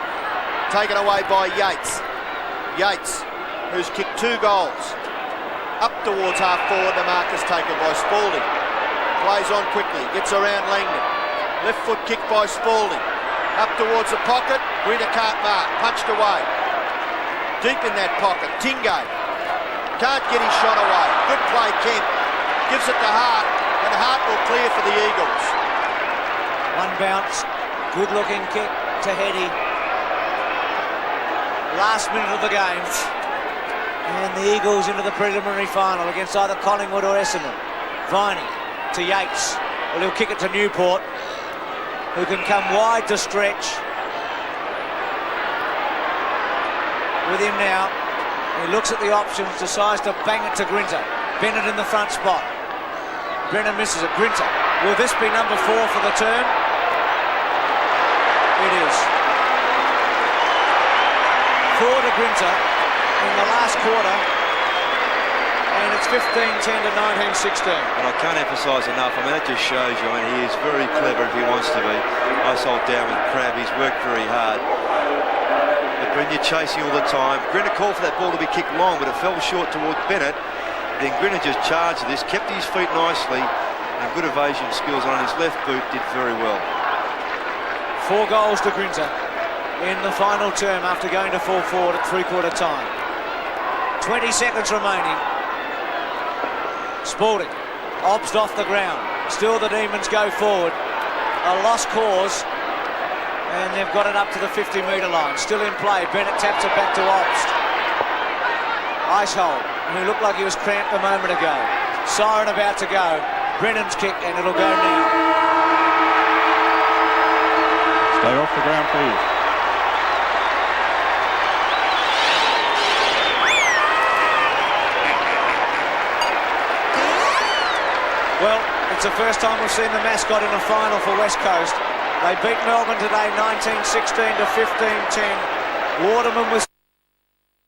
Taken away by Yeats. Yeats, who's kicked 2 goals. Up towards half forward. The mark is taken by Spalding. Plays on quickly. Gets around Langdon. Left foot kick by Spalding. Up towards the pocket. Grinter can't mark. Punched away. Deep in that pocket. Tingay. Can't get his shot away. Good play, Kemp. Gives it to Hart. And Hart will clear for the Eagles. One bounce. Good looking kick to Healy. Last minute of the game. And the Eagles into the preliminary final against either Collingwood or Essendon. Viney to Yeats. Well, he'll kick it to Newport, who can come wide to stretch. With him now. He looks at the options, decides to bang it to Grinter. Bennett in the front spot. Brennan misses it. Grinter. Will this be number 4 for the term? It is. 4 to Grinter in the last quarter, and it's 15-10 to 19-16. And I can't emphasise enough, I mean, that just shows you, I mean, he is very clever if he wants to be. Eishold down with Crab, he's worked very hard. But Grinter chasing all the time. Grinter called for that ball to be kicked long, but it fell short towards Bennett. Then Grinter just charged this, kept his feet nicely, and good evasion skills on his left boot, did very well. 4 goals to Grinter in the final term after going to full forward at three-quarter time. 20 seconds remaining. Spalding, obsed off the ground. Still the Demons go forward. A lost cause, and they've got it up to the 50-metre line. Still in play. Bennett taps it back to Obst. Eishold, who looked like he was cramped a moment ago. Siren about to go. Brennan's kick, and it'll go now. Stay off the ground, please. Well, it's the first time we've seen the mascot in a final for West Coast. They beat Melbourne today 19-16 to 15-10. Waterman was